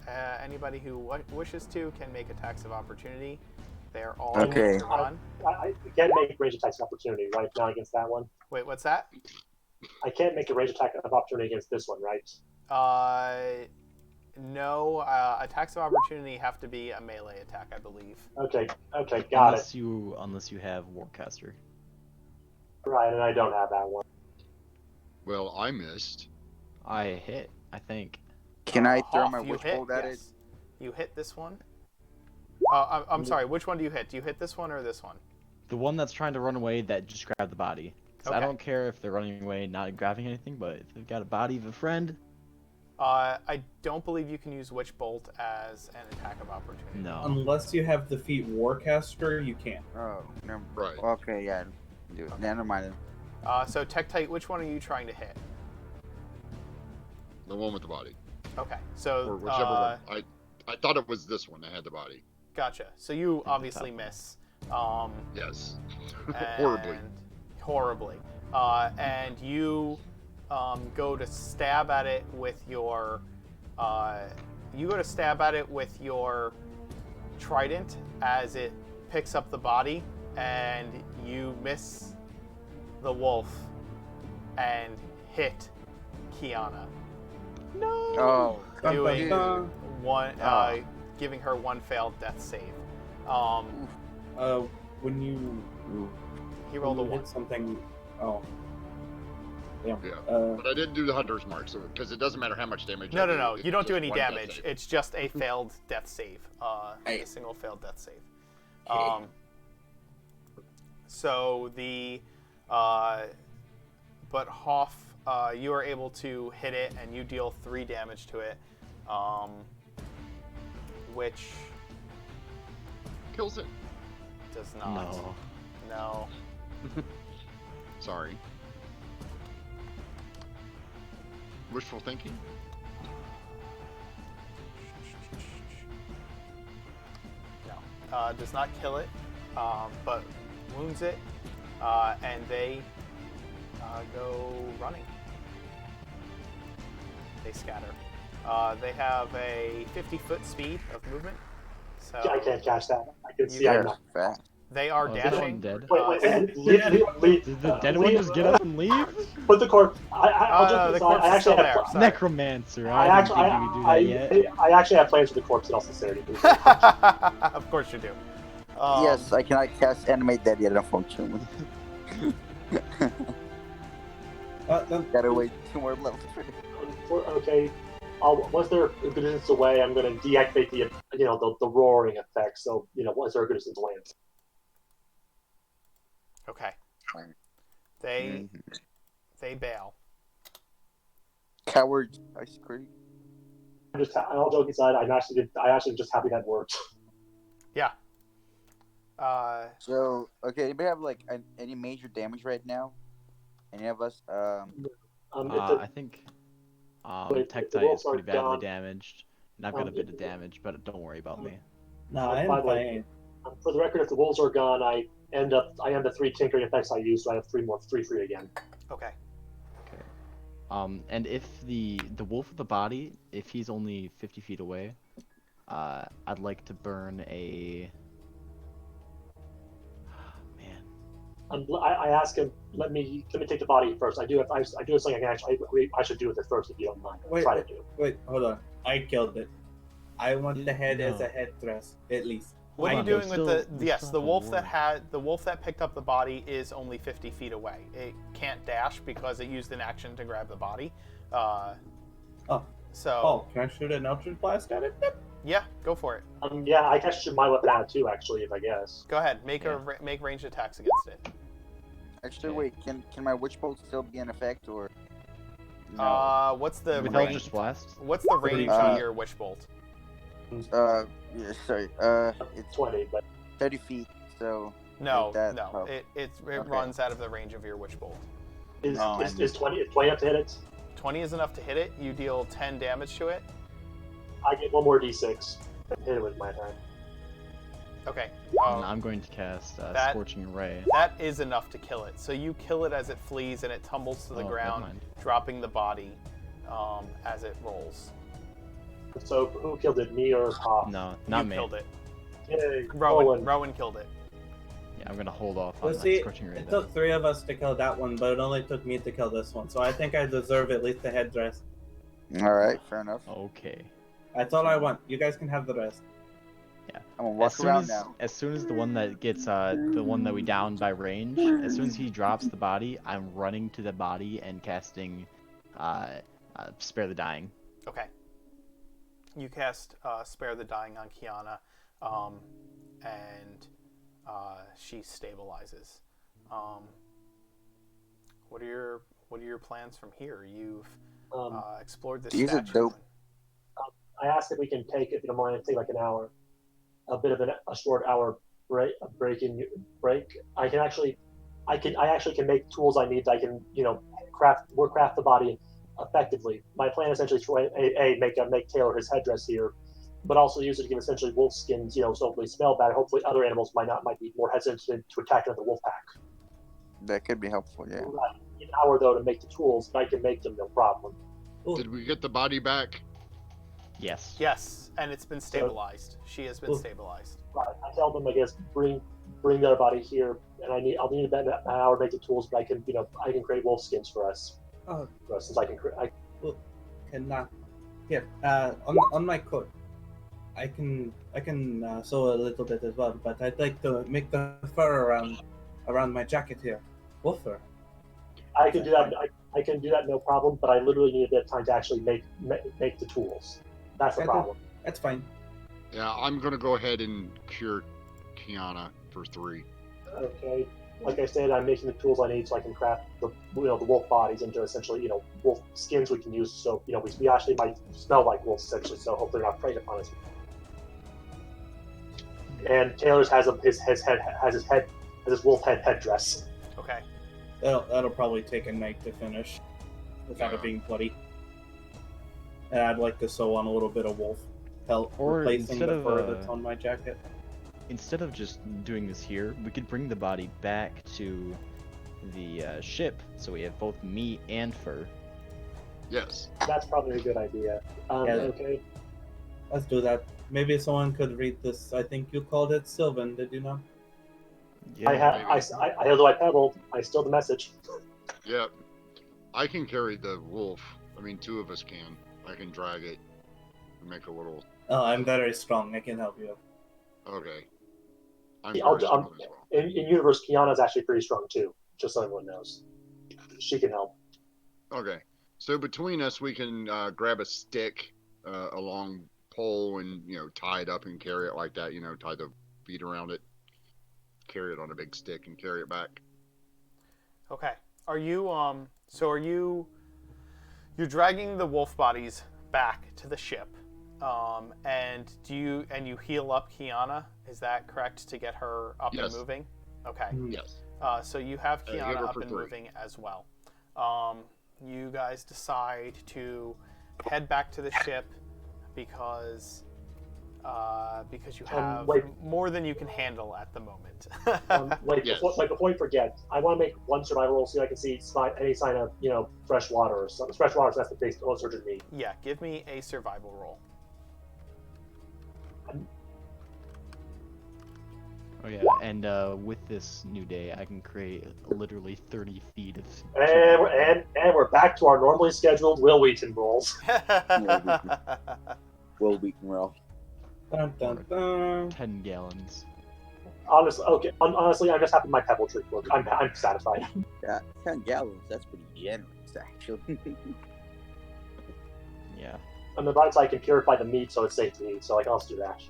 anybody who wishes to can make attacks of opportunity. They are all Okay. able to run. I can make range attacks of opportunity right now against that one. Wait, what's that? I can't make a range attack of opportunity against this one, right? No. Attacks of opportunity have to be a melee attack, I believe. Okay, got it. Unless you have Warcaster. Right, and I don't have that one. Well, I missed. I hit, I think. Can I throw Hoff, my you witch hit, bolt at yes. it? You hit this one. I'm sorry. Which one do you hit? Do you hit this one or this one? The one that's trying to run away that just grabbed the body. So I Okay. don't care if they're running away, not grabbing anything, but if they've got a body of a friend, I don't believe you can use Witch Bolt as an attack of opportunity. no. Unless you have defeat Warcaster, you can't. Oh, never. Right. Okay, yeah. Do it. Never mind. So Tektite, which one are you trying to hit? The one with the body. Okay. So Or whichever one. I thought it was this one that had the body. Gotcha. So you the obviously top one. miss. Yes. And- Horribly. And you go to stab at it with your trident as it picks up the body, and you miss the wolf and hit Kiana, Oh, doing Dun, one, Ah. giving her one failed death save. When you He rolled a when you 1. hit something. Oh. Yeah. Yeah. Uh, But I didn't do the hunter's mark, so because it doesn't matter how much damage. No, I do, no. it's You don't do just any one death damage. save. It's just a failed death save. A single failed death save. So the, but Hoff, you are able to hit it and you deal 3 damage to it, which Kills it. does not. No. No. Sorry. Wishful thinking. No. Does not kill it, but wounds it, and they go running. They scatter. They have a 50-foot speed of movement. So I can't catch that. I can see You I'm they're not. fast. they are Oh, is that one dashing. dead? Wait, leave. Did the dead one just get up and leave? Put the corpse. I'll just the decide. corpse is still there. Sorry. Necromancer. I didn't think you could do that yet. I actually have plans for the corpse in all sincerity. Of course you do. Yes, I cannot cast animate that yet, unfortunately. Gotta wait 2 more levels for it. Okay. Once they're a good distance away, I'm going to deactivate the roaring effect. So once they're a good distance away. Okay. Fine. They bail. Coward, I scream. All joking aside, I actually just happy that worked. Yeah. So, okay, anybody have like any major damage right now? Any of us? I think Wait, the Tektite wolves is pretty are badly gone. damaged. And I've got a bit of damage, but don't worry about me. no, I'm By the way, fine. For the record, if the wolves are gone, I end the 3 tinkering effects I used, so I have 3 free again. Okay. And if the wolf with the body, if he's only 50 feet away, I'd like to burn a. Man. I ask him, let me take the body first. I do have something I can actually. I should do with it first if you don't mind. Wait, Try to do. Wait, hold on. I killed it. I want the head as No. a headdress, at least. What are you on, doing though. with We yes, still the have a wolf war. that picked up the body is only 50 feet away. It can't dash because it used an action to grab the body. So Oh, can I shoot an Eldritch Blast at it? yeah, go for it. Yeah, I can shoot my weapon out too, actually, if I guess. Go ahead, make Yeah. make ranged attacks against it. Actually, Okay. wait, can my witch bolt still be in effect or? No. What's the With range? Eldritch Blast? What's the range Uh, on your wish bolt? Yeah, sorry. It's 20, but 30 feet, so. No, that no, help? it Okay. runs out of the range of your wish bolt. is No, I 20 up to hit it? 20 is enough to hit it. You deal 10 damage to it. I get 1 more d6. Hit it with my turn. Okay. And I'm going to cast that- Scorching Ray. That is enough to kill it. So you kill it as it flees and it tumbles to the Oh, never ground, mind. dropping the body as it rolls. So who killed it, me or Pop? No, not you me. killed it. Yay, Rowan. Rowan. Rowan killed it. Yeah, I'm gonna hold off on Well, that see, scorching ray. it Then. took 3 of us to kill that one, but it only took me to kill this one. So I think I deserve at least the headdress. All right, fair enough. Okay. That's all I want. You guys can have the rest. I'm gonna walk around now. As soon as the one that gets the one that we downed by range, as soon as he drops the body, I'm running to the body and casting Spare the Dying. Okay. You cast Spare the Dying on Kiana, and she stabilizes. What are your plans from here? You've explored this These are statue. dope. I asked if we can take, if you don't mind, take like an hour, a bit of a short hour break. I actually can make tools I need. I can craft the body effectively. My plan essentially is to make Taylor his headdress here, but also use it to give essentially wolf skins. So hopefully smell bad. Hopefully other animals might be more hesitant to attack another wolf pack. That could be helpful, yeah. An hour though to make the tools, but I can make them no problem. Did we get the body back? Yes. Yes, and it's been stabilized. She has been stabilized. Right. I tell them, I guess, bring their body here, and I'll need about an hour to make the tools, but I can create wolf skins for us. Oh, Since I can create. cannot. Here, on my coat, I can sew a little bit as well, but I'd like to make the fur around my jacket here. Wolf fur. I can do that. I can do that, no problem. But I literally need a bit of time to actually make the tools. That's the problem. That's fine. Yeah, I'm gonna go ahead and cure Kiana for 3. Okay. Like I said, I'm making the tools I need so I can craft the wolf bodies into essentially wolf skins we can use. So we actually might smell like wolves essentially. So hopefully they're not preying upon us. And Taylor's has his wolf headdress. Okay. That'll probably take a night to finish without it being bloody. And I'd like to sew on a little bit of wolf pelt, Or replacing instead the of, fur that's on my jacket. Instead of just doing this here, we could bring the body back to the ship, so we have both meat and fur. Yes. That's probably a good idea. Okay. Let's do that. Maybe someone could read this. I think you called it Sylvan, did you not? Yeah. Although I pedaled, I still the message. Yep. I can carry the wolf. I mean, 2 of us can. I can drag it and make a little. Oh, I'm very strong. I can help you. Okay. I'm Yeah, very strong as well. In universe, Kiana's actually pretty strong too. Just so everyone knows, she can help. Okay. So between us, we can grab a stick, a long pole, and tie it up and carry it like that. Tie the feet around it, carry it on a big stick, and carry it back. Okay. Are you you're dragging the wolf bodies back to the ship, and you heal up Kiana? Is that correct, to get her up and moving? Okay. Yes. So you have hit Kiana her up for and 3. moving as well. You guys decide to head back to the ship because you have more than you can handle at the moment. Before you forget, I want to make one survival roll so I can see any sign of fresh water or something. Fresh water, so that's the base closer to me. Yeah, give me a survival roll. Oh yeah, and with this new day, I can create literally 30 feet of. And we're back to our normally scheduled Will Wheaton rolls. Will Wheaton roll. Dun, dun, dun. 10 gallons. Honestly, I'm just happy my pebble trick worked. I'm satisfied. Yeah, 10 gallons. That's pretty generous, actually. Yeah. On the bright side, I can purify the meat so it's safe to eat. So I'll just do that.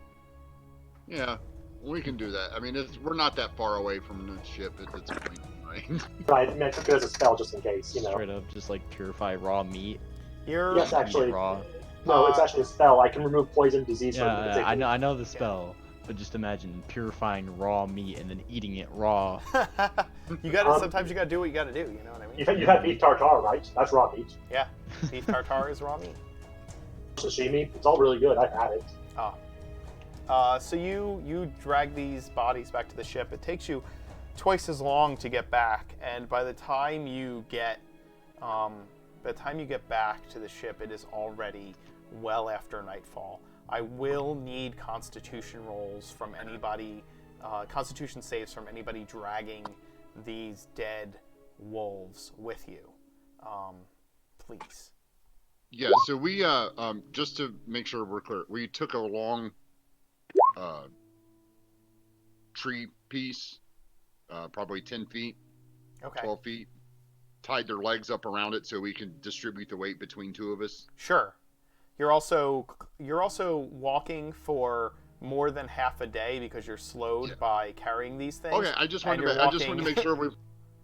Yeah, we can do that. I mean, we're not that far away from the ship at this point, right? Right, I mean, I took it as a spell just in case, Straight up, just like purify raw meat. Yes, actually. Raw. No, it's actually a spell. I can remove poison, disease. Yeah, I know the spell, but just imagine purifying raw meat and then eating it raw. Sometimes you gotta do what you gotta do. You know what I mean? You had beef tartare, right? That's raw meat. Yeah, beef tartare is raw meat. Sashimi, it's all really good. I've had it. So you drag these bodies back to the ship. It takes you twice as long to get back, and by the time you get back to the ship, it is already well after nightfall. I will need Constitution rolls from anybody Constitution saves from anybody dragging these dead wolves with you. Please. Yeah, so we just to make sure we're clear, we took a long tree piece, probably 10 feet, Okay. 12 feet, tied their legs up around it so we can distribute the weight between two of us. Sure. You're also walking for more than half a day because you're slowed by carrying these things. Okay, I just wanted to make sure we.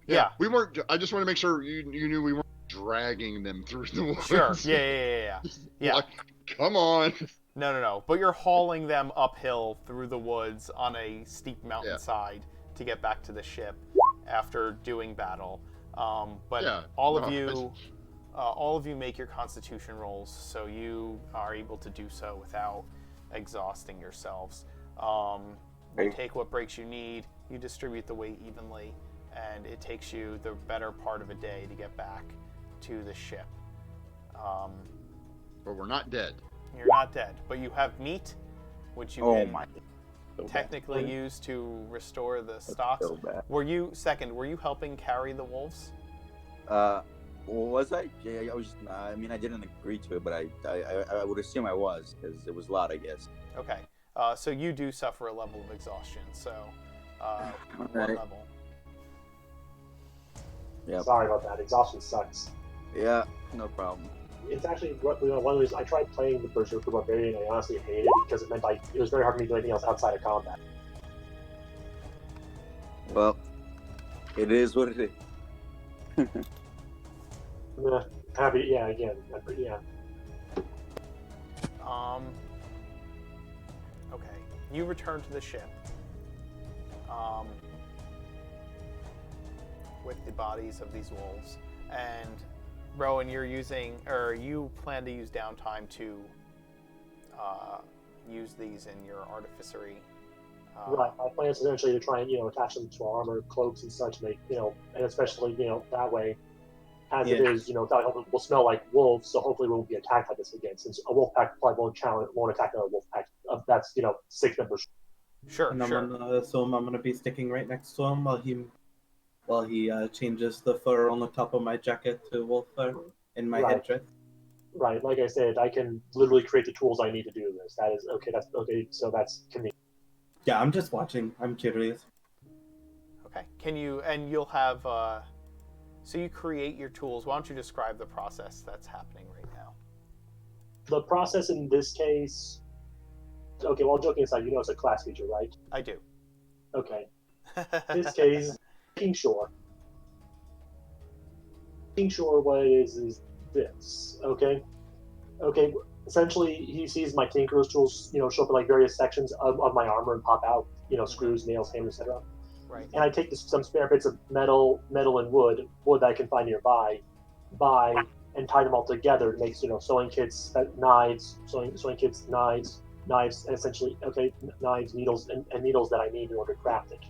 Yeah. We weren't. I just want to make sure you knew we weren't dragging them through the woods. Sure. Yeah. Like, come on. No. But you're hauling them uphill through the woods on a steep mountainside to get back to the ship after doing battle. But all of you make your Constitution rolls, so you are able to do so without exhausting yourselves. You take what breaks you need, you distribute the weight evenly, and it takes you the better part of a day to get back to the ship. But we're not dead. You're not dead, but you have meat, which you can So technically use to restore the stocks. So bad. Were you helping carry the wolves? Was I? Yeah, I was. I mean, I didn't agree to it, but I would assume I was, because it was a lot, I guess. Okay. So you do suffer a level of exhaustion. So, what level? Yeah. Sorry about that. Exhaustion sucks. Yeah, no problem. It's actually one of the reasons I tried playing the Berserker Barbarian, and I honestly hated it because it meant it was very hard for me to do anything else outside of combat. Well, it is what it is. Happy, yeah, again, yeah. Okay. You return to the ship. With the bodies of these wolves, and Rowan, you plan to use downtime to use these in your artificery. Right. My plan is essentially to try and attach them to our armor, cloaks, and such, make and especially that way, as it is, that will smell like wolves, so hopefully we won't be attacked by this again, since a wolf pack probably won't attack another wolf pack. That's 6 members. Sure. And I'm gonna be sticking right next to him while he changes the fur on the top of my jacket to wolf fur in my headdress. Right. Like I said, I can literally create the tools I need to do this. That is okay. That's okay. So that's convenient. Yeah, I'm just watching. I'm curious. Okay. You'll have. So you create your tools. Why don't you describe the process that's happening right now? The process in this case. Okay. Well, joking aside, it's a class feature, right? I do. Okay. In this case, making sure what it is this. Okay. Essentially, he sees my Tinkerer's tools, show up in various sections of my armor and pop out, screws, nails, hammers, etc. Right. And I take some spare bits of metal, and wood that I can find nearby, and tie them all together to make, sewing kits, knives, sewing kits, knives, and essentially, knives, needles, and needles that I need in order to craft it.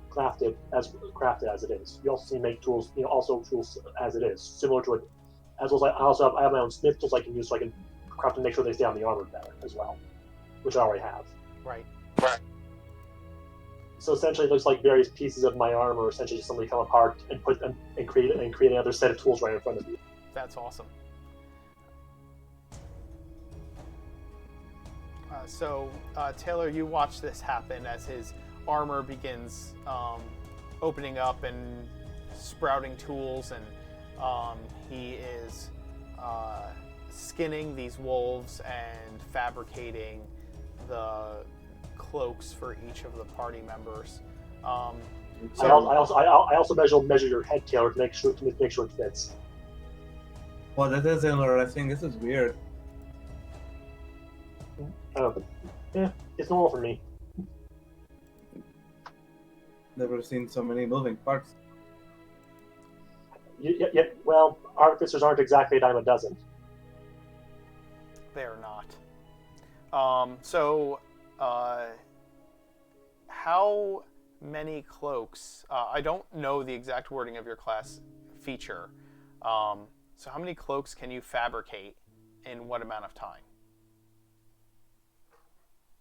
Crafted as it is. You also see make tools, also tools as it is, similar to it. As well as I have my own smith tools I can use, so I can craft and make sure they stay on the armor better as well, which I already have. Right. So essentially, it looks like various pieces of my armor essentially just suddenly come apart and put them and create another set of tools right in front of you. That's awesome. So Taylor, you watch this happen as his armor begins opening up and sprouting tools, and he is skinning these wolves and fabricating the cloaks for each of the party members. I also measure your head, Taylor, to make sure it fits. Well, that is interesting. This is weird. It's normal for me. Never seen so many moving parts. Well, artificers aren't exactly a dime a dozen. They're not. How many cloaks? I don't know the exact wording of your class feature. So how many cloaks can you fabricate in what amount of time?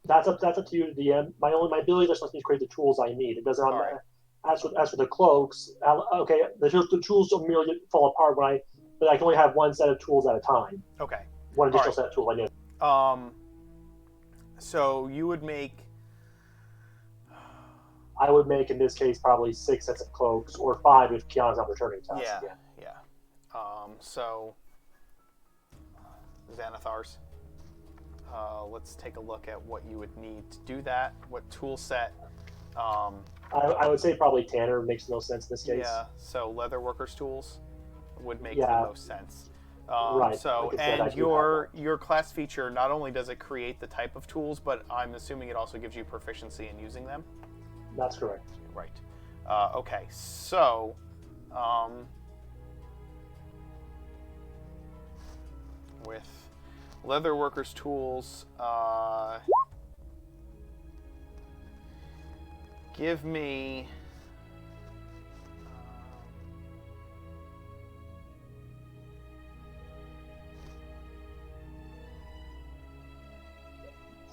That's up to you, DM. My ability just lets me create the tools I need. It doesn't. Alright. As for the cloaks, okay, the tools don't merely fall apart when but I can only have one set of tools at a time. Okay. One additional Alright. set of tools I need. So you would make. I would make in this case probably 6 sets of cloaks, or 5 if Kiana's not returning to us again. Yeah. So Xanathars. Let's take a look at what you would need to do that. What tool set? I would say probably Tanner makes no sense in this case. Yeah. So leatherworkers tools would make Yeah. the most sense. Right. So, Like I said, I and do have your class feature, not only does it create the type of tools, but I'm assuming it also gives you proficiency in using them. That's correct. Right. Okay. So, with leatherworkers tools, give me.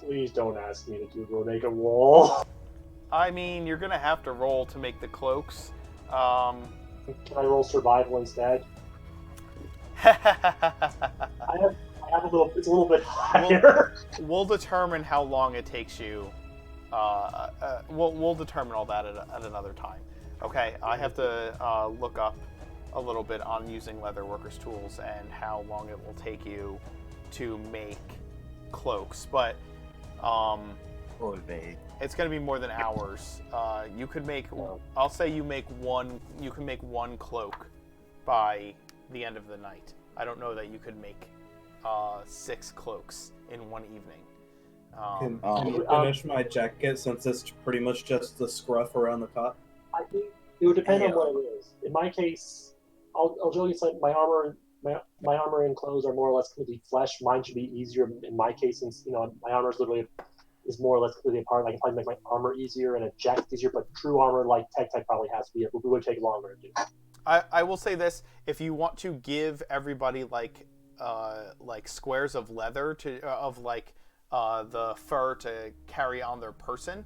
Please don't ask me to make a roll. I mean, you're gonna have to roll to make the cloaks. Can I roll survival instead? I have a little. It's a little bit higher. We'll determine how long it takes you. We'll determine all that at another time. Okay, I have to look up a little bit on using leatherworkers tools and how long it will take you to make cloaks, but it's going to be more than hours. You could make. I'll say you make one. You can make one cloak by the end of the night. I don't know that you could make 6 cloaks in one evening. Can you finish my jacket since it's pretty much just the scruff around the top? I think it would depend on what it is. In my case, I'll generally say my armor and clothes are more or less completely flesh. Mine should be easier in my case, since my armor is literally is more or less completely apart. I can probably make my armor easier and a jacket easier, but true armor like tech type probably has to be. It would take longer to do. I will say this: if you want to give everybody like squares of leather to the fur to carry on their person,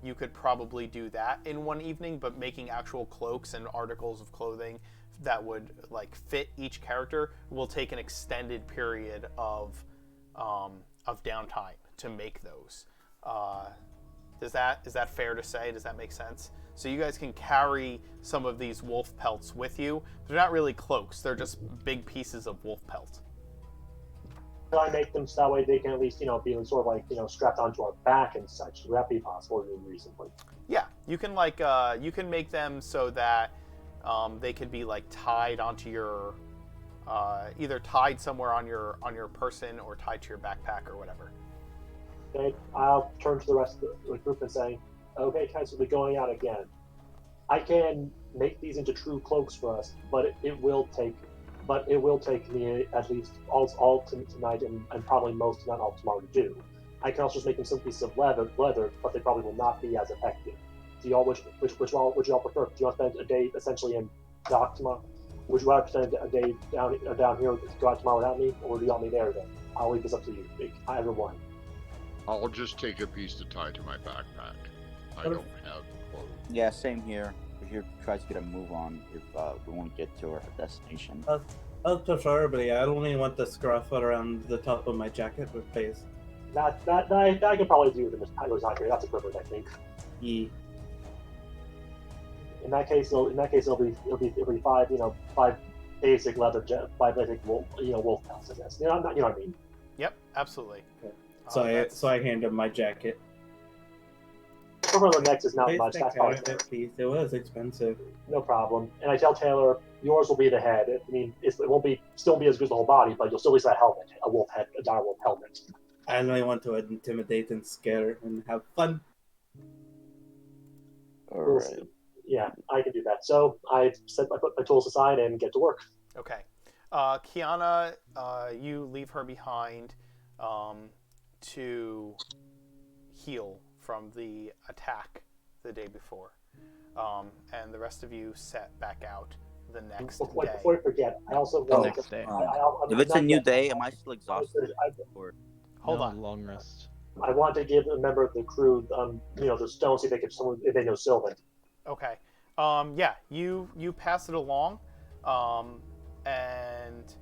you could probably do that in one evening. But making actual cloaks and articles of clothing that would fit each character will take an extended period of downtime to make those. Is that fair to say? Does that make sense? So you guys can carry some of these wolf pelts with you. They're not really cloaks. They're just big pieces of wolf pelt. Can I make them so that way they can at least, be sort of strapped onto our back and such? Would that be possible reasonably? Yeah, you can you can make them so that they could be tied onto your either tied somewhere on your person or tied to your backpack or whatever. Okay, I'll turn to the rest of the group and say, okay, guys, we'll be going out again. I can make these into true cloaks for us, but it will take me at least all tonight and probably most, if not all, tomorrow to do. I can also just make them some pieces of leather, but they probably will not be as effective. Do y'all which would y'all prefer? Do you want to spend a day essentially in dock tomorrow? Would you rather spend a day down here to go out tomorrow without me, or do you want me there then? I'll leave this up to you. Either one. I'll just take a piece to tie to my backpack. I don't have clothes. Yeah, same here. We're here to try to get a move on if we won't get to our destination. I'll preferably. I only want the scruff around the top of my jacket with face. That I can probably do with the Mr. That's equivalent, I think. Yeah. In that case, it'll be 5 basic leather, 5 basic wolf pelts, I guess. You know what I mean? Yep, absolutely. Okay. So I hand him my jacket. Over the next is not Please much. take That's care fine. of it, please. It was expensive. No problem. And I tell Taylor, yours will be the head. I mean, it won't still be as good as the whole body, but you'll still use that helmet, a wolf head, a dire wolf helmet. I only want to intimidate and scare and have fun. Alright. Yeah, I can do that. So I put my tools aside and get to work. Okay. Kiana, you leave her behind to heal from the attack the day before. And the rest of you set back out the next day. Before I forget, I also The want next day. If it's a new day, am I still exhausted? Or Hold No, on. long rest. I want to give a member of the crew, the stone, see if they know Sylvan. Okay. Yeah, you pass it along, and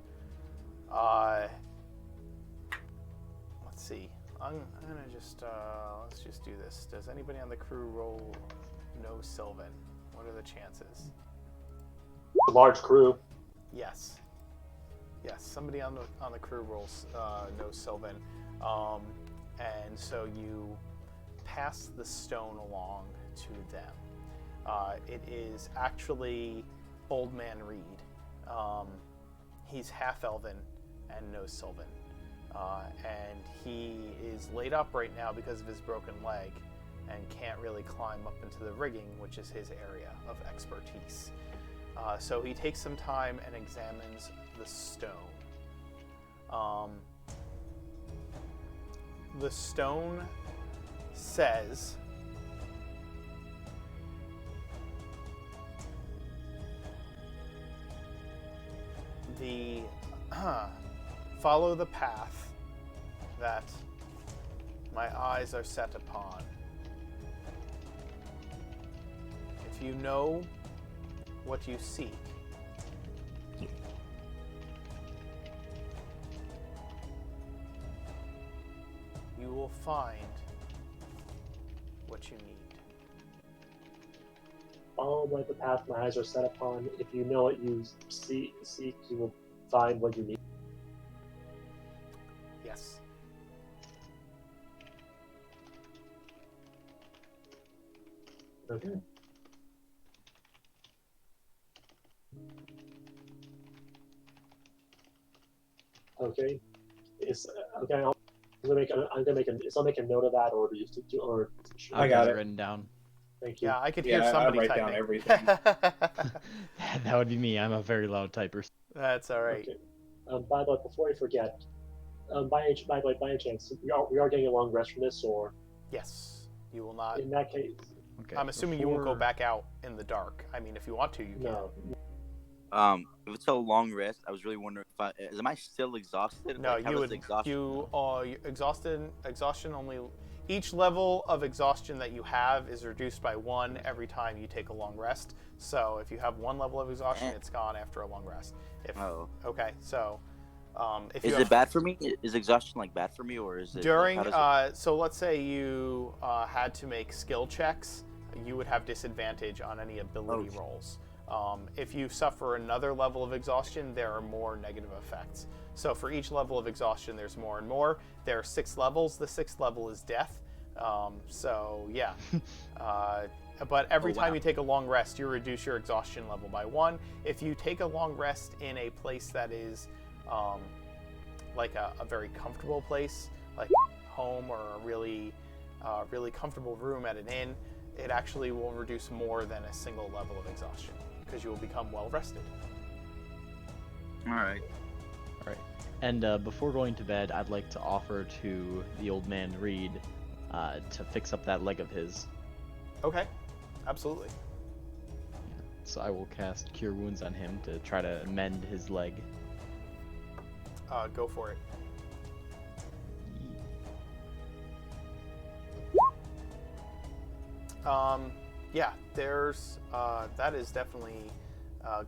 let's see. I'm gonna just let's just do this. Does anybody on the crew roll know Sylvan? What are the chances? A large crew. Yes. Yes, somebody on the crew rolls knows Sylvan, and so you pass the stone along to them. It is actually Old Man Reed. He's half elven and knows Sylvan, and he is laid up right now because of his broken leg, and can't really climb up into the rigging, which is his area of expertise. So he takes some time and examines the stone. The stone says follow the path that my eyes are set upon. If you know what you seek, you will find what you need. Follow the path my eyes are set upon. If you know what you seek, you will find what you need. Yes. Okay. Okay. Okay. I'll make a note of that, or do you do, or I got it written down. thank you. Yeah, I could hear somebody I write typing. down everything. That would be me. I'm a very loud typer. That's all right. Okay. By the way, before I forget, by any chance, we are getting a long rest from this, or Yes, you will not. in that case, Okay. I'm assuming you won't go back out in the dark. I mean, if you want to, you can. no. If it's a long rest, I was really wondering am I still exhausted? No, Like, how you does would. exhaustion Exhaustion only. Each level of exhaustion that you have is reduced by 1 every time you take a long rest. So if you have 1 level of exhaustion, it's gone after a long rest. Okay, so if Is you it bad for me? Is exhaustion like bad for me, or is it during? how does So let's say you had to make skill checks, you would have disadvantage on any ability rolls. If you suffer another level of exhaustion, there are more negative effects. So for each level of exhaustion, there's more and more. There are 6 levels. The 6th level is death. So yeah. But every time you take a long rest, you reduce your exhaustion level by 1. If you take a long rest in a place that is like a very comfortable place, like home or a really comfortable room at an inn, it actually will reduce more than a single level of exhaustion because you will become well rested. All right. And before going to bed, I'd like to offer to the old man Reed to fix up that leg of his. Okay, absolutely. So I will cast Cure Wounds on him to try to mend his leg. Go for it. Yeah, there's that is definitely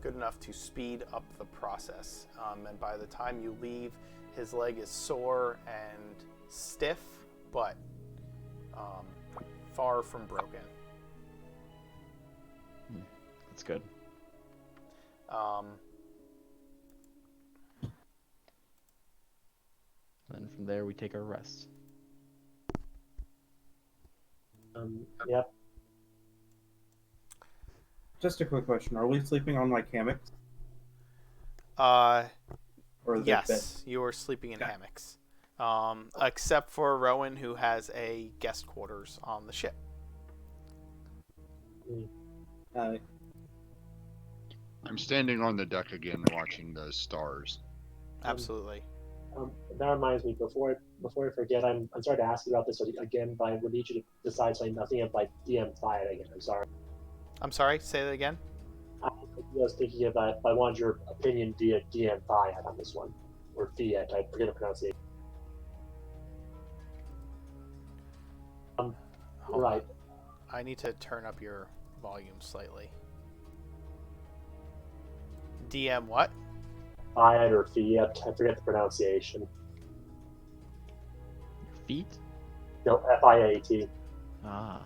good enough to speed up the process. And by the time you leave, his leg is sore and stiff, but far from broken. That's good. Then from there, we take our rest. Yep. Just a quick question: are we sleeping on like hammocks? Or is it bed? Yes, you are sleeping in hammocks. Except for Rowan, who has a guest quarters on the ship. I'm standing on the deck again, watching the stars. Absolutely. That reminds me. Before I forget, I'm sorry to ask you about this again, but I would need you to decide something. Nothing of like DM5 again. I'm sorry. I'm sorry. Say that again. I was thinking about. I wanted your opinion via DM5 on this one, or Fiat. I forget the pronunciation. Hold Right. on. I need to turn up your volume slightly. DM what? Fiat or Fiat, I forget the pronunciation. Feet? No, Fiat. Ah.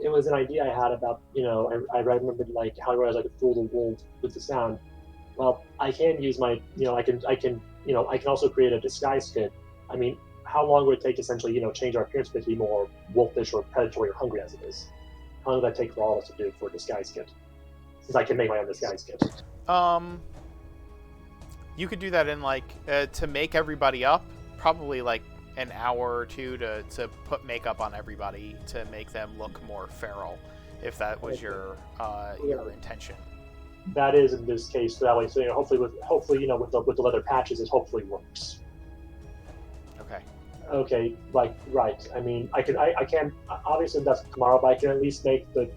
It was an idea I had about, I remembered like how I was like a fool the wolf with the sound. Well, I can use my, I can also create a disguise kit. I mean, how long would it take to essentially, change our appearance to be more wolfish or predatory or hungry as it is? How long would that take for all of us to do for a disguise kit? Since I can make my own disguise kit. You could do that in like to make everybody up, probably like an hour or two to put makeup on everybody to make them look more feral, if that was your intention. That is in this case that way. So hopefully with the leather patches, it hopefully works. Okay. Okay, like right. I mean, I can obviously that's tomorrow, but I can at least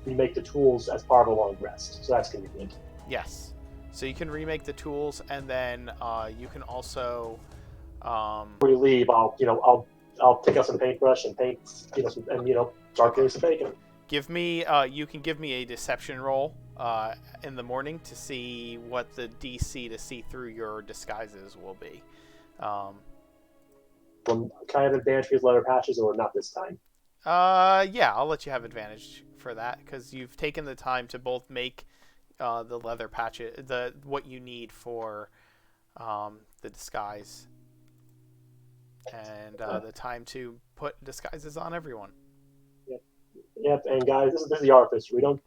remake the tools as part of a long rest. So that's convenient. Yes. So you can remake the tools, and then you can also. Before you leave, I'll take out some paintbrush and paint, start doing some bacon. Give me. You can give me a deception roll in the morning to see what the DC to see through your disguises will be. Can I have advantage for these leather patches, or not this time? Yeah, I'll let you have advantage for that because you've taken the time to both make the leather patches, what you need for the disguise, and the time to put disguises on everyone. Yep. And guys, this is the artifice. We don't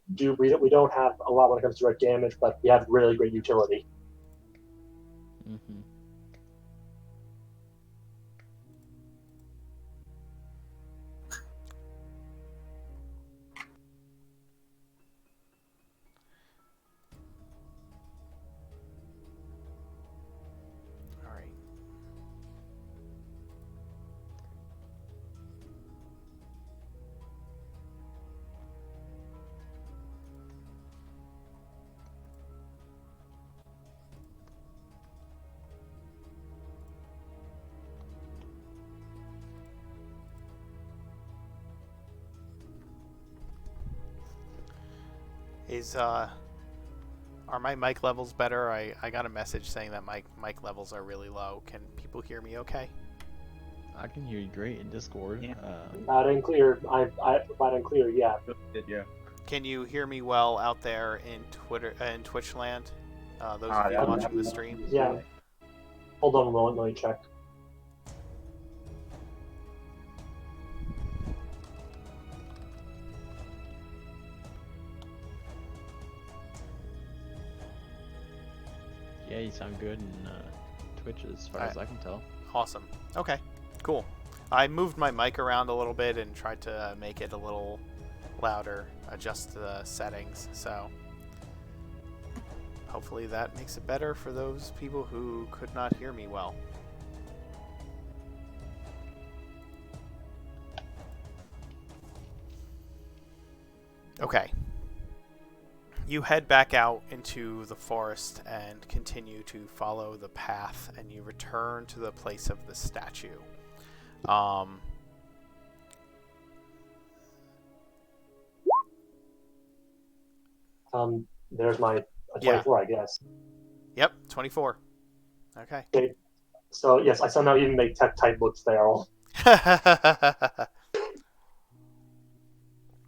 have a lot when it comes to direct damage, but we have really great utility. Mm-hmm. All right. Are my mic levels better? I got a message saying that my mic levels are really low. Can people hear me okay? I can hear you great in Discord. Yeah. Loud and clear. Loud and clear. Yeah. Yeah. Can you hear me well out there in Twitch land? Those of you watching the stream? Yeah. Hold on a moment, let me check. Yeah, you sound good in Twitch as far as I can tell. Awesome. Okay, cool. I moved my mic around a little bit and tried to make it a little louder, adjust the settings, so hopefully that makes it better for those people who could not hear me well. Okay. You head back out into the forest and continue to follow the path, and you return to the place of the statue. There's my 24, I guess. Yep, 24. Okay. So yes, I somehow even make tech type look feral.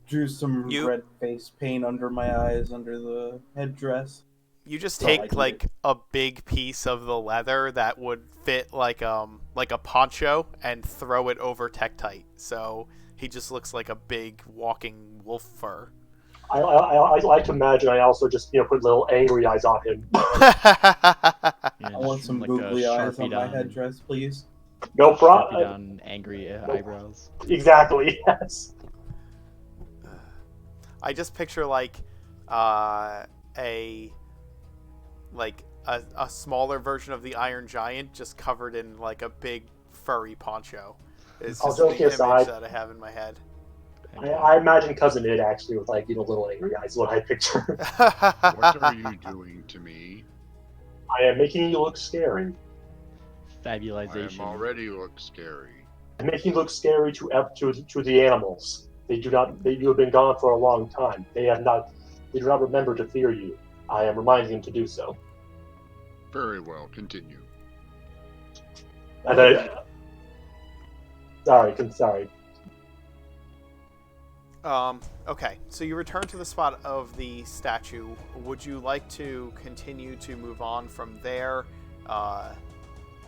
Drew some red face paint under my eyes, under the headdress. You just take like a big piece of the leather that would fit like a poncho and throw it over Tektite, so he just looks like a big walking wolf fur. I like to imagine I also just put little angry eyes on him. I want some googly eyes on my headdress, please. No problem. Sharpie down angry eyebrows. Exactly. Yes. I just picture like a smaller version of the Iron Giant, just covered in like a big furry poncho. It's just the image that I have in my head. I imagine Cousin Id actually with little angry eyes. What I picture. What are you doing to me? I am making you look scary. Fabulization. I already look scary. making look scary to the animals. They do not. You have been gone for a long time. They do not remember to fear you. I am reminding them to do so. Very well. Continue. And sorry. Okay, so you return to the spot of the statue. Would you like to continue to move on from there?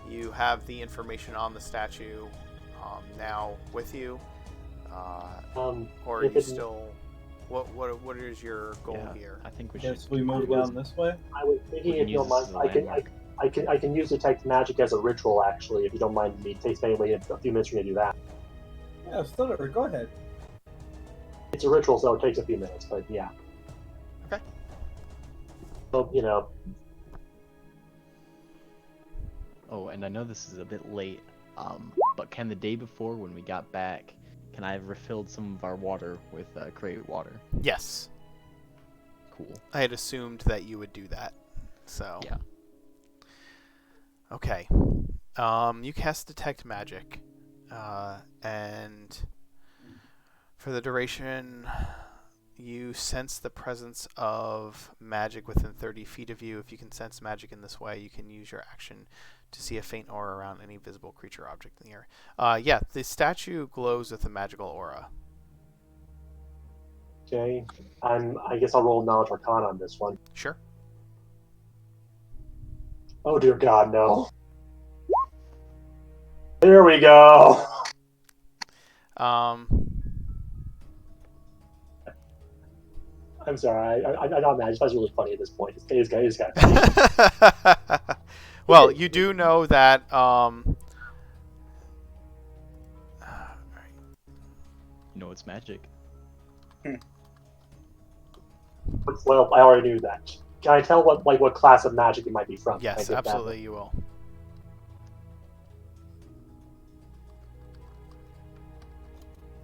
You have the information on the statue now with you, or are you still? What is your goal here? I think we should. Yes, we move down this way. I was thinking, if you don't mind, I can use detect magic as a ritual. Actually, if you don't mind me, it takes me a few minutes for me to do that. Yeah, Stutter, go ahead. It's a ritual, so it takes a few minutes. But yeah. Okay. So Oh, and I know this is a bit late, but can the day before when we got back, can I have refilled some of our water with crate water? Yes. Cool. I had assumed that you would do that, so. Yeah. Okay. You cast Detect Magic, and for the duration, you sense the presence of magic within 30 feet of you. If you can sense magic in this way, you can use your action to see a faint aura around any visible creature or object in the air. Yeah, the statue glows with a magical aura. okay, I guess I'll roll Knowledge Arcana on this one. Sure. Oh dear God, no. There we go. Um, I'm sorry. I'm not mad. I just thought it was really funny at this point. This guy. well, you do know that. You know it's magic. Well, I already knew that. Can I tell what class of magic it might be from? Yes, absolutely, you will.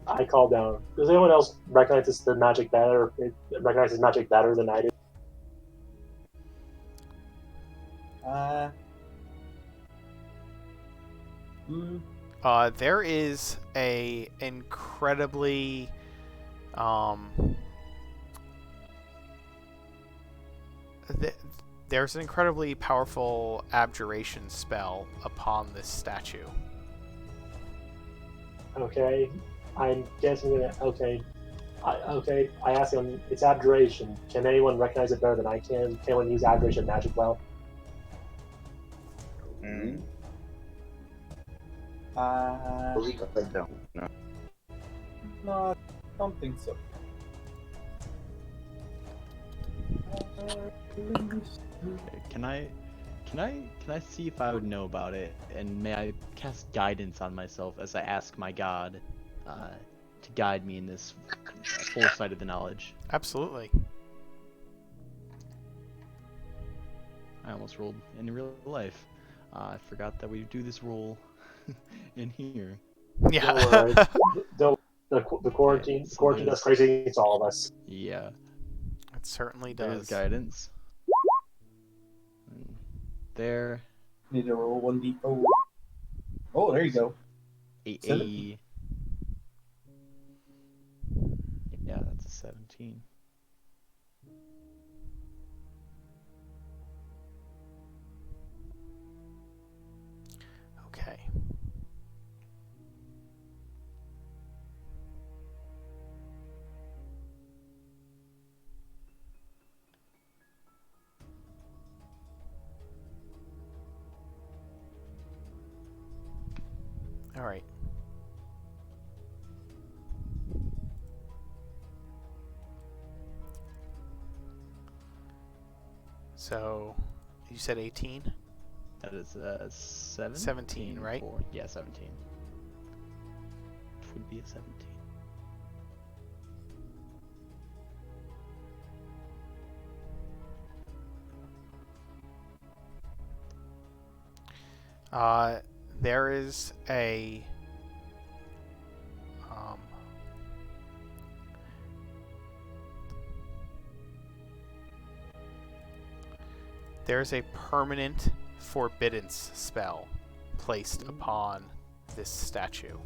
I call down. Does anyone else recognize the magic better? Recognizes magic better than I do? There is a incredibly there's an incredibly powerful abjuration spell upon this statue. Okay, I'm guessing that. Okay, I ask him. It's abjuration. Can anyone recognize it better than I can? Can anyone use abjuration magic well? I don't know. No, I don't think so. Can I see if I would know about it, and may I cast guidance on myself as I ask my god to guide me in this foresight of the knowledge? Absolutely. I almost rolled in real life. I forgot that we do this roll in here. Yeah. The quarantine does crazy things to all of us. Yeah. It certainly There's does. guidance. There. Need to roll 1d. Oh, there you go. A 17. Yeah, that's a 17. Okay. All right. So, you said 18? That is 17. 17, right? Yeah, 17. Would be a 17. There is a there's a permanent forbiddance spell placed upon this statue.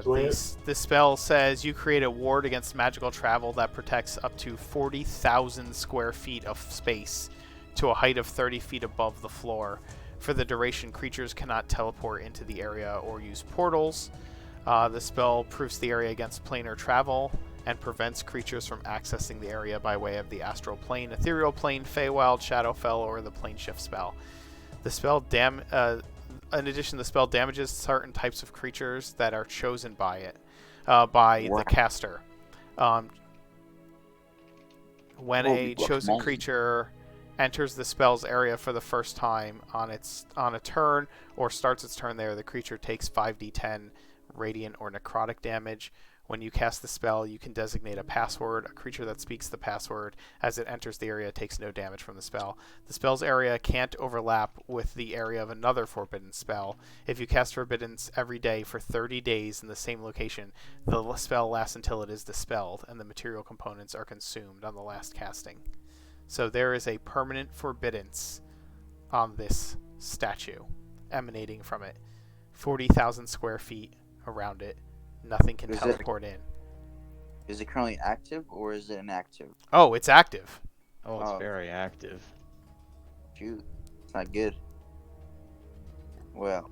The spell says you create a ward against magical travel that protects up to 40,000 square feet of space to a height of 30 feet above the floor. For the duration, creatures cannot teleport into the area or use portals. The spell proofs the area against planar travel and prevents creatures from accessing the area by way of the astral plane, ethereal plane, Feywild, Shadowfell, or the plane shift spell. The spell in addition, the spell damages certain types of creatures that are chosen by it, by the caster. When a chosen creature enters the spell's area for the first time on a turn or starts its turn there, the creature takes 5d10 radiant or necrotic damage. When you cast the spell, you can designate a password. A creature that speaks the password as it enters the area takes no damage from the spell. The spell's area can't overlap with the area of another forbidden spell. If you cast Forbiddance every day for 30 days in the same location, the spell lasts until it is dispelled, and the material components are consumed on the last casting. So there is a permanent forbiddance on this statue emanating from it. 40,000 square feet around it. Nothing can teleport in. Is it currently active or is it inactive? Oh, it's active. Oh, it's very active. Shoot, it's not good. Well.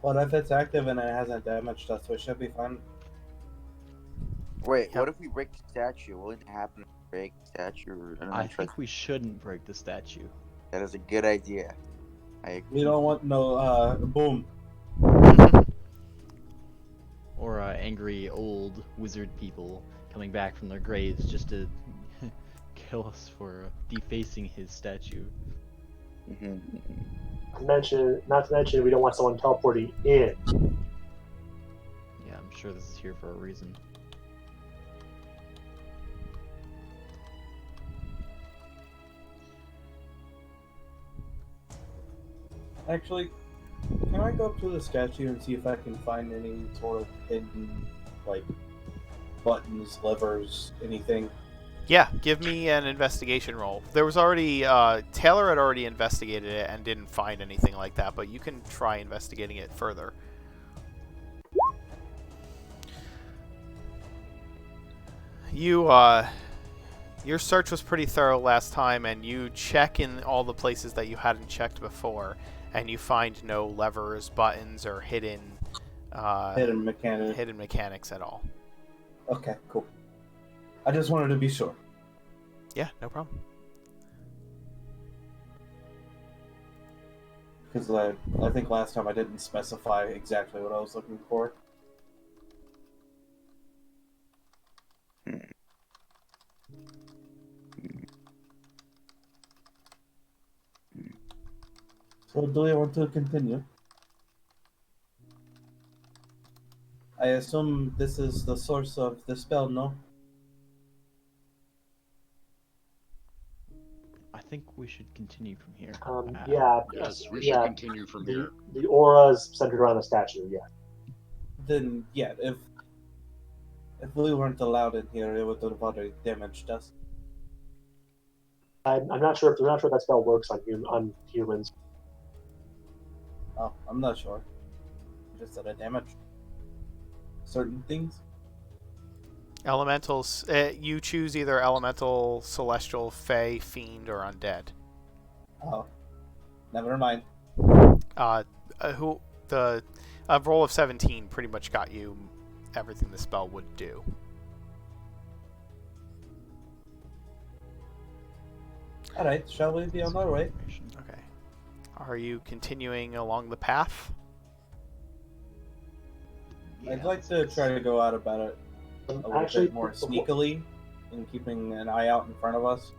What if it's active and it hasn't damaged us? We should be fine. Wait, what if we break the statue? What would happen if we break the statue? I think we shouldn't break the statue. That is a good idea. We don't want no boom. Or angry old wizard people coming back from their graves just to kill us for defacing his statue. Not to mention, we don't want someone teleporting in. Yeah, I'm sure this is here for a reason. Actually, can I go up to the statue and see if I can find any sort of hidden, like, buttons, levers, anything? Yeah, give me an investigation roll. There was already, Taylor had already investigated it and didn't find anything like that, but you can try investigating it further. Your search was pretty thorough last time, and you check in all the places that you hadn't checked before, and you find no levers, buttons, or hidden mechanics at all. Okay, cool. I just wanted to be sure. Yeah, no problem. Because I think last time I didn't specify exactly what I was looking for. So do you want to continue? I assume this is the source of the spell, no? I think we should continue from here. Yeah. Yes, we should continue from here. The aura's centered around the statue, yeah. Then, yeah, if we weren't allowed in here, it would have already damaged us. I'm not sure if that spell works on humans. Oh, I'm not sure. Just that it damaged certain things. Elementals, you choose either elemental, celestial, fey, fiend, or undead. Oh, never mind. A roll of 17 pretty much got you everything the spell would do. Alright, shall we be on our way? Okay. Are you continuing along the path? Yeah, I'd like to try to go out about it a little bit more sneakily and keeping an eye out in front of us.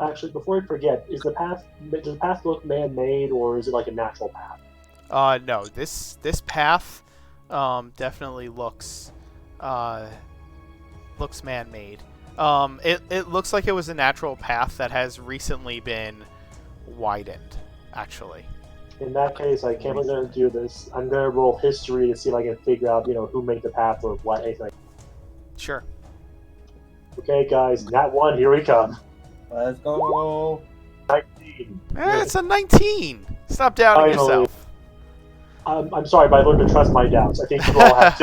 Actually, before we forget, does the path look man-made, or is it like a natural path? No. This path definitely looks man-made. It looks like it was a natural path that has recently been widened, actually. In that case, I can't believe I'm going to do this. I'm going to roll history to see if I can figure out, who made the path or what, anything. Sure. Okay, guys, Nat 1, here we come. Let's go. 19. It's a 19. Stop doubting Finally. yourself. I'm sorry, but I learned to trust my doubts. I think you all have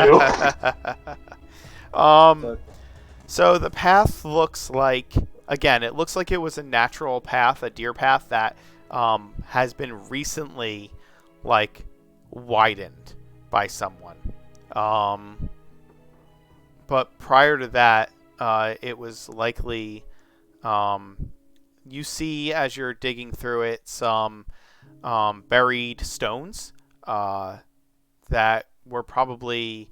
to. So the path looks like, again, it looks like it was a natural path, a deer path that has been recently, like, widened by someone. But prior to that, it was likely, you see as you're digging through it some buried stones that were probably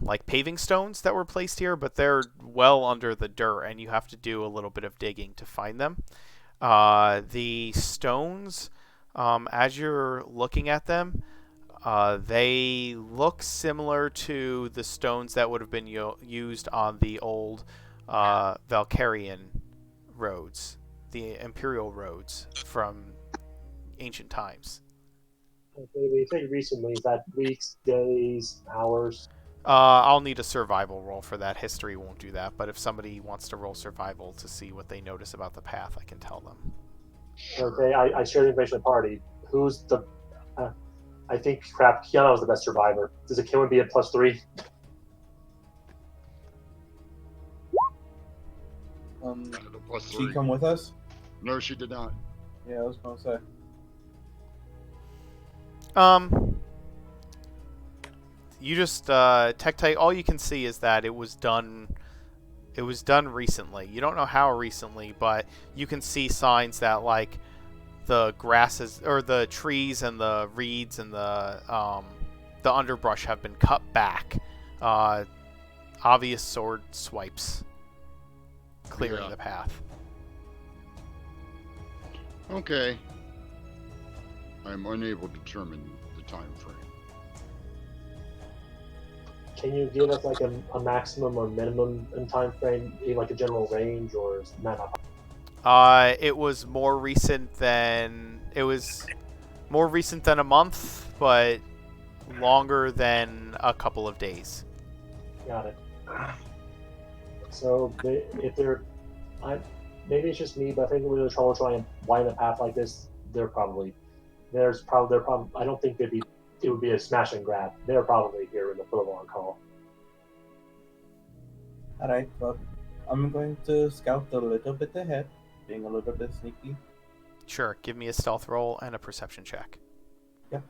like paving stones that were placed here, but they're well under the dirt, and you have to do a little bit of digging to find them. The stones, as you're looking at them, they look similar to the stones that would have been used on the old Valkyrian roads, the Imperial roads from ancient times. Okay, when you say recently, is that weeks, days, hours? I'll need a survival roll for that. History won't do that, but if somebody wants to roll survival to see what they notice about the path, I can tell them. Okay, I share the information with the party. Who's the... I think, crap, Kiana was the best survivor. Does a Kiana be at +3? Plus She 3. come with us? No, she did not. Yeah, I was gonna say. You just Tectite. All you can see is that it was done. It was done recently. You don't know how recently, but you can see signs that like the grasses or the trees and the reeds and the underbrush have been cut back. Obvious sword swipes clearing the path. Okay. I'm unable to determine the time frame. Can you give us like a maximum or minimum in time frame, like a general range, or is that not? It was more recent than a month, but longer than a couple of days. Got it. So if they're, maybe it's just me, but I think when they're trying to widen a path like this, they're probably. I don't think it would be a smash and grab. They're probably here in the for the long haul. Alright, well, I'm going to scout a little bit ahead, being a little bit sneaky. Sure, give me a stealth roll and a perception check. Yep.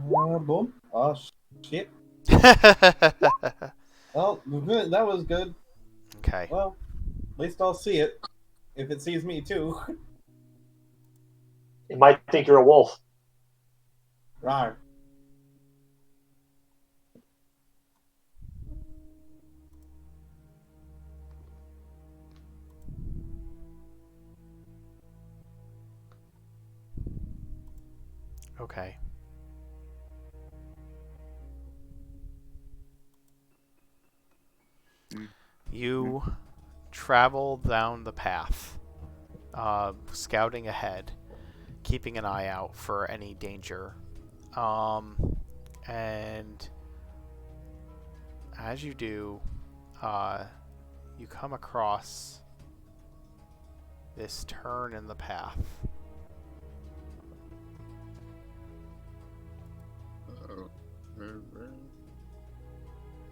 Boom. Oh, shit. Well, good. That was good. Okay. Well, at least I'll see it. If it sees me, too. It might think you're a wolf. Rawr. Okay. You travel down the path, scouting ahead, keeping an eye out for any danger. And as you do, you come across this turn in the path.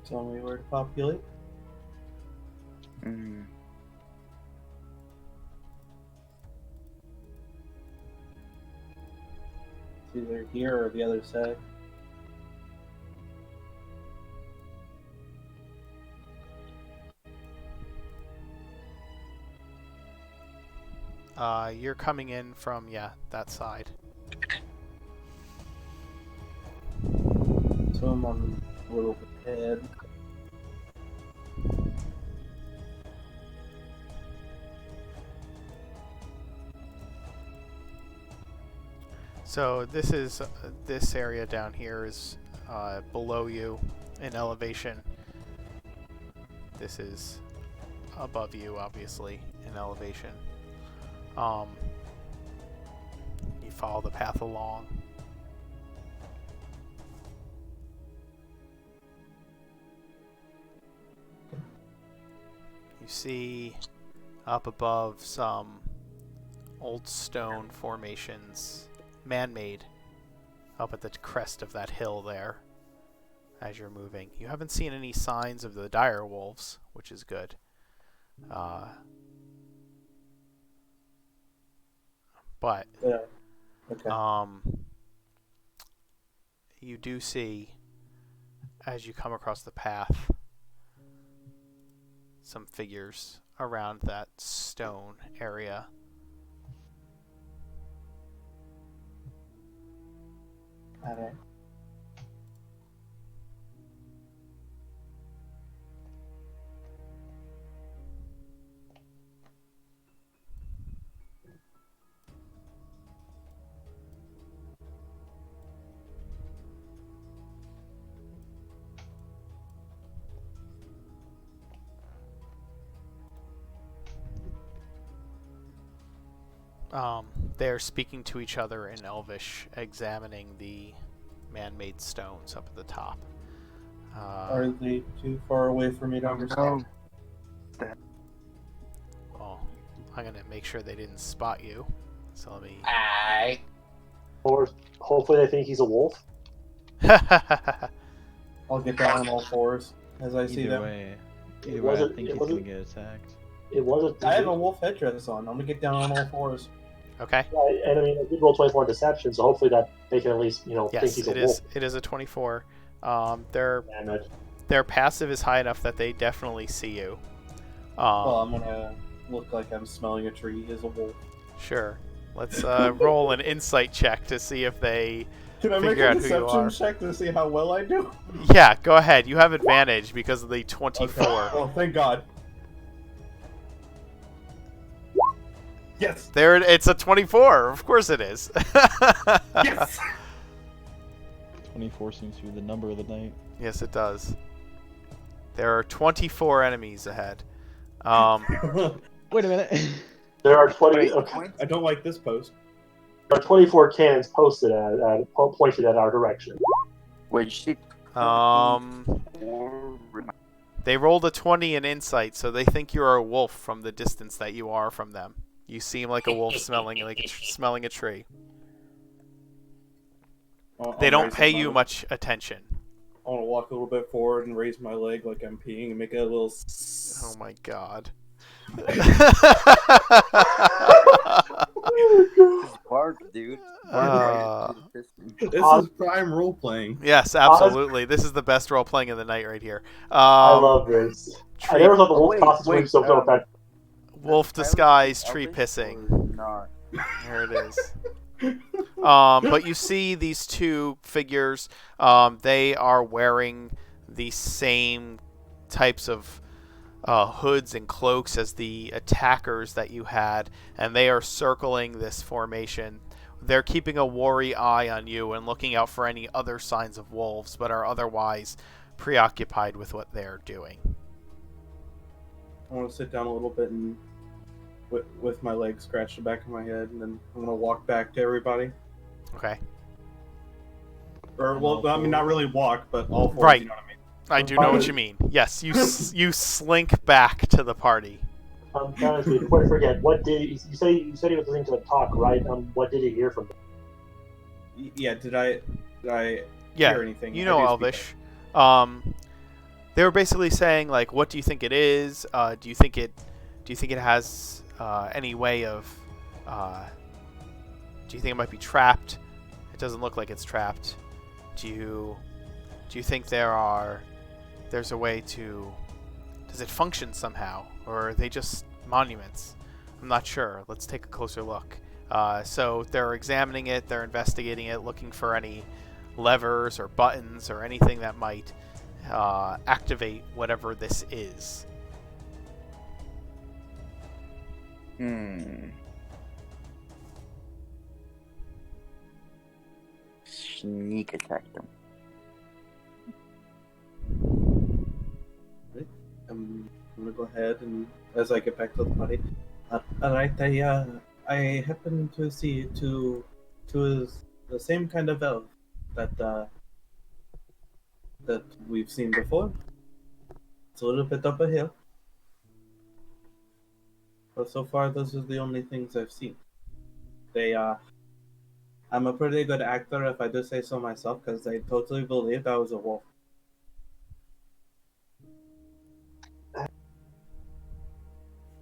Tell me where to populate. It's either here or the other side. You're coming in from, that side. So I'm on a little bit ahead. So this area down here is below you in elevation. This is above you, obviously, in elevation. You follow the path along. You see up above some old stone formations, man-made, up at the crest of that hill there as you're moving. You haven't seen any signs of the dire wolves, which is good. But Yeah. Okay. you do see, as you come across the path, some figures around that stone area. Alright. They're speaking to each other in Elvish, examining the man-made stones up at the top. Are they too far away for me to understand? Well, I'm gonna make sure they didn't spot you. So let me. Or hopefully they think he's a wolf. I'll get down on all fours as I see Either them. way, It I wasn't- think it he's wasn't- gonna get attacked. It wasn't. I have a wolf headdress on. I'm gonna get down on all fours. Okay. And I mean, I did roll 24 in deception, so hopefully that they can at least, think Yes, he's it a wolf. is. It is a 24. And Their passive is high enough that they definitely see you. Well, I'm gonna look like I'm smelling a tree as a wolf. Sure. Let's roll an insight check to see if they. Can I make Figure a out who you are. deception check to see how well I do? Yeah, go ahead. You have advantage because of the 24. Okay. Oh, thank God. Yes. There, it's a 24. Of course it is. Yes. 24 seems to be the number of the night. Yes, it does. There are 24 enemies ahead. Wait a minute. there are 20. Okay, I don't like this post. there are 24 cannons posted pointed at our direction. Which she They rolled a 20 in insight, so they think you're a wolf from the distance that you are from them. You seem like a wolf smelling a tree. They don't pay you much attention. I want to walk a little bit forward and raise my leg like I'm peeing and make a little. Oh my god. bark, dude. This is prime role playing. Yes, absolutely. This is the best role playing of the night right here. I love this. I never thought the wolf costume was so that. Wolf disguise, tree pissing. Not. There it is. But you see these two figures. They are wearing the same types of hoods and cloaks as the attackers that you had, and they are circling this formation. They're keeping a wary eye on you and looking out for any other signs of wolves, but are otherwise preoccupied with what they're doing. I want to sit down a little bit and with my legs scratch the back of my head, and then I'm going to walk back to everybody. Okay. Or, well, I mean, not really walk, but all fours, Right. you know what I mean? I do know what you mean. Yes, you slink back to the party. Honestly, before I forget, what did you say? You said he was listening to the talk, right? What did he hear from them? Yeah, did I Yeah, hear anything? you I know do Elvish. speak They were basically saying like, what do you think it is? Do you think it has any way of? Do you think it might be trapped? It doesn't look like it's trapped. Do you think there's a way to? Does it function somehow, or are they just monuments? I'm not sure. Let's take a closer look. So they're examining it, they're investigating it, looking for any levers or buttons or anything that might activate whatever this is. Sneak attack them. I'm gonna go ahead and as I get back to the party. Alright, I happen to see two the same kind of elf that we've seen before. It's a little bit up a hill. But so far, those are the only things I've seen. I'm a pretty good actor, if I do say so myself, because they totally believed I was a wolf.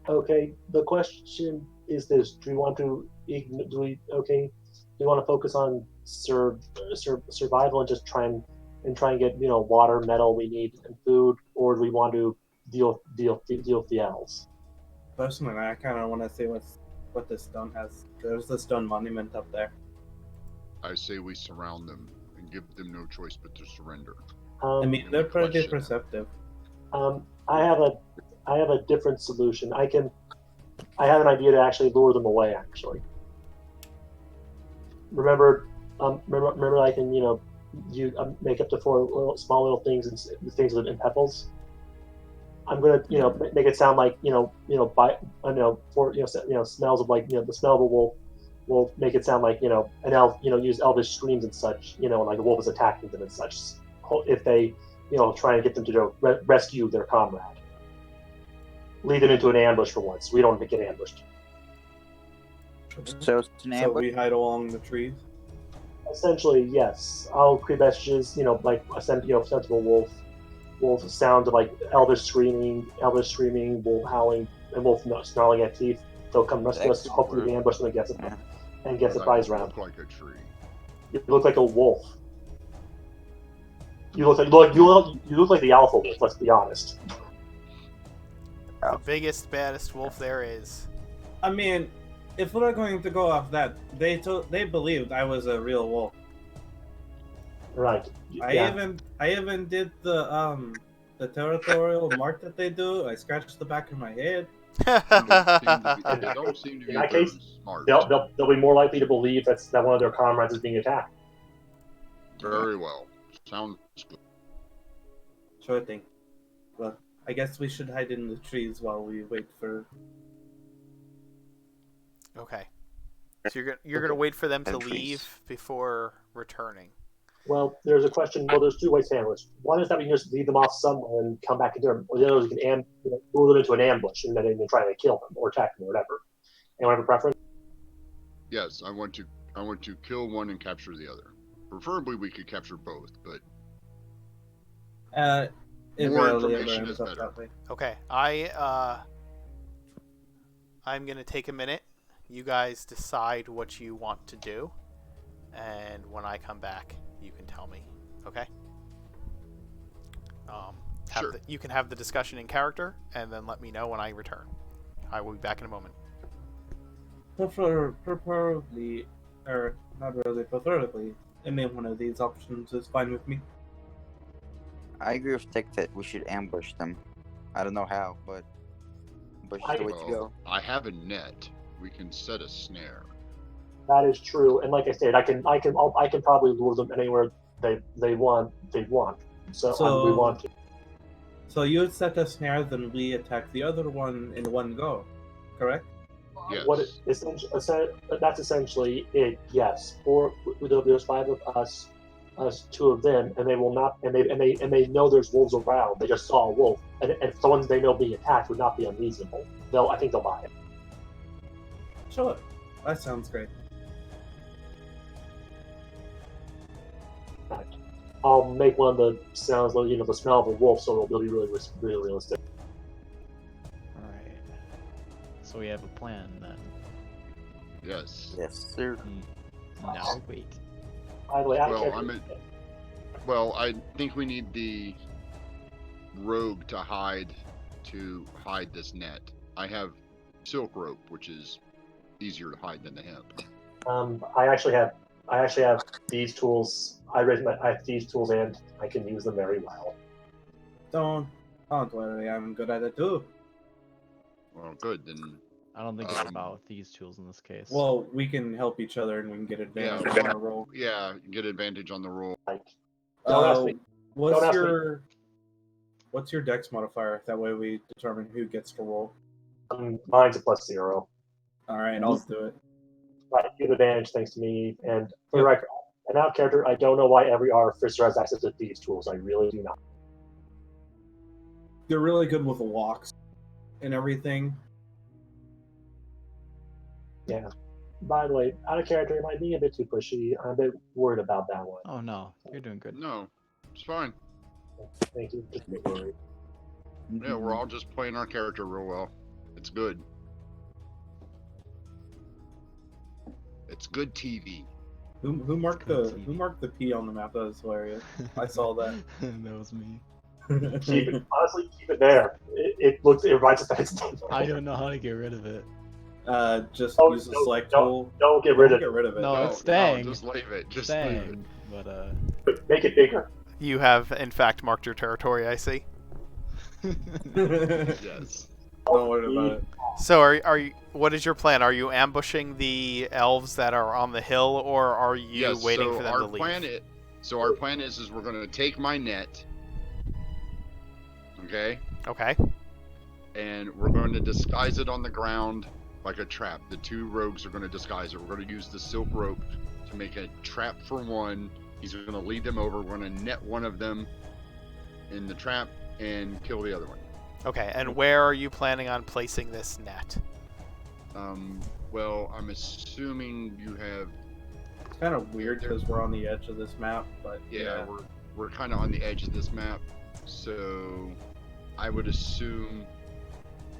Okay, the question is this: do we want to focus on survival and just try and get water, metal we need, and food, or do we want to deal with the elves? Personally, I kind of want to see what this stone has. There's the stone monument up there. I say we surround them and give them no choice but to surrender. I mean, they're pretty question them. perceptive. I have a different solution. I have an idea to actually lure them away. Actually, remember, I can make up to 4 small little things and things in pebbles. I'm gonna make it sound like smells of the smell of a wolf will make it sound like an elf use elvish screams and such like a wolf is attacking them and such if they try and get them to rescue their comrade. Lead them into an ambush for once. We don't get ambushed. So it's an So ambush. we hide along the trees. Essentially, yes. I'll create messages, like a sensible wolf sound of like elvish screaming, wolf howling, and wolf snarling at teeth. They'll come rescue us. Hopefully, we ambush them and get the prize round. Look like a tree. You look like a wolf. You look like the alpha wolf. Let's be honest. The biggest, baddest wolf there is. I mean, if we're going to go off that, they believed I was a real wolf. Right. I even did the territorial mark that they do. I scratched the back of my head. They don't seem to be In that very case, smart. they'll be more likely to believe that one of their comrades is being attacked. Very well. Sounds good. Sure thing. Well, I guess we should hide in the trees while we wait for. Okay. So you're gonna wait for them to And trees. leave before returning. Well, there's a question. Well, there's 2 ways to handle this. One is that we can just leave them off somewhere and come back into them, or the other is we can lure them into an ambush and then they can try to kill them or attack them or whatever. Anyone have a preference? Yes, I want to kill one and capture the other. Preferably, we could capture both, but It More rarely information ever ends is up better. that way. Okay. I'm gonna take a minute. You guys decide what you want to do, and when I come back, you can tell me. Okay. Sure. You can have the discussion in character, and then let me know when I return. I will be back in a moment. Preferably, or not really preferably, any one of these options is fine with me. I agree with Tick that we should ambush them. I don't know how, but ambush is the way to go. I have a net. We can set a snare. That is true, and like I said, I can probably lure them anywhere they want. So we want to. So you set a snare, then we attack the other one in one go, correct? Yes. That's essentially it. Yes, or there's 5 of us 2 of them, and they will not, and they know there's wolves around. They just saw a wolf, and someone they know being attacked would not be unreasonable. I think they'll buy it. Sure, that sounds great. Right. I'll make one of the sounds, the smell of a wolf, so it'll be really realistic. Alright. So we have a plan then. Yes. Yes, sir. Now wait. By the way, Well, I think we need the rogue to hide this net. I have silk rope, which is easier to hide than the hemp. I actually have these tools. I have these tools, and I can use them very well. Don't worry, I'm good at it too. Well, good then. I don't think it's about these tools in this case. Well, we can help each other and we can get advantage on our roll. Yeah, get advantage on the roll. Don't ask me. What's your dex modifier? That way we determine who gets to roll. Mine's a +0. Alright, I'll do it. Right, you have advantage thanks to me. And for the record, an out character, I don't know why every artificer has access to these tools. I really do not. You're really good with walks and everything. Yeah. By the way, out of character, am I being a bit too pushy? I'm a bit worried about that one. Oh no, you're doing good. No, it's fine. Thank you. Just a bit worried. Yeah, we're all just playing our character real well. It's good. It's good TV. Who marked the P on the map? That was hilarious. I saw that. That was me. Honestly, keep it there. It reminds us that it's I don't know how to get rid of it. Just Oh, use the no, select don't- tool. Don't get rid Don't of get rid of it. No, No, it's staying. No, just leave it. Just Staying. leave it. But Make it bigger. You have, in fact, marked your territory, I see. Yes. Don't worry about it. So are you? What is your plan? Are you ambushing the elves that are on the hill, or are you Yes, waiting so for them our to leave? Our plan is we're going to take my net. Okay? Okay. And we're going to disguise it on the ground like a trap. The two rogues are going to disguise it. We're going to use the silk rope to make a trap for one. He's going to lead them over. We're going to net one of them in the trap and kill the other one. Okay. And where are you planning on placing this net? Well, I'm assuming you have. It's kind of weird because we're on the edge of this map, but Yeah, we're kind of on the edge of this map, so I would assume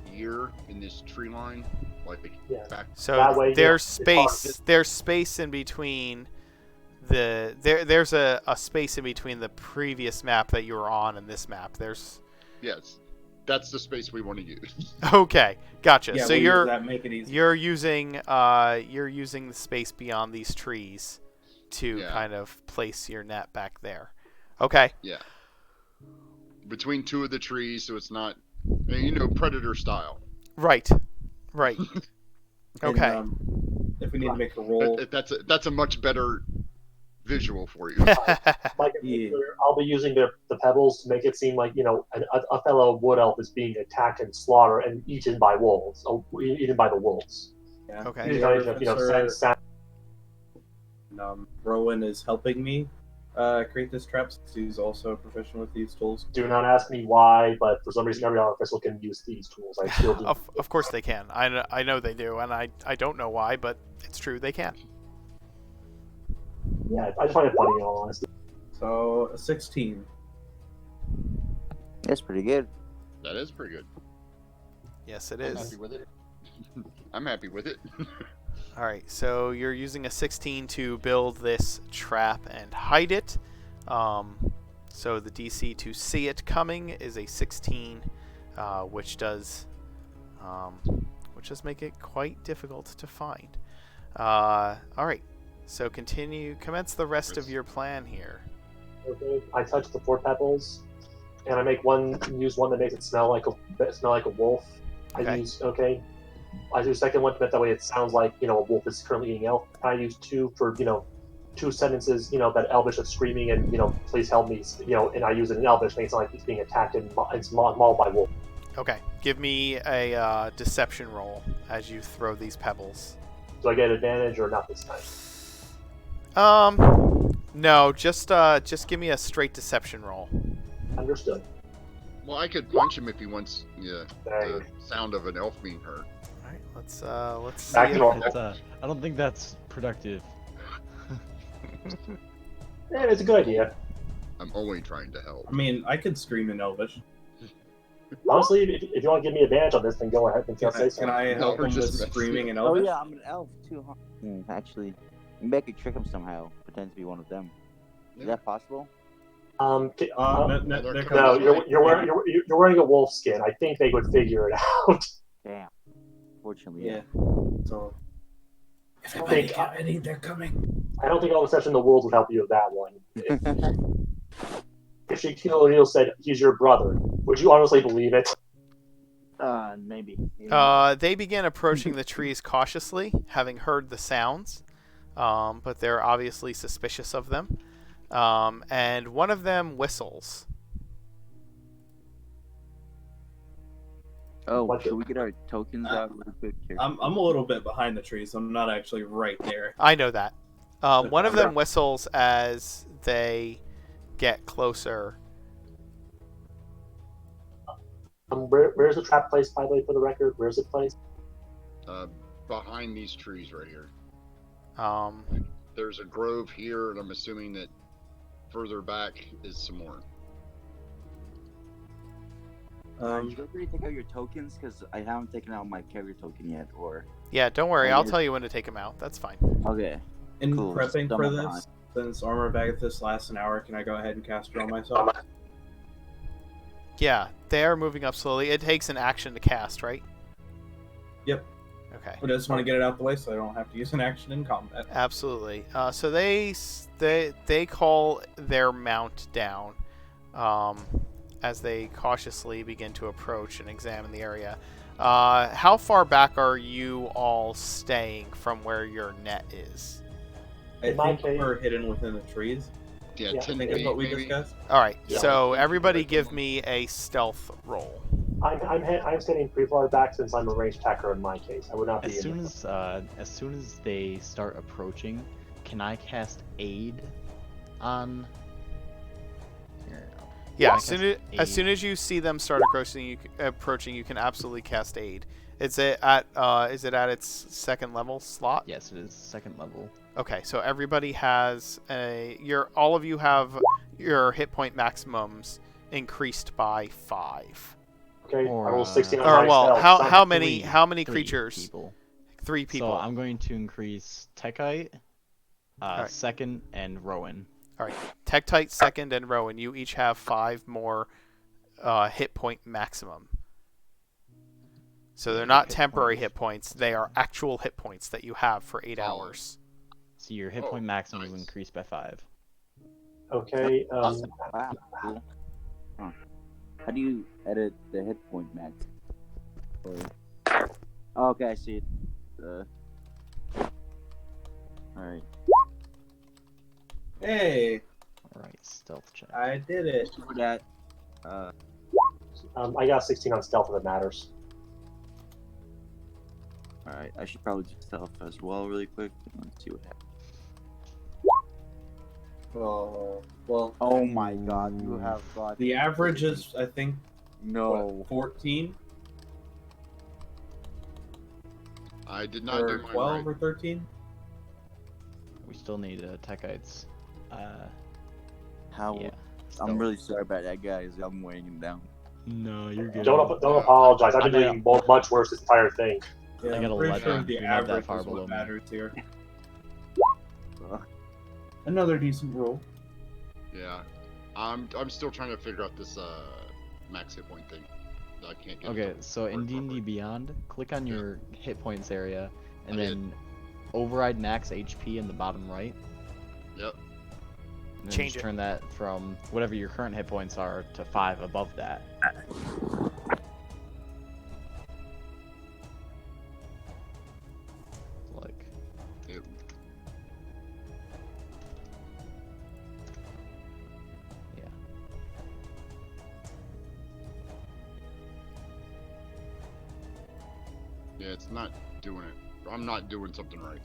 here in this tree line, like Yeah. back. So That way, there's it's hard. space. There's space in between there's a space in between the previous map that you were on and this map. There's Yes, that's the space we want to use. okay, gotcha. yeah, So we'll you're use that, make it easy. you're using the space beyond these trees to Yeah. kind of place your net back there. Okay. Yeah, between two of the trees, so it's not, predator style. Right. Right. And, Okay. if we need to make a roll, That's a much better visual for you. Like, Yeah. I'll be using the pebbles to make it seem like a fellow wood elf is being attacked and slaughtered and eaten by wolves, eaten by the wolves. yeah. Okay. The You other know, officer, send- Myrwyyn is helping me create this trap since he's also proficient with these tools. do not ask me why, but for some reason every other official can use these tools. I still do. Of course they can. I know they do, and I don't know why, but it's true they can. Yeah, I just find it funny in all honesty. So a 16. That's pretty good. That is pretty good. Yes, it I'm is. happy with it. I'm happy with it. All right, so you're using a 16 to build this trap and hide it. So the DC to see it coming is a 16, which does make it quite difficult to find. All right, so commence the rest of your plan here. Okay. I touch the 4 pebbles, and I use one that makes it smell like a wolf. Okay. I do a second one, but that way it sounds like a wolf is currently eating elf. I use 2 for 2 sentences that Elvish is screaming and please help me, and I use it in Elvish, makes it sound like he's being attacked and mauled by wolf. Okay, give me a deception roll as you throw these pebbles. Do I get advantage or not this time? No, just give me a straight deception roll. Understood. Well, I could punch him if he wants. Yeah, Dang. the sound of an elf being hurt. All right, let's see. Back if- to normal. I don't think that's productive. Yeah, it's a good idea. I'm only trying to help. I mean, I could scream in Elvish. Honestly, if you want to give me advantage on this, then go ahead and say Can something. I help we're him with just messing. screaming in Oh Elvish? yeah, I'm an elf too. Huh? Actually, maybe I could trick him somehow. Pretend to be one of them. Is that possible? No, they're they're No, coming. you're wearing a wolf skin. I think they would figure it out. Damn. Fortunately, Yeah. So. If I think- any, they're coming. I don't think all of a sudden the wolves would help you with that one. yeah. If Shaquille O'Neal said he's your brother, would you honestly believe it? Maybe. They begin approaching the trees cautiously, having heard the sounds, but they're obviously suspicious of them. And one of them whistles. Oh, What should the- we get our tokens out really quick here? I'm a little bit behind the trees, so I'm not actually right there. I know that. One of them whistles as they get closer. Where's the trap placed, by the way, for the record? Where's it placed? behind these trees right here? Um, There's a grove here, and I'm assuming that further back is some more. You guys ready to take out your tokens? Because I haven't taken out my carrier token yet, or... yeah, don't worry. I'll Okay. tell you when to take them out. That's fine. Okay. In Cool. prepping Still for not this, behind. since armor Bagathis lasts an hour, can I go ahead and cast it on myself? Yeah, they are moving up slowly. It takes an action to cast, right? Yep. Okay. I just want to get it out the way so I don't have to use an action in combat. Absolutely. So they call their mount down as they cautiously begin to approach and examine the area. How far back are you all staying from where your net is? I In my think case- we're hidden within the trees. Yeah, Yeah, 10 I think is feet what we maybe. discussed. All right. Yeah. So everybody, give me a stealth roll. I'm standing pretty far back since I'm a ranged attacker in my case. I would not be. As soon as they start approaching, can I cast aid on? Here, Yeah. I As cast soon aid? as you see them start approaching, you can absolutely cast aid. Is it at its second level slot? Yes, it is second level. Okay, so everybody has all of you have your hit point maximums increased by 5. Okay, Or, I roll 16 on Or my well, stealth. how many Three creatures? people. 3 people. So I'm going to increase Techite, Alright. second, and Rowan. All right. Tektite, second, and Rowan. You each have 5 more hit point maximum. So they're not Hit temporary points. hit points. They are actual hit points that you have for 8 Oh. hours. So your hit Oh, point maximum is nice. increased by 5. Okay, Awesome. Wow, cool. Huh. How do you edit the hit point max? Oh, okay, I see it. Alright. Hey, Alright, stealth check. I did it. For that, I got 16 on stealth if it matters. alright, I should probably do stealth as well really quick. Let's see what happens. Oh, well, Oh my god, you have got... the average is, I think, No. 14 I did not do or mine 12 right. or 13. We still need Techites. How... Yeah. I'm stealth. really sorry about that, guys. I'm weighing him down. No, you're good. Don't apologize. I've been I doing much worse this entire thing. Yeah, I got I'm pretty 11. sure the You're not that average far is below what me. matters here. Uh, Another decent roll. Yeah. I'm still trying to figure out this max hit point thing. I can't get it Okay, to so in work D&D properly. Beyond, click on Yeah. your hit points area, and I did. then override max HP in the bottom right. Yep. And then Change just it. turn that from whatever your current hit points are to 5 above that. Like, Yep. yeah. Yeah, it's not doing it. I'm not doing something right.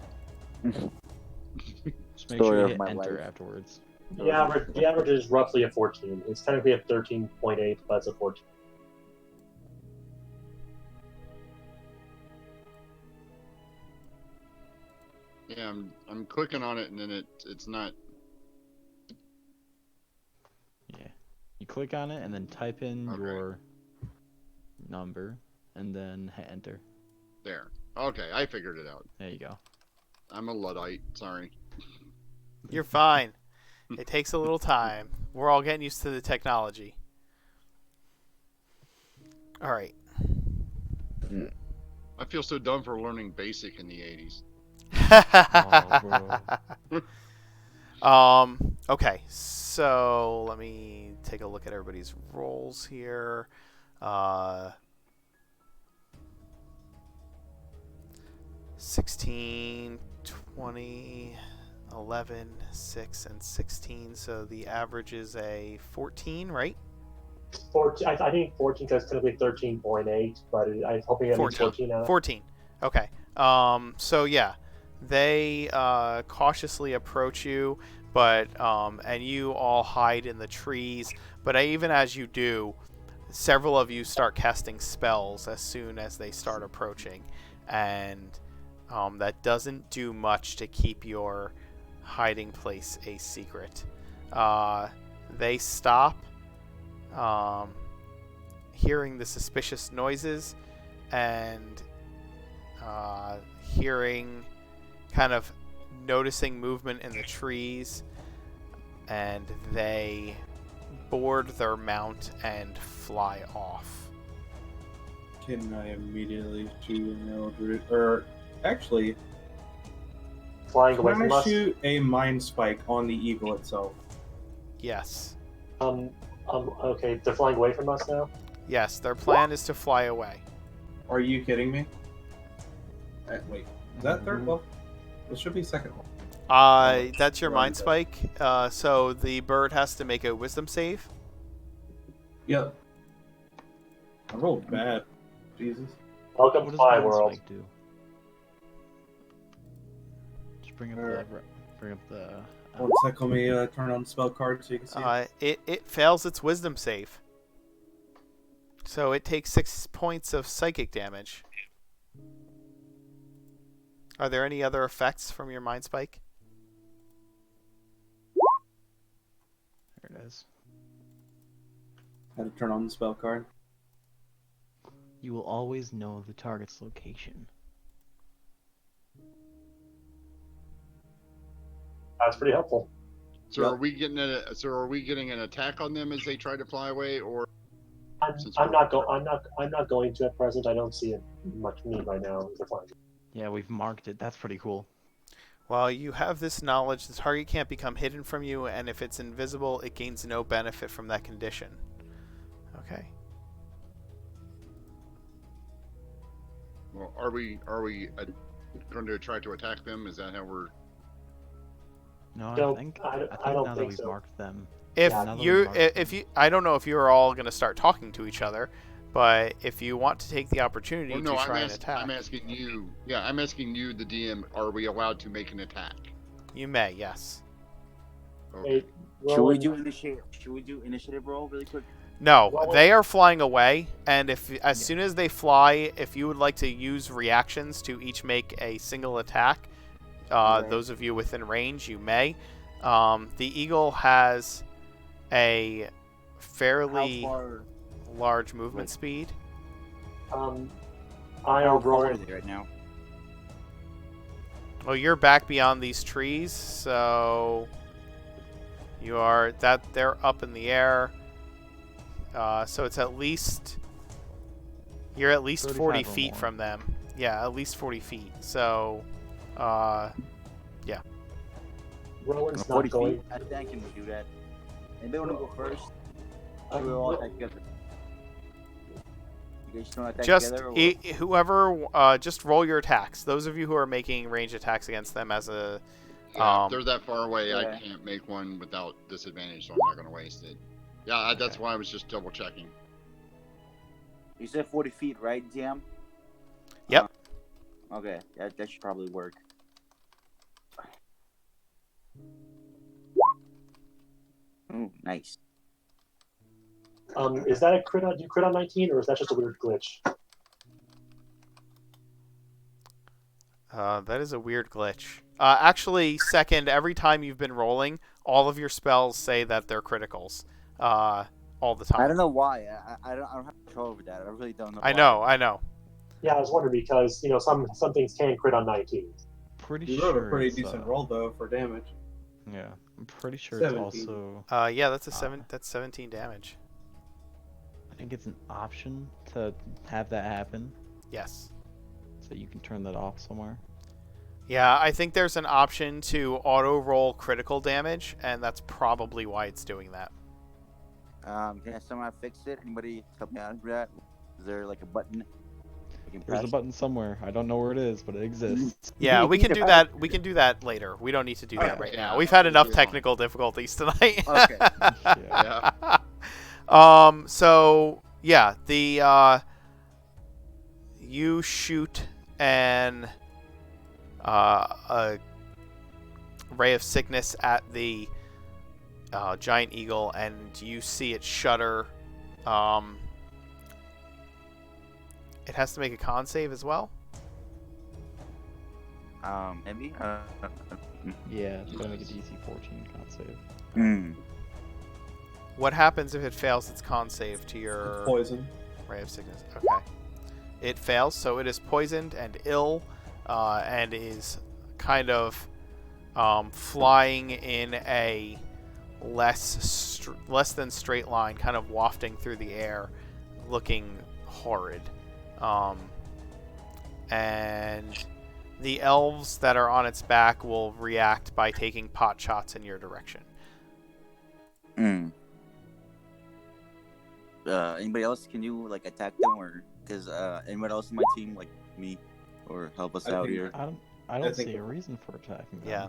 Just make Story sure you of hit my enter life. afterwards. The average is roughly a 14. It's technically a 13.8, but it's a 14. Yeah, I'm clicking on it and then it's not. Yeah. You click on it and then type in Okay. your number and then hit enter. There. Okay, I figured it out. There you go. I'm a Luddite. Sorry. You're fine. It takes a little time. We're all getting used to the technology. All right. I feel so dumb for learning basic in the 80s. Okay, so let me take a look at everybody's rolls here. 16, 20, 11, 6, and 16. So the average is a 14, right? 14. I think 14 because technically 13.8, but I'm hoping it means 14 now. 14. Okay. So yeah, they cautiously approach you, but and you all hide in the trees. But even as you do, several of you start casting spells as soon as they start approaching, and that doesn't do much to keep your hiding place a secret. They stop, hearing the suspicious noises and hearing, kind of noticing movement in the trees, and they board their mount and fly off. Can I immediately shoot an Eldritch? Or actually, Flying away can from I us. shoot a mind spike on the eagle itself? Yes. Okay, they're flying away from us now. Yes, their plan is to fly away. Are you kidding me? Wait, is that third level? It should be second level. That's your Right mind there. spike. So the bird has to make a wisdom save. Yep. I rolled bad. Jesus. Welcome What to does my Mind world. Spike do? Just bring up the. 1 sec, let me turn on the spell card so you can see. It fails its wisdom save. So it takes 6 points of psychic damage. Are there any other effects from your mind spike? There it is. Had to turn on the spell card. You will always know the target's location. That's pretty helpful. So Yep. are we getting an attack on them as they try to fly away, or Since I'm we're- not going to at present. I don't see it much need right now. They're fine. Yeah, we've marked it. That's pretty cool. While you have this knowledge, the target can't become hidden from you, and if it's invisible, it gains no benefit from that condition. Okay. well, are we going to try to attack them? Is that how we're? No, Don't- I think I don't now that think we've so. marked them. If Yeah, now that you, we've marked if them. you, I don't know if you're all going to start talking to each other, but if you want to take the opportunity Well, to no, try and attack, I'm asking you. Yeah, I'm asking you, the DM. Are we allowed to make an attack? you may. Yes. Okay. Hey, Should we Roland, do initiative? Should we do initiative roll really quick? No, Well, they are flying away, and as soon as they fly, if you would like to use reactions to each make a single attack, Right. those of you within range, you may. The eagle has a fairly How far? large movement Wait. speed. I How am far are rolling. they right now? Well, you're back beyond these trees, so they're up in the air. So it's you're at least 40 35 or feet more. from them. Yeah, at least 40 feet. So, Roland's 40 not going. feet? I think can we do that? Anybody want to go first? Um, We'll all Ro- attack together. You guys just want to attack just together? Or what? whoever, just roll your attacks. Those of you who are making range attacks against them as a, Yeah, if they're that far away, I yeah. can't make one without disadvantage, so I'm not going to waste it. Yeah, that's Okay. why I was just double checking. You said 40 feet, right, DM? Yep. Okay, that should probably work. Ooh, nice. Is that a crit on? Do you crit on 19, or is that just a weird glitch? that is a weird glitch. Actually, second, every time you've been rolling, all of your spells say that they're criticals. All the time. I don't know why. I don't have control over that. I really don't know. I why. know. Yeah, I was wondering because some things can crit on 19. Pretty You sure. wrote a pretty it's, decent roll though for damage. Yeah, I'm pretty sure 17. it's also. Yeah, that's that's 17 damage. I think it's an option to have that happen, Yes. so you can turn that off somewhere. Yeah, I think there's an option to auto-roll critical damage, and that's probably why it's doing that. Can someone fix it? Anybody help me out with that? Is there like a button? I can There's a press? button somewhere. I don't know where it is, but it exists. Yeah, we can do that. We can do that later. We don't need to do that Okay. right Yeah, now. We've had enough we'll do it. technical difficulties tonight. Okay. Yeah. Yeah. So yeah, you shoot a ray of sickness at the giant eagle, and you see it shudder. It has to make a con save as well. Maybe. Yeah, it's gonna make a DC 14 con save. Hmm. What happens if it fails its con save to your Poison. Ray of Sickness? Okay. It fails, so it is poisoned and ill, and is kind of flying in a less than straight line, kind of wafting through the air, looking horrid. And the elves that are on its back will react by taking pot shots in your direction. Hmm. Anybody else, can you like attack them, or because anybody else in my team like me, or help us out here? I don't see a reason for attacking them. Yeah.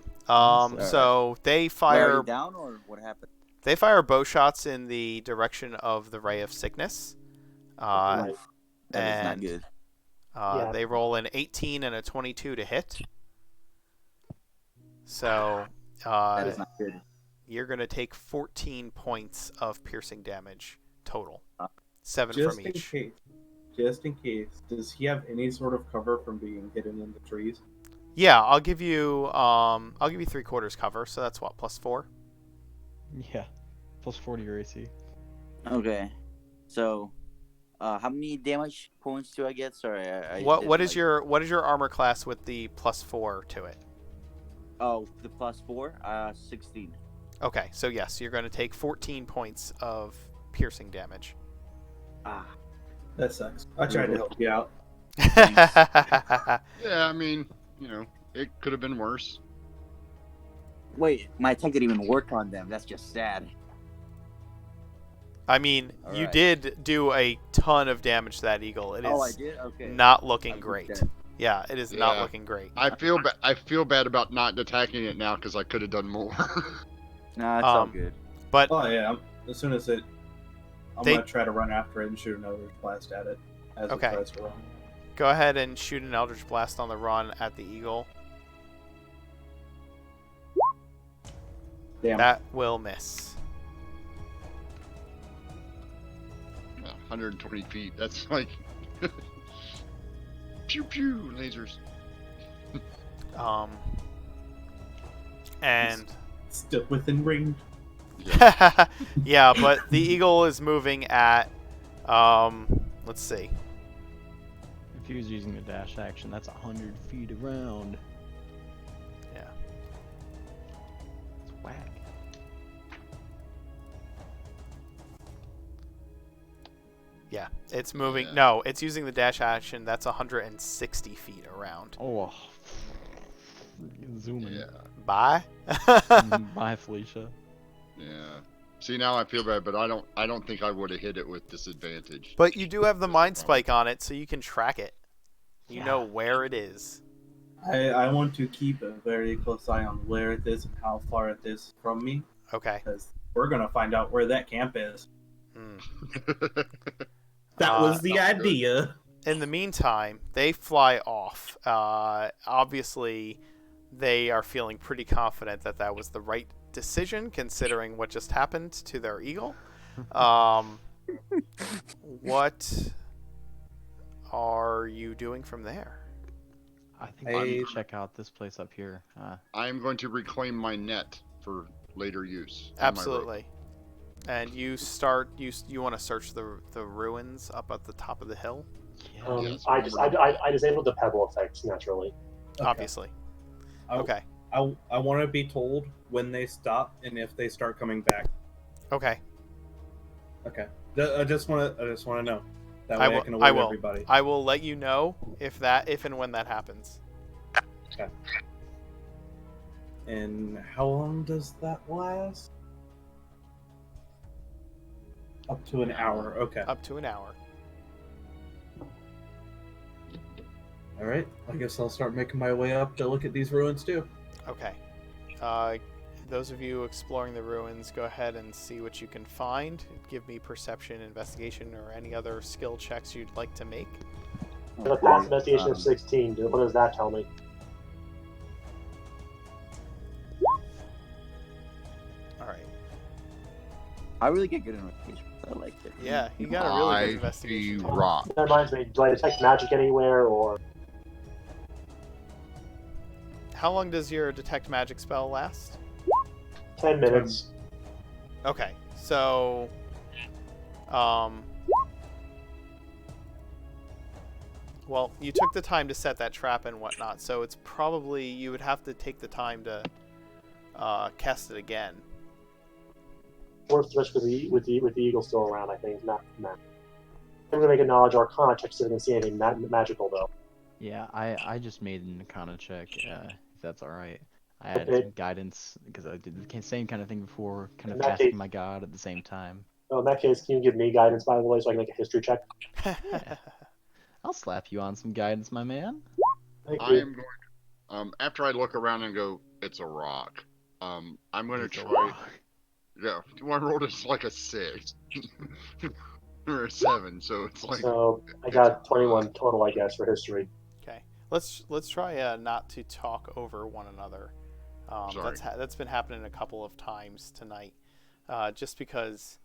So they Are fire. you down, or what happened? They fire bow shots in the direction of the Ray of Sickness. Right. That is not and good. Yeah. They roll an 18 and a 22 to hit. So That is not good. you're going to take 14 points of piercing damage total. 7 Just from in each. case. Just in case. Does he have any sort of cover from being hidden in the trees? Yeah, I'll give you 3/4 cover, so that's what, +4? Yeah, plus 40 your AC. Okay. So, how many damage points do I get? Sorry, I What didn't, is your armor class with the +4 to it? Oh, the +4, 16. Okay, so yes, you're going to take 14 points of piercing damage. Ah. That sucks. I tried to help you out. Yeah, I mean, it could have been worse. Wait, my attack didn't even work on them. That's just sad. I mean, All you right. did do a ton of damage to that eagle. It is Oh, I did. Okay. not looking I'm great. dead. Yeah, it is not Yeah. looking great. I feel bad about not attacking it now because I could have done more. Nah, it's all Um, good. But Oh yeah, as soon as I'm They- gonna try to run after it and shoot another blast at it as Okay. it tries to run. go ahead and shoot an Eldritch Blast on the run at the eagle. Damn. That will miss. 120 feet. That's like pew pew lasers. And Still within range. yeah, but the eagle is moving at let's see. If he was using the dash action, that's 100 feet around. Yeah. It's whack. Yeah, it's moving. Yeah. No, it's using the dash action. That's 160 feet around. Oh, zooming. Yeah, Bye. Bye, Felicia. yeah. See, now I feel bad, but I don't think I would have hit it with disadvantage. But you do have the That's mind the problem. spike on it, so you can track it. You know where it is. I want to keep a very close eye on where it is and how far it is from me, Okay. because we're gonna find out where that camp is. Hmm. That was the sounds good. idea. In the meantime, they fly off. Obviously, they are feeling pretty confident that that was the right decision, considering what just happened to their eagle. What are you doing from there? I think I need to check out this place up here. I am going to reclaim my net for later use. on my rope. Absolutely. And you want to search the ruins up at the top of the hill, Yeah. Yes, I disabled the pebble effects naturally. obviously. Okay. I want to be told when they stop and if they start coming back. Okay. Okay. I just want to know. That way I will- I can I alert will. everybody. I will let you know if and when that happens. And how long does that last? Up to an hour. Okay. Up to an hour. All right. I guess I'll start making my way up to look at these ruins too. Okay. Those of you exploring the ruins, go ahead and see what you can find. Give me perception, investigation, or any other skill checks you'd like to make. The past investigation of 16. What does that tell me? All right. I really get good investigation. I like it. Yeah, you got a really good I investigation. see rock. That reminds me. Do I detect magic anywhere, or how long does your detect magic spell last? 10 minutes. Okay, so, well, you took the time to set that trap and whatnot, so it's probably, you would have to take the time to cast it again. Worth the risk with the eagle still around, I think. Not. I'm gonna make a knowledge arcana check so we can see anything magical though. Yeah, I just made an Arcana check, if that's alright. I had Okay. some guidance, because I did the same kind of thing before, kind In of that casting case- my god at the same time. Oh, in that case, can you give me guidance by the way, so I can make a history check? Yeah. I'll slap you on some guidance, my man. Thank I you. am going. After I look around and go, it's a rock. I'm going to It's a try. rock. Yeah, I rolled is like a 6 or a 7, so it's like. So I it's got a 21 rock. total, I guess, for history. Okay, let's try not to talk over one another. Sorry. That's been happening a couple of times tonight, just because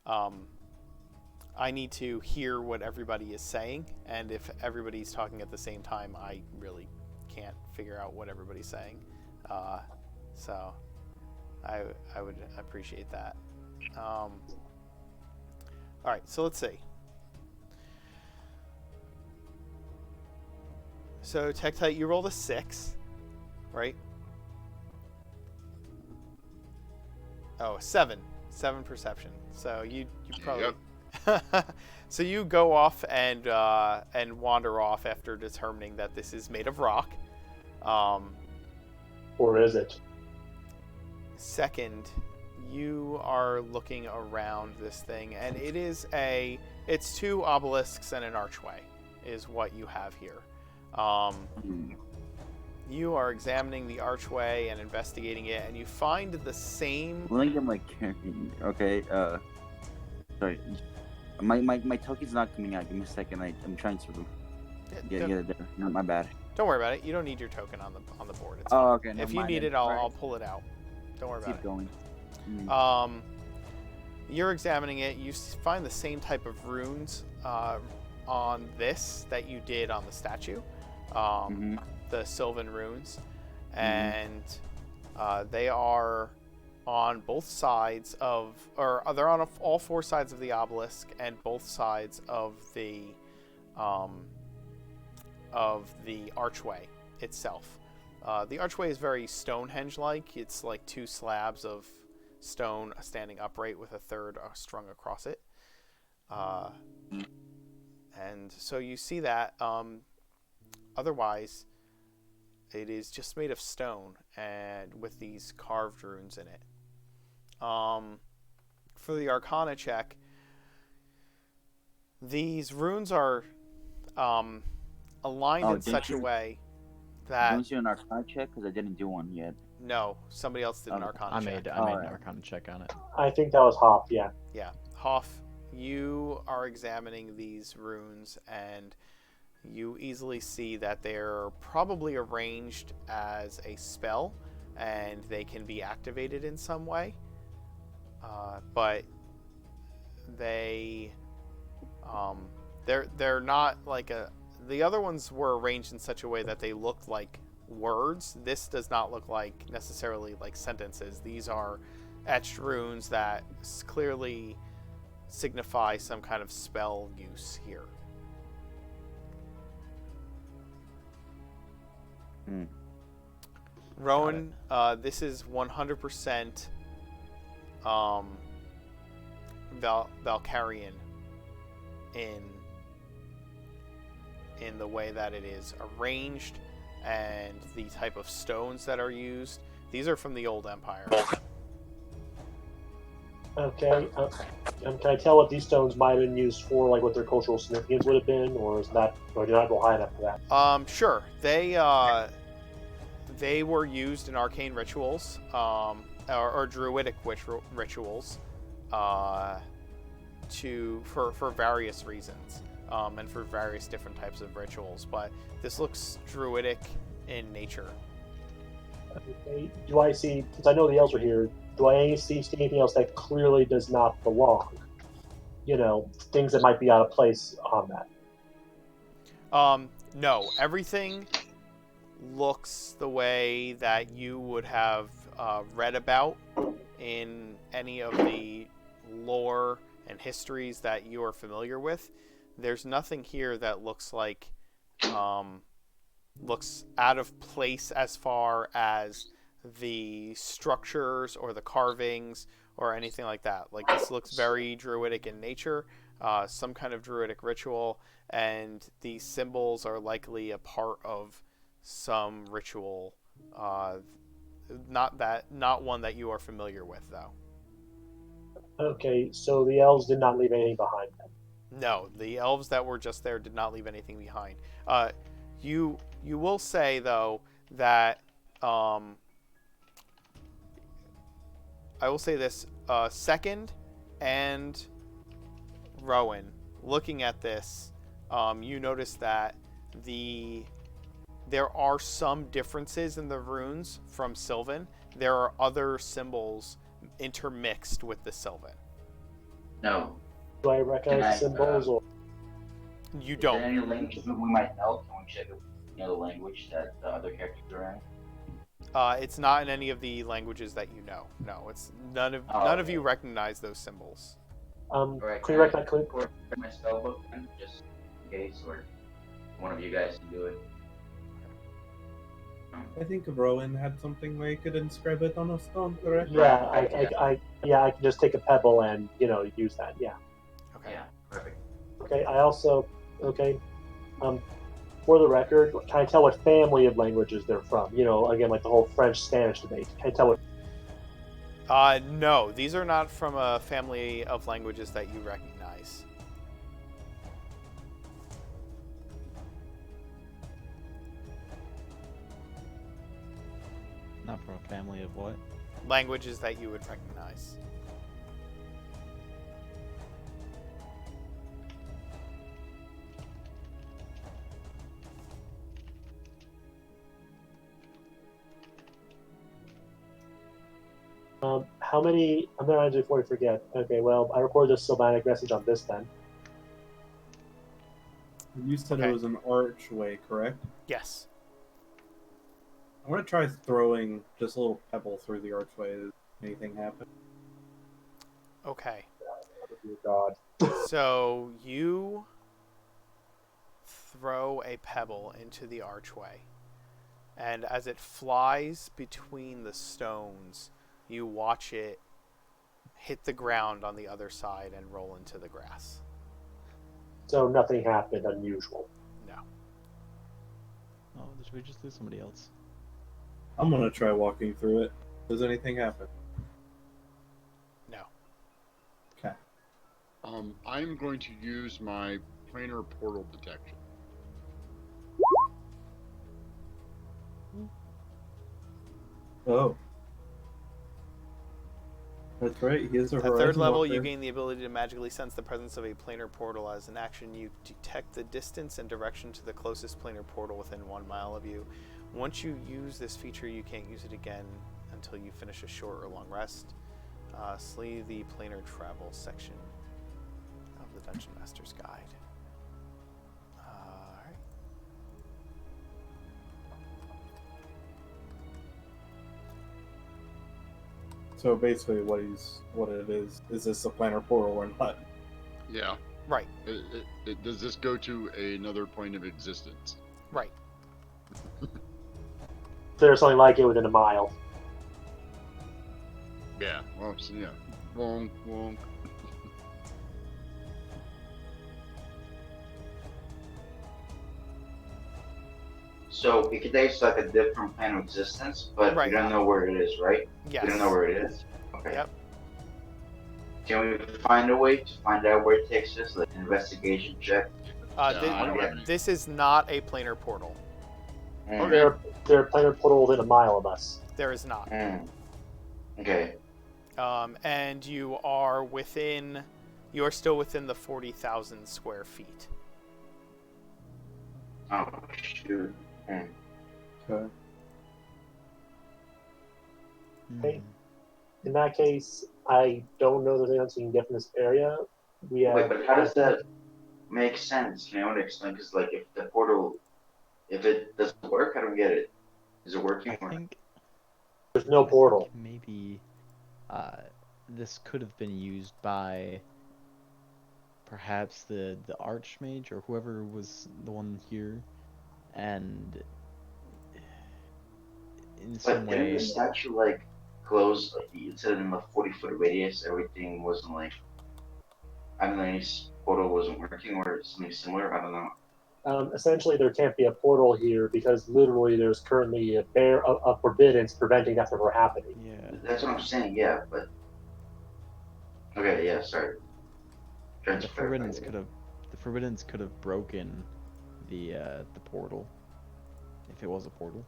I need to hear what everybody is saying, and if everybody's talking at the same time, I really can't figure out what everybody's saying. So I would appreciate that. All right, so let's see. So Tektite, you rolled a 6, right? Oh, 7 perception. So you probably. So you go off and wander off after determining that this is made of rock. Or is it? Second, you are looking around this thing, and it's 2 obelisks and an archway, is what you have here. You are examining the archway and investigating it, and you find the same. Let me get my okay. Sorry, my token's not coming out. Give me a second. I'm trying to get it there. Not my bad. Don't worry about it. You don't need your token on the board. It's Oh, fine. okay. If you need it, I'll pull it out. Don't worry about Keep it. going. You're examining it. You find the same type of runes on this that you did on the statue, the Sylvan runes, and they are on both sides of, or they're on all 4 sides of the obelisk and both sides of the archway itself. The archway is very Stonehenge-like. It's like 2 slabs of stone standing upright with a third strung across it. And so you see that. Otherwise, it is just made of stone and with these carved runes in it. For the Arcana check, these runes are aligned in such a way that... Don't you an Arcana check? Because I didn't do one yet. No, somebody else did an Arcana I check. made an Alright. Arcana check on it. I think that was Hoff, yeah. Yeah. Hoff, you are examining these runes, and you easily see that they're probably arranged as a spell, and they can be activated in some way. But they're not like the other ones were arranged in such a way that they looked like words. This does not look like necessarily like sentences. These are etched runes that clearly signify some kind of spell use here. Rowan, this is 100% Valkyrian in the way that it is arranged and the type of stones that are used. These are from the old empire. Okay. Can I tell what these stones might have been used for, like what their cultural significance would have been, or do I not go high enough for that? Sure. They were used in arcane rituals, or druidic rituals, for various reasons, and for various different types of rituals. But this looks druidic in nature. Okay. Do I see, since I know the elves are here, do I see anything else that clearly does not belong? You know, things that might be out of place on that. No, everything looks the way that you would have read about in any of the lore and histories that you are familiar with. There's nothing here that looks like looks out of place as far as the structures or the carvings or anything like that. Like, this looks very druidic in nature, some kind of druidic ritual, and these symbols are likely a part of some ritual. Not one that you are familiar with, though. Okay, so the elves did not leave anything behind them. No, the elves that were just there did not leave anything behind. You will say, though, that I will say this: Second and Rowan, looking at this, you notice that there are some differences in the runes from Sylvan. There are other symbols intermixed with the Sylvan. No. Do I recognize the symbols? Or You Is don't. there any language that we might know? Can we check if we know the language that the other characters are in? It's not in any of the languages that you know. No, it's none of okay. you recognize those symbols. Alright, can you recognize? record my spellbook then, just in case, or one of you guys can do it? I think Rowan had something where he could inscribe it on a stone, correct? Yeah, I can just take a pebble and use that. Yeah. Okay. Yeah, perfect. Okay. I also for the record, can I tell what family of languages they're from? Again, like the whole French-Spanish debate. Can I tell what? No, these are not from a family of languages that you recognize. Not from a family of what? Languages that you would recognize. How many? I'm gonna before I forget. Okay, well, I recorded this Sylvanic message on this then. You said Okay. it was an archway, correct? Yes. I'm gonna try throwing just a little pebble through the archway. Does anything happen? Okay. Dear God. So you throw a pebble into the archway, and as it flies between the stones, you watch it hit the ground on the other side and roll into the grass. So nothing happened unusual. No. Oh, did we just lose somebody else? I'm gonna try walking through it. Does anything happen? No. Okay. I'm going to use my planar portal detection. Oh. That's right, he is a At horizon third level, walker. you gain the ability to magically sense the presence of a planar portal. As an action, you detect the distance and direction to the closest planar portal within 1 mile of you. Once you use this feature, you can't use it again until you finish a short or long rest. See the planar travel section of the Dungeon Master's Guide. Alright. So basically what it is this a planar portal or not? Yeah. Right. Does this go to another plane of existence? Right. There's something like it within a mile. Yeah. Well, so yeah. Wrong. So Ikete's like a different plane of existence, but Right. we don't know where it is, right? Yes. We don't know where it is. Okay. Yep. Can we find a way to find out where it takes us, like an investigation check? I don't have any. This is not a planar portal. Mm. They're a planar portal within a mile of us. There is not. Okay. And you are still within the 40,000 square feet. Oh shoot. Okay. Okay. In that case, I don't know the things we can get from this area. We have. Wait, but how does that make sense? Can anyone explain? Because like, if the portal If it doesn't work, I don't get it. Is it working? I think There's no portal. maybe this could have been used by perhaps the archmage or whoever was the one here, and in some But didn't the way. statue like close? Like, it said in the 40-foot radius, everything wasn't like. I don't know, any portal wasn't working or something similar. I don't know. Essentially, there can't be a portal here because literally there's currently a forbiddance preventing that from ever happening. Yeah. That's what I'm saying. Yeah, but okay. Yeah, sorry. Trying The to clarify Forbiddance could have broken the portal if it was a portal.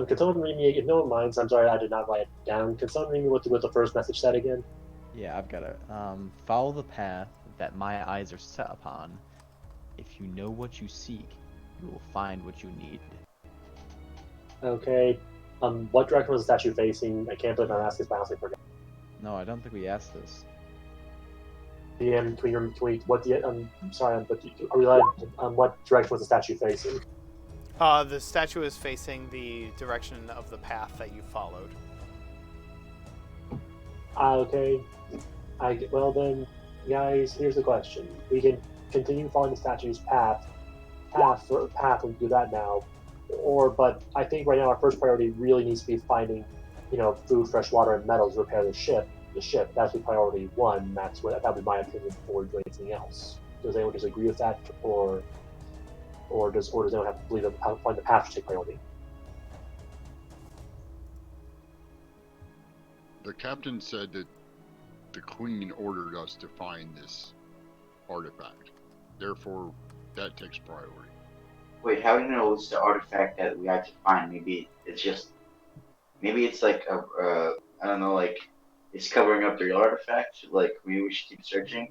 Can someone read me? If no one minds, I'm sorry, I did not write it down. Can someone read me what the first message said again? Yeah, I've got it. Follow the path that my eyes are set upon. If you know what you seek, you will find what you need. Okay. What direction was the statue facing? I can't believe I'm asking this, but I honestly forgot. No, I don't think we asked this. DM, can we, what the, I'm sorry, but are we allowed, what direction was the statue facing? The statue is facing the direction of the path that you followed. Okay. Well then, guys, here's the question. We can continue following the statue's path and do that now. But I think right now our first priority really needs to be finding, food, fresh water, and metals to repair the ship. That's priority one. That would be my opinion before doing anything else. Does anyone disagree with that, or does anyone have to believe that find the path to take priority? The captain said that the queen ordered us to find this artifact. Therefore, that takes priority. Wait, how do you know it's the artifact that we have to find? Maybe it's like I don't know, like it's covering up the artifact. Like maybe we should keep searching.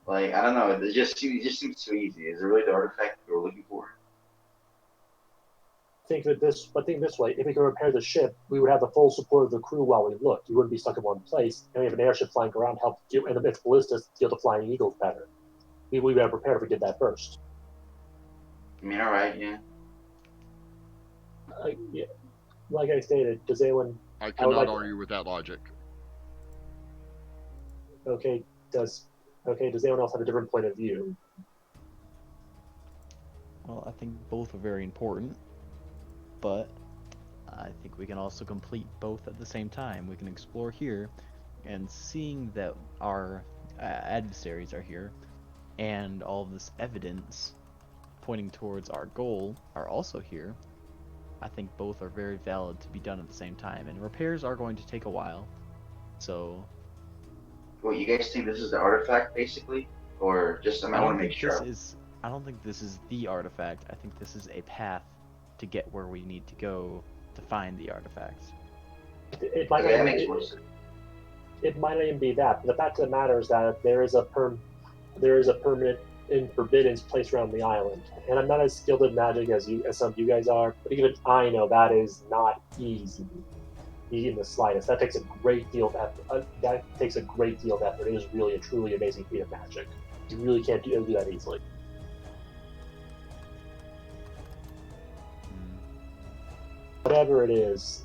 Like I don't know, it just seems too easy. Is it really the artifact that we're looking for? Think this way: if we can repair the ship, we would have the full support of the crew while we looked. We wouldn't be stuck in one place, and we have an airship flying around to help do, and its ballistas deal the flying eagles better. We would have prepared if we did that first. I mean, all right, yeah. Yeah. Like I stated, does anyone? I cannot argue with that logic. Okay. Does anyone else have a different point of view? Well, I think both are very important, but I think we can also complete both at the same time. We can explore here, and seeing that our adversaries are here, and all of this evidence pointing towards our goal are also here, I think both are very valid to be done at the same time, and repairs are going to take a while, so... Well, you guys think this is the artifact, basically? Or just, I want to make sure. I don't think this is the artifact. I think this is a path to get where we need to go to find the artifacts. It might that makes more sense. It might not even be that. But the fact of the matter is that there is a permanent forbiddance placed around the island. And I'm not as skilled in magic as some of you guys are, but even I know that is not easy. In the slightest. That takes a great deal of effort. It is really a truly amazing feat of magic. You really can't do that easily. Whatever it is,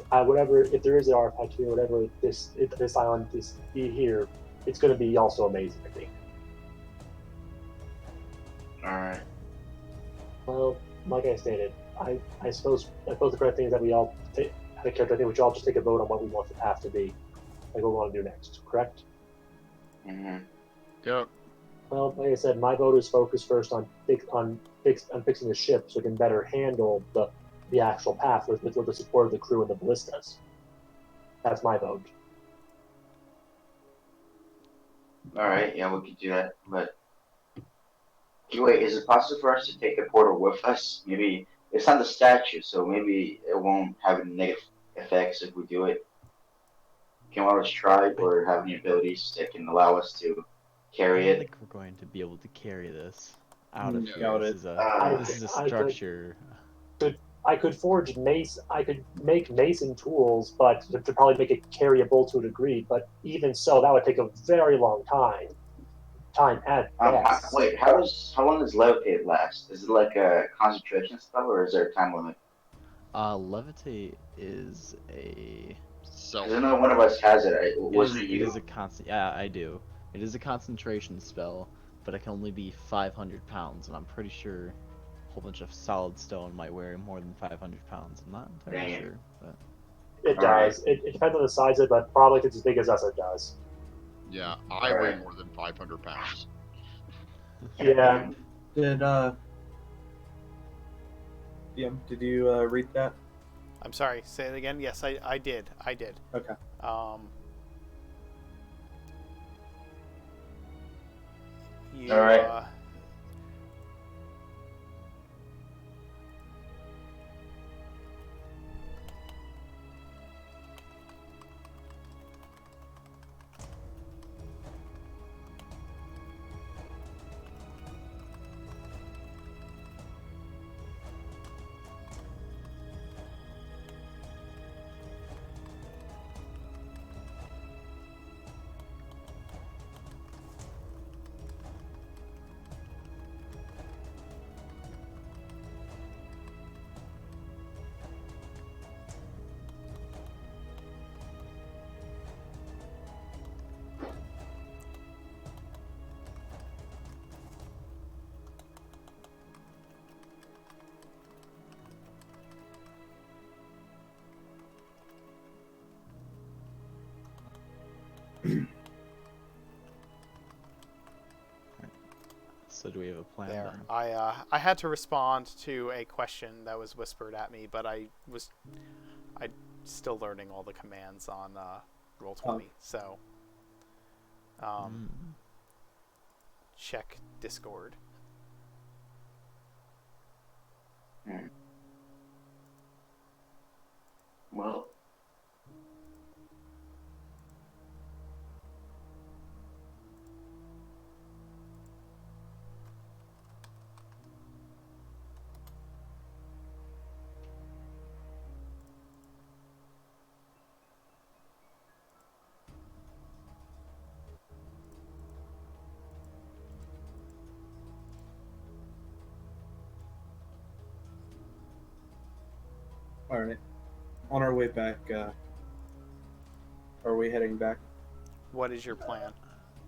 whatever, if there is an artifact here, whatever this island is here, it's going to be also amazing, I think. Alright. Well, like I stated, I suppose the correct thing is that we all I think we should all just take a vote on what we want the path to be, like what we want to do next. Correct? Mm-hmm. Yep. Well, like I said, my vote is focused first on fixing the ship so it can better handle the actual path with the support of the crew and the ballistas. That's my vote. All right, yeah, we could do that. But wait, is it possible for us to take the portal with us? Maybe it's not the statue, so maybe it won't have any negative effects if we do it. Can one of us try or have any abilities that can allow us to carry I don't it? think we're going to be able to carry this out of Doubt here. it. This is a structure. I could forge mace. I could make mason tools, but to probably make it carryable to a degree. But even so, that would take a very long time. Time at best. Wait, how long does levitate last? Is it like a concentration spell, or is there a time limit? Levitate is a. Self. Because I know one of us has it. Wasn't it It you? is a constant. Yeah, I do. It is a concentration spell, but it can only be 500 pounds, and I'm pretty sure a whole bunch of solid stone might weigh more than 500 pounds. I'm not entirely Damn. sure, but It Alright. does. It depends on the size of it, but probably if it's as big as us, it does. Yeah, I weigh Alright. more than 500 pounds. Yeah. Did did you read that? I'm sorry. Say it again. Yes, I did. I did. Okay. You, All right. so do we have a plan? there. Then? I had to respond to a question that was whispered at me, but I still learning all the commands on Roll20. So check Discord. Well. All right. On our way back, are we heading back? What is your plan?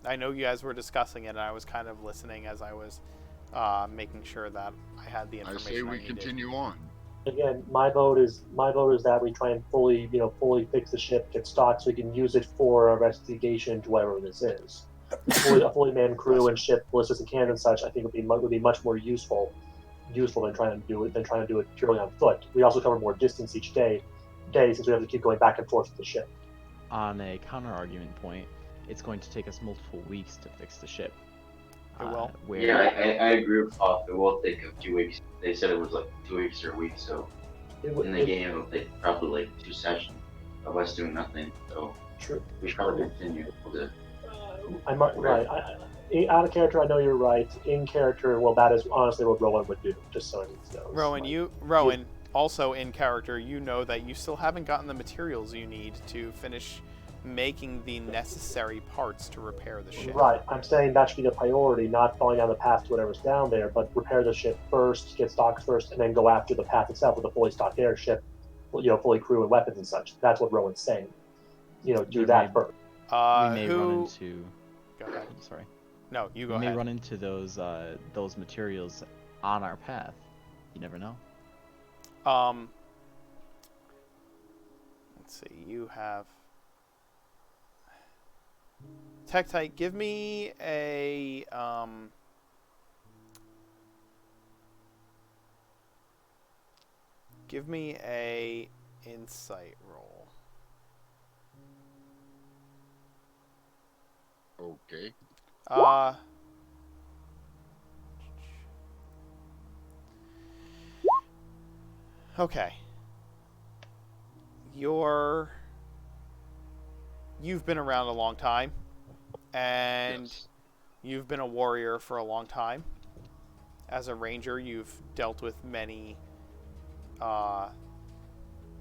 I know you guys were discussing it, and I was kind of listening as I was making sure that I had the I information say we needed. continue on. Again, my vote is that we try and fully fix the ship, get stocked, so we can use it for our investigation to whatever this is. A fully manned crew and ship, ballistas and cannon and such, I think would be much more useful than trying to do it purely on foot. We also cover more distance each day since we have to keep going back and forth with the ship. On a counter argument point, it's going to take us multiple weeks to fix the ship. It will. Yeah, I agree with Hoff. It will take a few weeks. They said it was like 2 weeks or a week, so in the game it'll take probably like 2 sessions of us doing nothing. So True. we should probably continue with it. I'm right. Out of character, I know you're right. In character, well, that is honestly what Rowan would do. Just so he knows. Rowan, also in character, you know that you still haven't gotten the materials you need to finish making the necessary parts to repair the ship. Right. I'm saying that should be the priority, not falling down the path to whatever's down there, but repair the ship first, get stocked first, and then go after the path itself with a fully stocked airship, fully crew and weapons and such. That's what Rowan's saying. Do that first. We may run into. Go ahead. I'm sorry. No, you go ahead. We may ahead. run into those materials on our path. You never know. Let's see. You have Tektite. Give me a insight roll. Okay. Okay. You've been around a long time, and Yes. you've been a warrior for a long time. As a ranger, you've dealt with many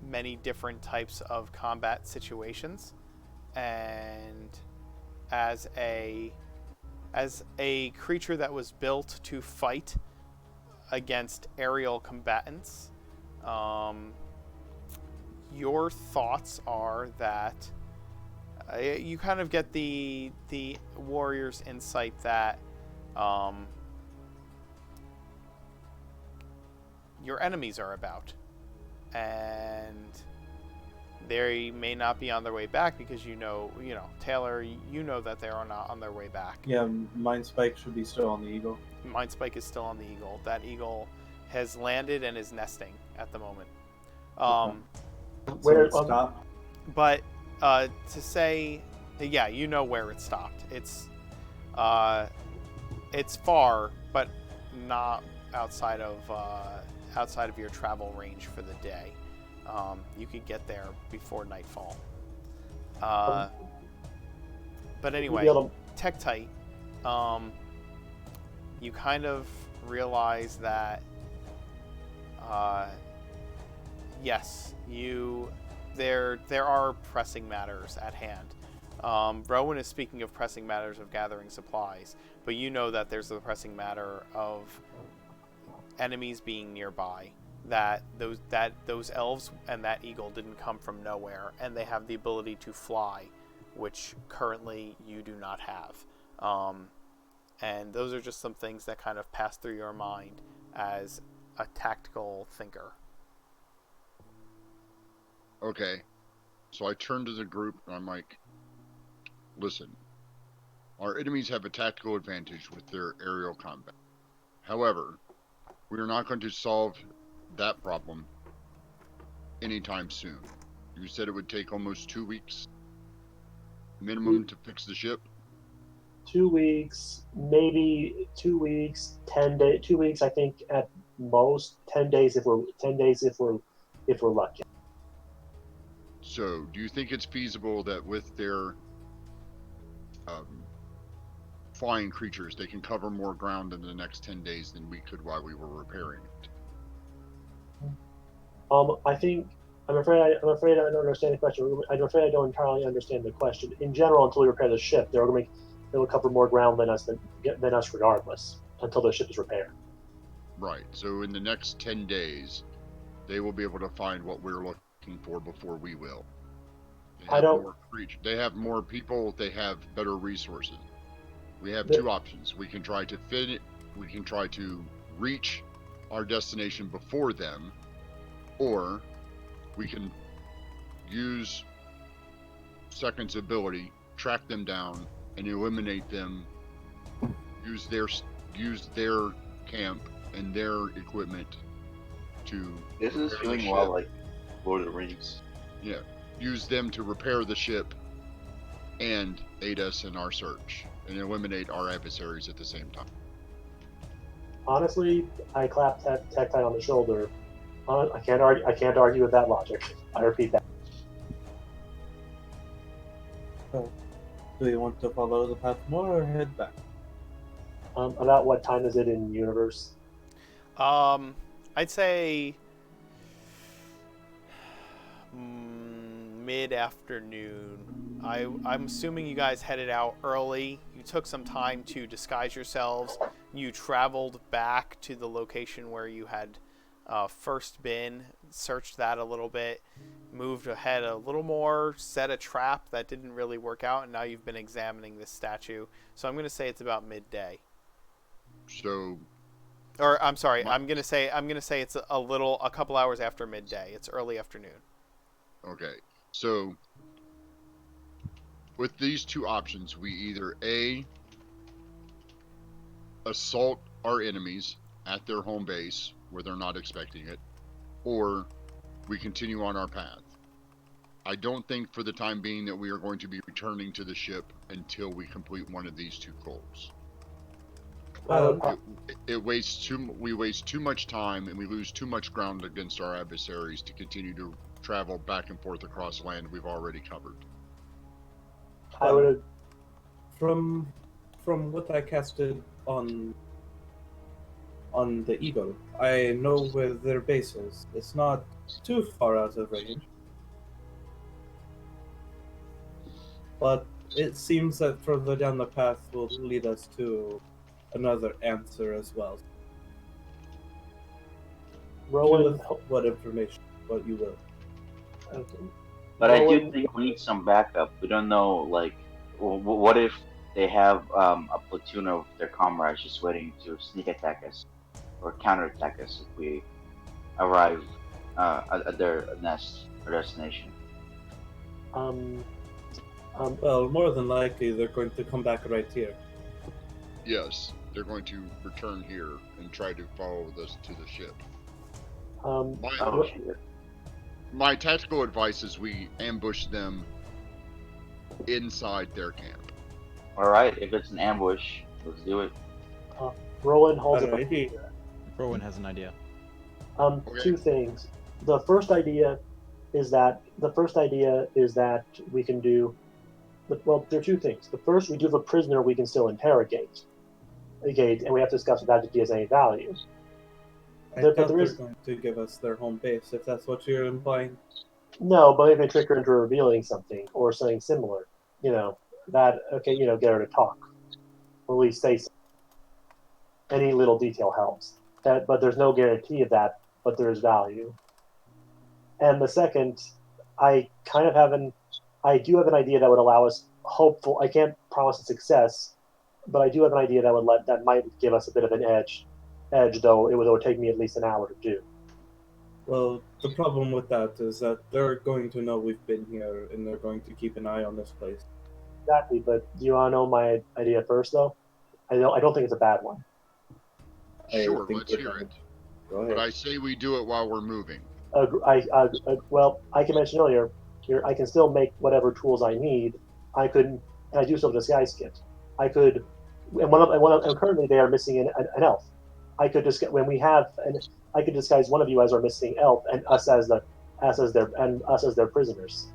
many different types of combat situations, and as a creature that was built to fight against aerial combatants, your thoughts are that you kind of get the warrior's insight that your enemies are about, and they may not be on their way back because you know Taylor, you know that they are not on their way back. Yeah, Mind Spike should be still on the Eagle. Mind Spike is still on the Eagle. That Eagle has landed and is nesting at the moment. Where it stopped? But to say, yeah, you know where it stopped. It's far, but not outside of your travel range for the day. You could get there before nightfall. But anyway, Tektite, you kind of realize that yes, there are pressing matters at hand. Rowan is speaking of pressing matters of gathering supplies, but you know that there's the pressing matter of enemies being nearby. That those elves and that eagle didn't come from nowhere, and they have the ability to fly, which currently you do not have. And those are just some things that kind of pass through your mind as a tactical thinker. Okay, so I turn to the group and I'm like, listen, our enemies have a tactical advantage with their aerial combat. However, we are not going to solve that problem anytime soon. You said it would take almost 2 weeks minimum to fix the ship. 2 weeks, maybe 2 weeks, 10 days. 2 weeks, I think at most. 10 days if we're lucky. So, do you think it's feasible that with their flying creatures, they can cover more ground in the next 10 days than we could while we were repairing it? I'm afraid I don't understand the question. I'm afraid I don't entirely understand the question. In general, until we repair the ship, they'll cover more ground than us regardless until the ship is repaired. Right. So in the next 10 days, they will be able to find what we're looking for before we will. They have more people. They have better resources. We have two options. We can try to fit it. We can try to reach our destination before them, or we can use Second's ability, track them down, and eliminate them. Use their camp and their equipment to. This is feeling more like Lord of the Rings. Yeah, use them to repair the ship and aid us in our search, and eliminate our adversaries at the same time. Honestly, I clapped Tektite on the shoulder. I can't argue with that logic. I repeat that. So, do you want to follow the path more or head back? About what time is it in universe? I'd say mid-afternoon. I'm assuming you guys headed out early. You took some time to disguise yourselves. You traveled back to the location where you had first been, searched that a little bit, moved ahead a little more, set a trap that didn't really work out, and now you've been examining this statue. So I'm going to say it's about midday. So, or I'm sorry, I'm going to say it's a couple hours after midday. It's early afternoon. Okay. So with these two options, we either A, assault our enemies at their home base where they're not expecting it, or we continue on our path. I don't think for the time being that we are going to be returning to the ship until we complete one of these two goals. We waste too much time and we lose too much ground against our adversaries to continue to travel back and forth across land we've already covered. I would. From what I casted on on the Eagle. I know where their base is. It's not too far out of range. But it seems that further down the path will lead us to another answer as well. Do Rowan, with what information, what you will. okay. But I do Rowan, think we need some backup. We don't know, like, what if they have a platoon of their comrades just waiting to sneak attack us or counterattack us if we arrive at their nest or destination? Well, more than likely, they're going to come back right here. Yes, they're going to return here and try to follow this to the ship. um, My, Oh shit. my tactical advice is we ambush them inside their camp. All right, if it's an ambush, let's do it. Rowan holds up. Alrighty. Rowan has an idea. Okay. Two things. The first idea is that we can do. Well, there are two things. The first, we do have a prisoner we can still interrogate, and we have to discuss if that gives any value. I But thought there they're is going to give us their home base, if that's what you're implying. no, but maybe trick her into revealing something or something similar. That get her to talk, or at least say something. Any little detail helps. But there's no guarantee of that. But there is value. And the second, I do have an idea that would allow us hopeful. I can't promise a success, but I do have an idea that might give us a bit of an edge. Though it would take me at least an hour to do. Well, the problem with that is that they're going to know we've been here, and they're going to keep an eye on this place. Exactly, but do you want to know my idea first, though? I don't think it's a bad one. Sure, think let's we're hear done. it. Go ahead. But I say we do it while we're moving. Well, I can mention earlier. I can still make whatever tools I need. I do so with a disguise kit. I could, and currently they are missing an elf. I could just I could disguise one of you as our missing elf, and us as their prisoners.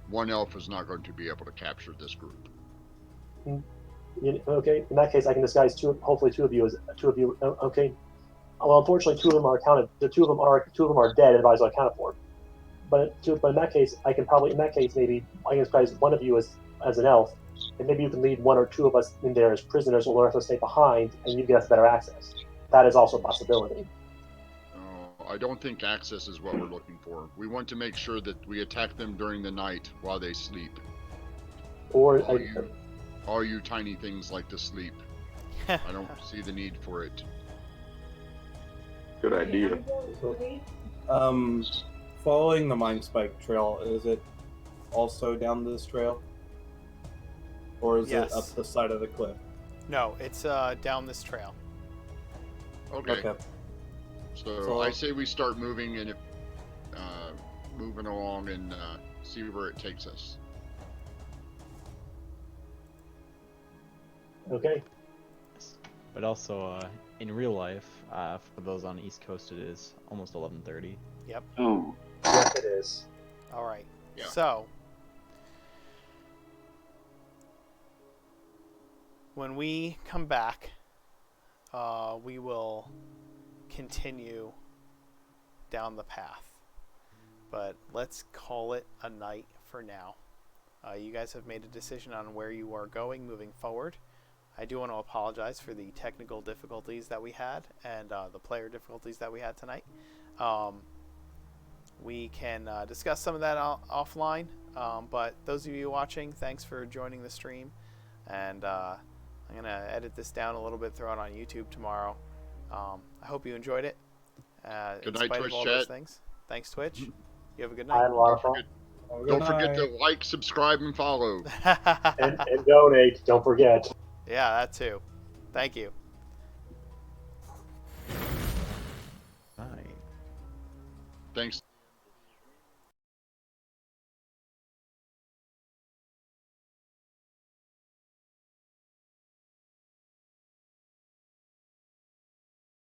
One elf is not going to be able to capture this group. Okay, in that case, I can disguise hopefully two of you. Okay. Well, unfortunately, two of them are accounted. The two of them are dead, and advised accounted for. But in that case, maybe I can disguise one of you as an elf, and maybe you can lead one or two of us in there as prisoners, or the rest of us stay behind, and you get us better access. That is also a possibility. I don't think access is what we're looking for. We want to make sure that we attack them during the night while they sleep. Or All you tiny things like to sleep. I don't see the need for it. Good idea. Following the mine spike trail, is it also down this trail? Or is Yes. it up the side of the cliff? No, it's down this trail. Okay. So So I say we start moving and moving along and see where it takes us. okay. But also, in real life, for those on the East Coast, it is almost 11:30. Ooh. Yes, it is. All right. Yeah. So, when we come back, we will continue down the path. But let's call it a night for now. You guys have made a decision on where you are going moving forward. I do want to apologize for the technical difficulties that we had and the player difficulties that we had tonight. We can discuss some of that offline, but those of you watching, thanks for joining the stream. And I'm going to edit this down a little bit, throw it on YouTube tomorrow. I hope you enjoyed it. Good in night, spite Twitch of all chat. those things. Thanks, Twitch. You have a good I had night. a lot of fun. Don't forget to like, subscribe, and follow. And donate. Don't forget. Yeah, that too. Thank you. Bye. Thanks.